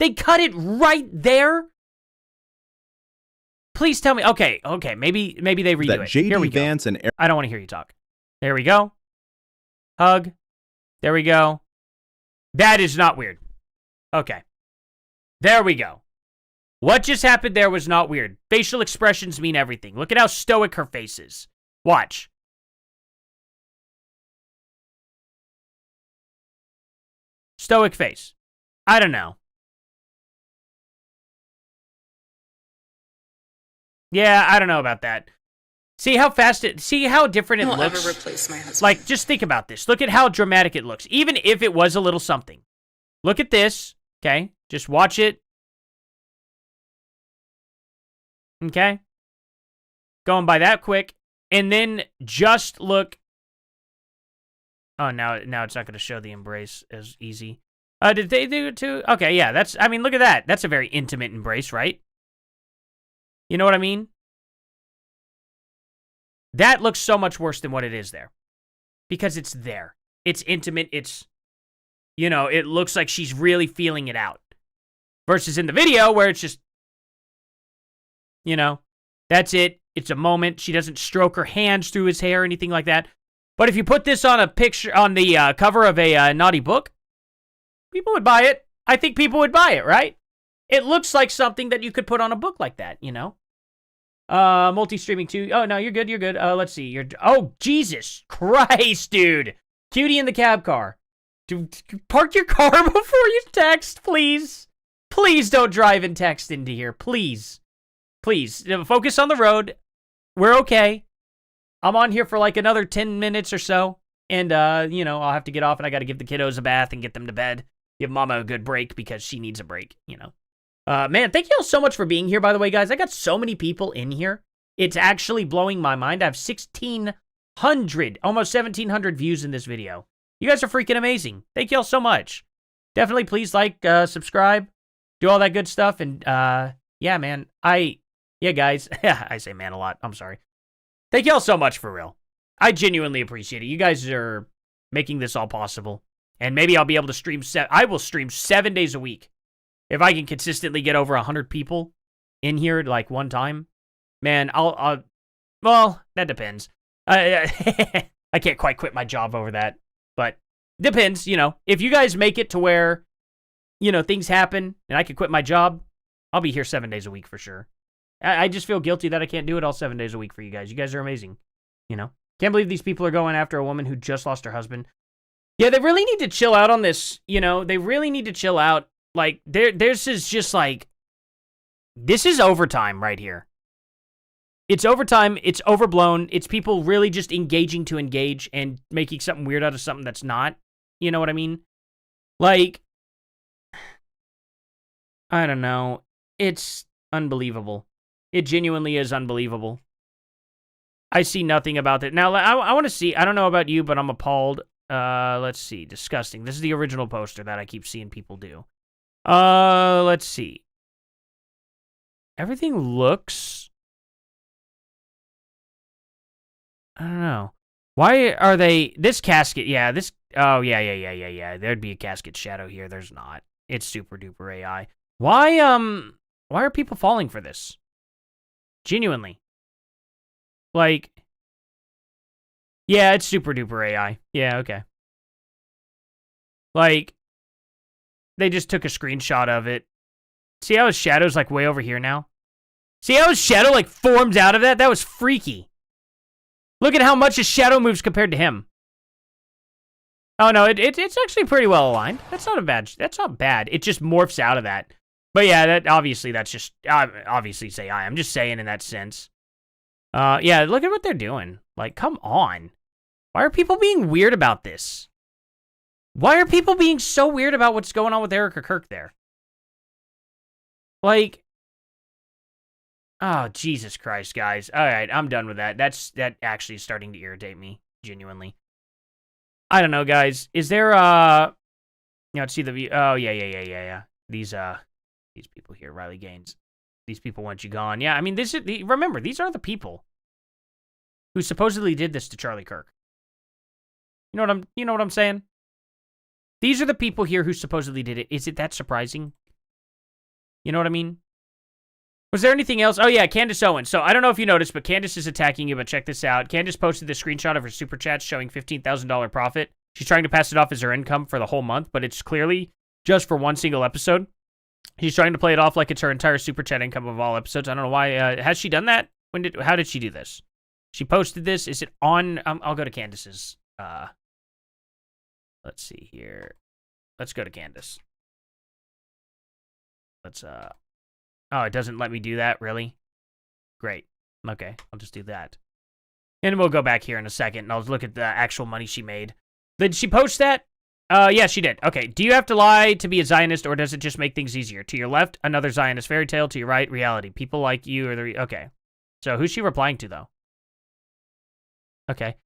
They cut it right there? Please tell me. Okay, maybe they redo it. J.D. Here we Vance go. and I don't want to hear you talk. There we go. Hug. There we go. That is not weird. Okay. There we go. What just happened there was not weird. Facial expressions mean everything. Look at how stoic her face is. Watch. Stoic face. I don't know. Yeah, I don't know about that. See how fast see how different it looks? Ever replace my husband. Like, just think about this. Look at how dramatic it looks. Even if it was a little something. Look at this. Okay? Just watch it. Okay? Going by that quick. And then just look. Oh, now it's not going to show the embrace as easy. Did they do it too? Okay, yeah, that's, I mean, look at that. That's a very intimate embrace, right? You know what I mean? That looks so much worse than what it is there. Because it's there. It's intimate. It's, you know, it looks like she's really feeling it out. Versus in the video where it's just, you know, that's it. It's a moment. She doesn't stroke her hands through his hair or anything like that. But if you put this on a picture, on the cover of a naughty book, people would buy it. I think people would buy it, right? It looks like something that you could put on a book like that, you know? Multi-streaming too. Oh, no, you're good, you're good. Let's see. Oh, Jesus Christ, dude. Cutie in the cab car. Park your car before you text, please. Please don't drive and text into here, please. Please, focus on the road. We're okay. I'm on here for like another 10 minutes or so. And, you know, I'll have to get off and I got to give the kiddos a bath and get them to bed. Give Mama a good break because she needs a break, you know. Man, thank you all so much for being here, by the way, guys. I got so many people in here. It's actually blowing my mind. I have 1,600, almost 1,700 views in this video. You guys are freaking amazing. Thank you all so much. Definitely please like, subscribe, do all that good stuff. And, yeah, man, yeah, guys. I say man a lot. I'm sorry. Thank you all so much, for real. I genuinely appreciate it. You guys are making this all possible. And maybe I'll be able to stream, I will stream 7 days a week. If I can consistently get over 100 people in here, like, one time, man, well, that depends. I can't quite quit my job over that, but depends, you know. If you guys make it to where, you know, things happen and I can quit my job, I'll be here 7 days a week for sure. I just feel guilty that I can't do it all 7 days a week for you guys. You guys are amazing, you know. Can't believe these people are going after a woman who just lost her husband. Yeah, they really need to chill out on this, you know. They really need to chill out. Like, this is just like, this is overtime right here. It's overtime, it's overblown, it's people really just engaging to engage and making something weird out of something that's not. You know what I mean? Like, I don't know. It's unbelievable. It genuinely is unbelievable. I see nothing about it. Now, I want to see, I don't know about you, but I'm appalled. Let's see, disgusting. This is the original poster that I keep seeing people do. Let's see. Everything looks, I don't know. Why are they, this casket, yeah, this, oh, yeah. There'd be a casket shadow here. There's not. It's super duper AI. Why are people falling for this? Genuinely. Like, yeah, it's super duper AI. Yeah, okay. Like, they just took a screenshot of it. See how his shadow's like way over here now? See how his shadow like forms out of that? That was freaky. Look at how much his shadow moves compared to him. Oh no, it's actually pretty well aligned. That's not bad. It just morphs out of that. But yeah, that's just obviously say I'm just saying in that sense. Yeah, look at what they're doing. Like, come on. Why are people being weird about this? Why are people being so weird about what's going on with Eric or Kirk there? Like, oh, Jesus Christ, guys. All right, I'm done with that. That actually is starting to irritate me, genuinely. I don't know, guys. Is there, let's see the view. Oh, yeah. These people here, Riley Gaines. These people want you gone. Yeah, I mean, remember, these are the people who supposedly did this to Charlie Kirk. You know what I'm saying? These are the people here who supposedly did it. Is it that surprising? You know what I mean? Was there anything else? Oh, yeah, Candace Owens. So, I don't know if you noticed, but Candace is attacking you, but check this out. Candace posted this screenshot of her super chat showing $15,000 profit. She's trying to pass it off as her income for the whole month, but it's clearly just for one single episode. She's trying to play it off like it's her entire super chat income of all episodes. I don't know why. Has she done that? How did she do this? She posted this. Is it on? I'll go to Candace's. Let's see here. Let's go to Candace. Let's, oh, it doesn't let me do that, really? Great. Okay, I'll just do that. And we'll go back here in a second, and I'll look at the actual money she made. Did she post that? Yeah, she did. Okay. Do you have to lie to be a Zionist, or does it just make things easier? To your left, another Zionist fairy tale. To your right, reality. People like you are the... Okay. So who's she replying to, though? Okay.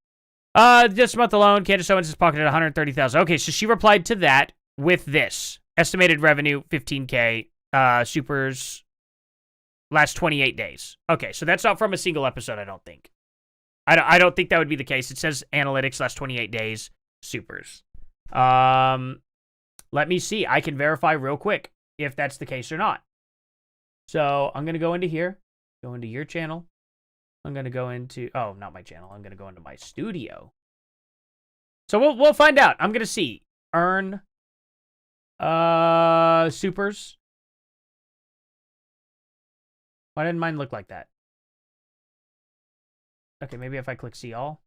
This month alone, Candace Owens has pocketed $130,000. Okay, so she replied to that with this. Estimated revenue, $15K. Supers, last 28 days. Okay, so that's not from a single episode, I don't think. I don't think that would be the case. It says analytics, last 28 days, supers. Let me see. I can verify real quick if that's the case or not. So I'm going to go into here, go into your channel. I'm going to go into, oh, not my channel. I'm going to go into my studio. So we'll find out. I'm going to see. Earn supers. Why didn't mine look like that? Okay, maybe if I click see all.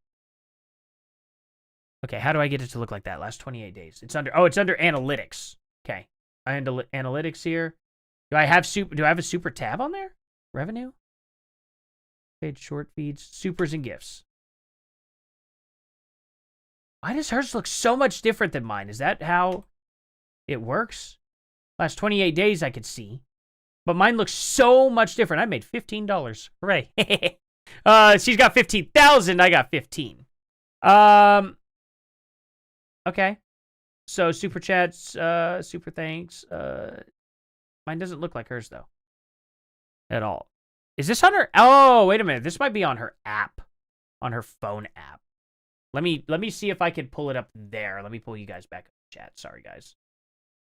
Okay, how do I get it to look like that? Last 28 days. It's under, oh, it's under analytics. Okay. I handle analytics here. Do I have a super tab on there? Revenue? Page short feeds, supers and gifts. Why does hers look so much different than mine? Is that how it works? Last 28 days I could see. But mine looks so much different. I made $15. Hooray. She's got 15,000. I got 15. Okay. So super chats, super thanks. Mine doesn't look like hers though. At all. Is this on her? Oh, wait a minute. This might be on her app. On her phone app. Let me see if I can pull it up there. Let me pull you guys back up in chat. Sorry, guys.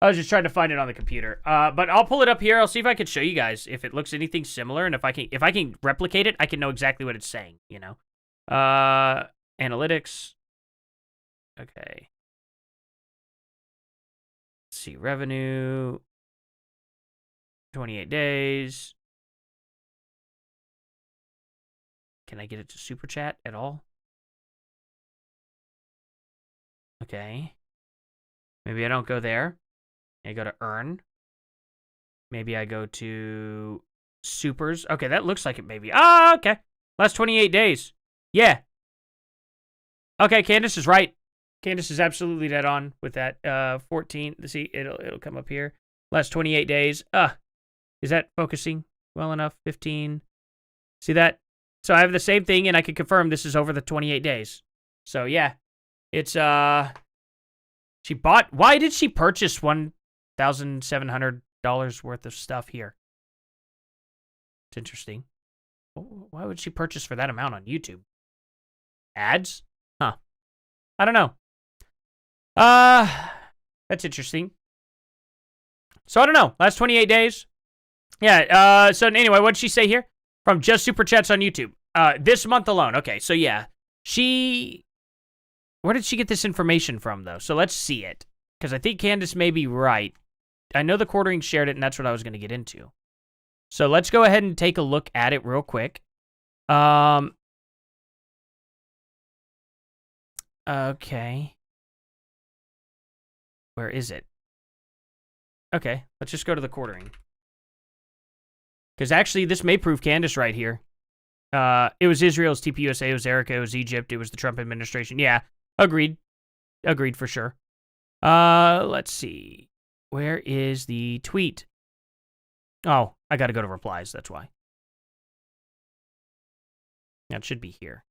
I was just trying to find it on the computer. But I'll pull it up here. I'll see if I can show you guys if it looks anything similar, and if I can replicate it, I can know exactly what it's saying, you know. Analytics. Okay. Let's see, revenue. 28 days. Can I get it to super chat at all? Okay. Maybe I don't go there. I go to earn. Maybe I go to supers. Okay, that looks like it maybe. Ah, okay. Last 28 days. Yeah. Okay, Candace is right. Candace is absolutely dead on with that. 14. See, it'll come up here. Last 28 days. Is that focusing well enough? 15. See that? So I have the same thing, and I can confirm this is over the 28 days. So yeah, it's she bought. Why did she purchase $1,700 worth of stuff here? It's interesting. Why would she purchase for that amount on YouTube? Ads? Huh. I don't know. That's interesting. So I don't know. Last 28 days. Yeah. So anyway, what did she say here? From just super chats on YouTube. This month alone. Okay. So yeah, where did she get this information from though? So let's see it, because I think Candace may be right. I know the quartering shared it, and that's what I was going to get into. So let's go ahead and take a look at it real quick. Okay. Where is it? Okay, let's just go to the quartering. Because actually, this may prove Candace right here. It was Israel's TPUSA, it was Erica, it was Egypt, it was the Trump administration. Yeah, agreed. Agreed for sure. Let's see. Where is the tweet? Oh, I got to go to replies, that's why. That should be here.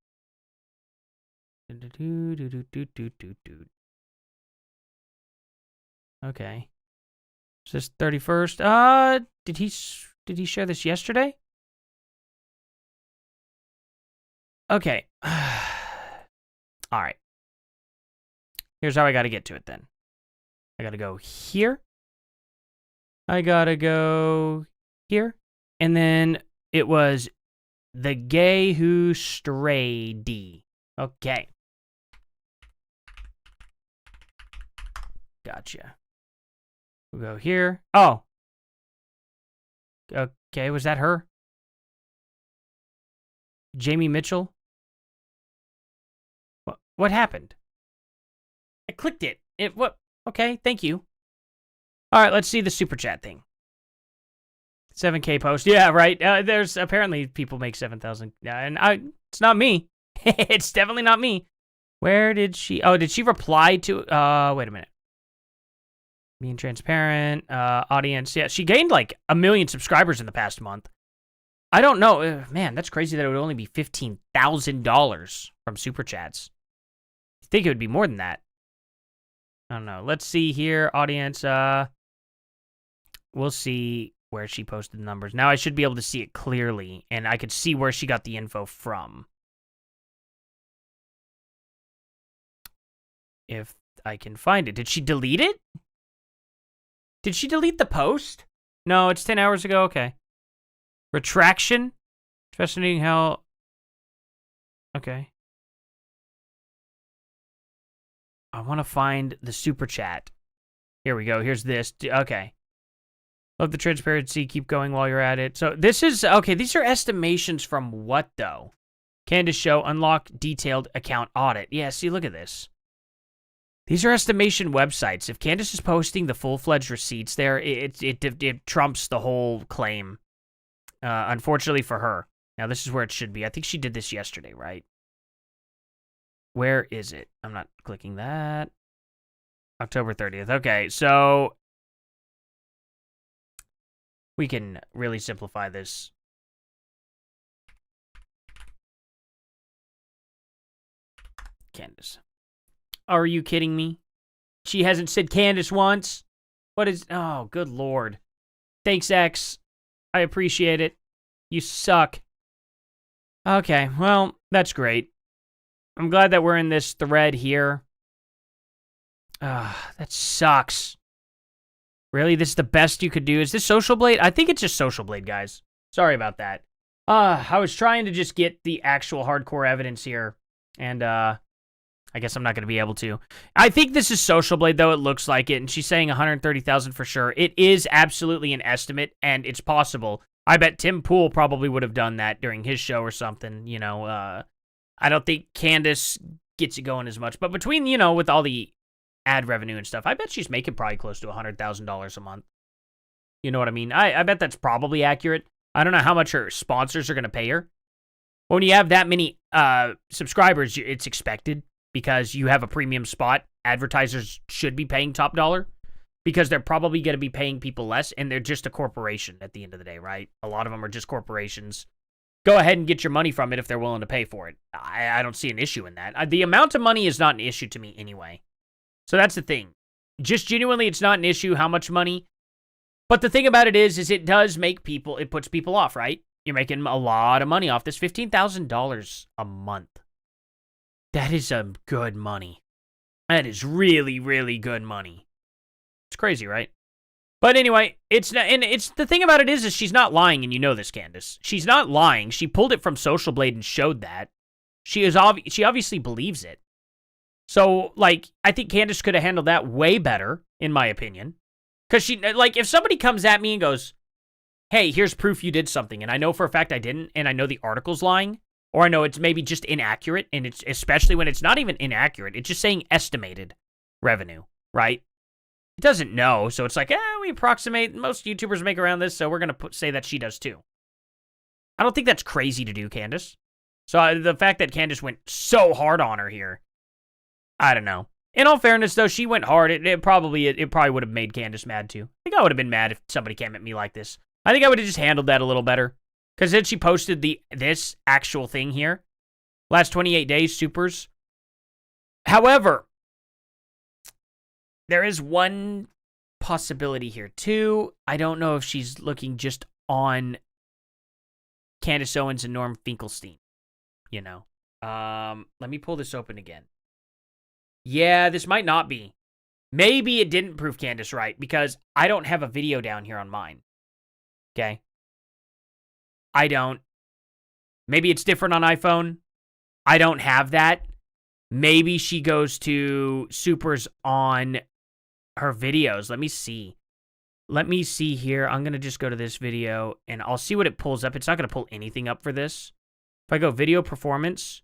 Okay. Is this 31st? Did he share this yesterday? Okay. All right. Here's how I got to get to it then. I got to go here. I got to go here. And then it was the gay who strayed. Okay. Gotcha. We'll go here. Oh. Okay, was that her? Jamie Mitchell? What happened? I clicked it. What? Okay, thank you. All right, let's see the super chat thing. 7K post. Yeah, right. There's apparently people make 7,000. And it's not me. It's definitely not me. Where did she? Oh, did she reply to? Wait a minute. Being transparent. Audience. Yeah, she gained like 1 million subscribers in the past month. I don't know. Man, that's crazy that it would only be $15,000 from Super Chats. I think it would be more than that. I don't know. Let's see here, audience. We'll see where she posted the numbers. Now I should be able to see it clearly, and I could see where she got the info from. If I can find it. Did she delete it? Did she delete the post? No, it's 10 hours ago. Okay. Retraction? Fascinating how... Okay. I want to find the super chat. Here we go. Here's this. Okay. Love the transparency. Keep going while you're at it. So this is... Okay, these are estimations from what, though? Candace Show, unlock detailed account audit. Yeah, see, look at this. These are estimation websites. If Candace is posting the full-fledged receipts there, it trumps the whole claim. Unfortunately for her. Now, this is where it should be. I think she did this yesterday, right? Where is it? I'm not clicking that. October 30th. Okay, so we can really simplify this. Candace. Are you kidding me? She hasn't said Candace once. What is... Oh, good lord. Thanks, X. I appreciate it. You suck. Okay, well, that's great. I'm glad that we're in this thread here. That sucks. Really? This is the best you could do? Is this Social Blade? I think it's just Social Blade, guys. Sorry about that. I was trying to just get the actual hardcore evidence here. And, I guess I'm not going to be able to. I think this is Social Blade, though. It looks like it. And she's saying 130,000 for sure. It is absolutely an estimate, and it's possible. I bet Tim Pool probably would have done that during his show or something. You know, I don't think Candace gets it going as much. But between, you know, with all the ad revenue and stuff, I bet she's making probably close to $100,000 a month. You know what I mean? I bet that's probably accurate. I don't know how much her sponsors are going to pay her. When you have that many subscribers, it's expected. Because you have a premium spot, advertisers should be paying top dollar because they're probably going to be paying people less, and they're just a corporation at the end of the day, right? A lot of them are just corporations. Go ahead and get your money from it if they're willing to pay for it. I don't see an issue in that. The amount of money is not an issue to me anyway. So that's the thing. Just genuinely, it's not an issue how much money. But the thing about it is it does make people, it puts people off, right? You're making a lot of money off this. $15,000 a month. That is some good money. That is really, really good money. It's crazy, right? But anyway, it's not, and it's the thing about it is she's not lying, and you know this, Candace. She's not lying. She pulled it from Social Blade and showed that. She obviously believes it. So, like, I think Candace could have handled that way better, in my opinion. Because she, like, if somebody comes at me and goes, hey, here's proof you did something, and I know for a fact I didn't, and I know the article's lying, or I know it's maybe just inaccurate, and it's especially when it's not even inaccurate. It's just saying estimated revenue, right? It doesn't know, so it's like, we approximate. Most YouTubers make around this, so we're going to say that she does too. I don't think that's crazy to do, Candace. So the fact that Candace went so hard on her here, I don't know. In all fairness, though, she went hard. It probably would have made Candace mad too. I think I would have been mad if somebody came at me like this. I think I would have just handled that a little better. Because then she posted this actual thing here. Last 28 days, supers. However, there is one possibility here, too. I don't know if she's looking just on Candace Owens and Norm Finkelstein. You know. Let me pull this open again. Yeah, this might not be. Maybe it didn't prove Candace right, because I don't have a video down here on mine. Okay? I don't. Maybe it's different on iPhone. I don't have that. Maybe she goes to supers on her videos. Let me see. Let me see here. I'm going to just go to this video, and I'll see what it pulls up. It's not going to pull anything up for this. If I go video performance,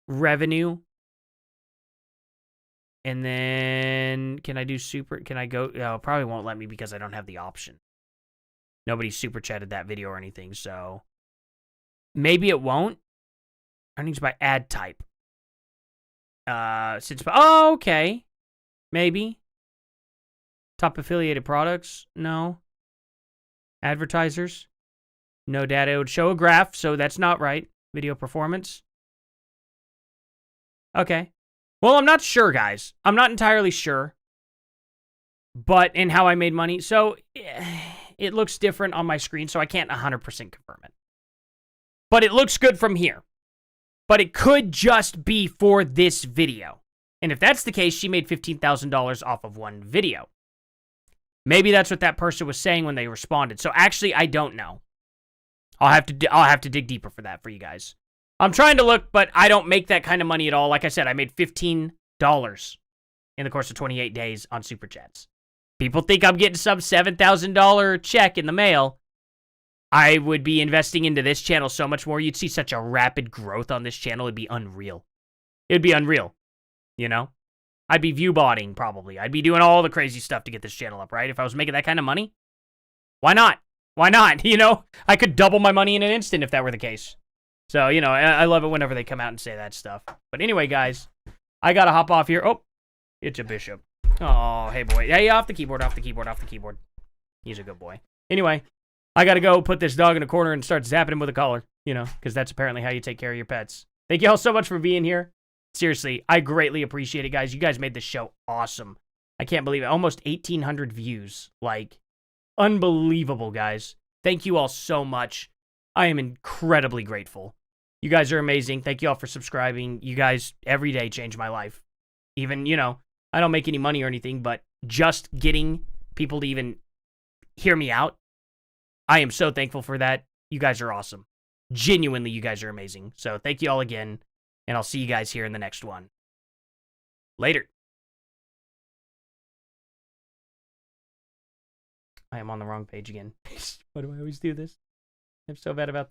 revenue, and then can I do super? Can I go? Oh, it probably won't let me because I don't have the option. Nobody super chatted that video or anything, so maybe it won't. Earnings by ad type. Oh, okay. Maybe. Top affiliated products? No. Advertisers? No data. It would show a graph, so that's not right. Video performance? Okay. Well, I'm not sure, guys. I'm not entirely sure. But in how I made money. So it looks different on my screen, so I can't 100% confirm it. But it looks good from here. But it could just be for this video. And if that's the case, she made $15,000 off of one video. Maybe that's what that person was saying when they responded. So actually, I don't know. I'll have to dig deeper for that for you guys. I'm trying to look, but I don't make that kind of money at all. Like I said, I made $15 in the course of 28 days on Super Chats. People think I'm getting some $7,000 check in the mail. I would be investing into this channel so much more. You'd see such a rapid growth on this channel. It'd be unreal. It'd be unreal. You know? I'd be view botting, probably. I'd be doing all the crazy stuff to get this channel up, right? If I was making that kind of money. Why not? Why not? You know? I could double my money in an instant if that were the case. So, you know, I love it whenever they come out and say that stuff. But anyway, guys, I gotta hop off here. Oh, it's a bishop. Oh, hey, boy. Hey, off the keyboard, off the keyboard, off the keyboard. He's a good boy. Anyway, I gotta go put this dog in a corner and start zapping him with a collar, you know, because that's apparently how you take care of your pets. Thank you all so much for being here. Seriously, I greatly appreciate it, guys. You guys made this show awesome. I can't believe it. Almost 1,800 views. Like, unbelievable, guys. Thank you all so much. I am incredibly grateful. You guys are amazing. Thank you all for subscribing. You guys every day change my life. Even, you know, I don't make any money or anything, but just getting people to even hear me out, I am so thankful for that. You guys are awesome. Genuinely, you guys are amazing. So thank you all again, and I'll see you guys here in the next one. Later. I am on the wrong page again. Why do I always do this? I'm so bad about this.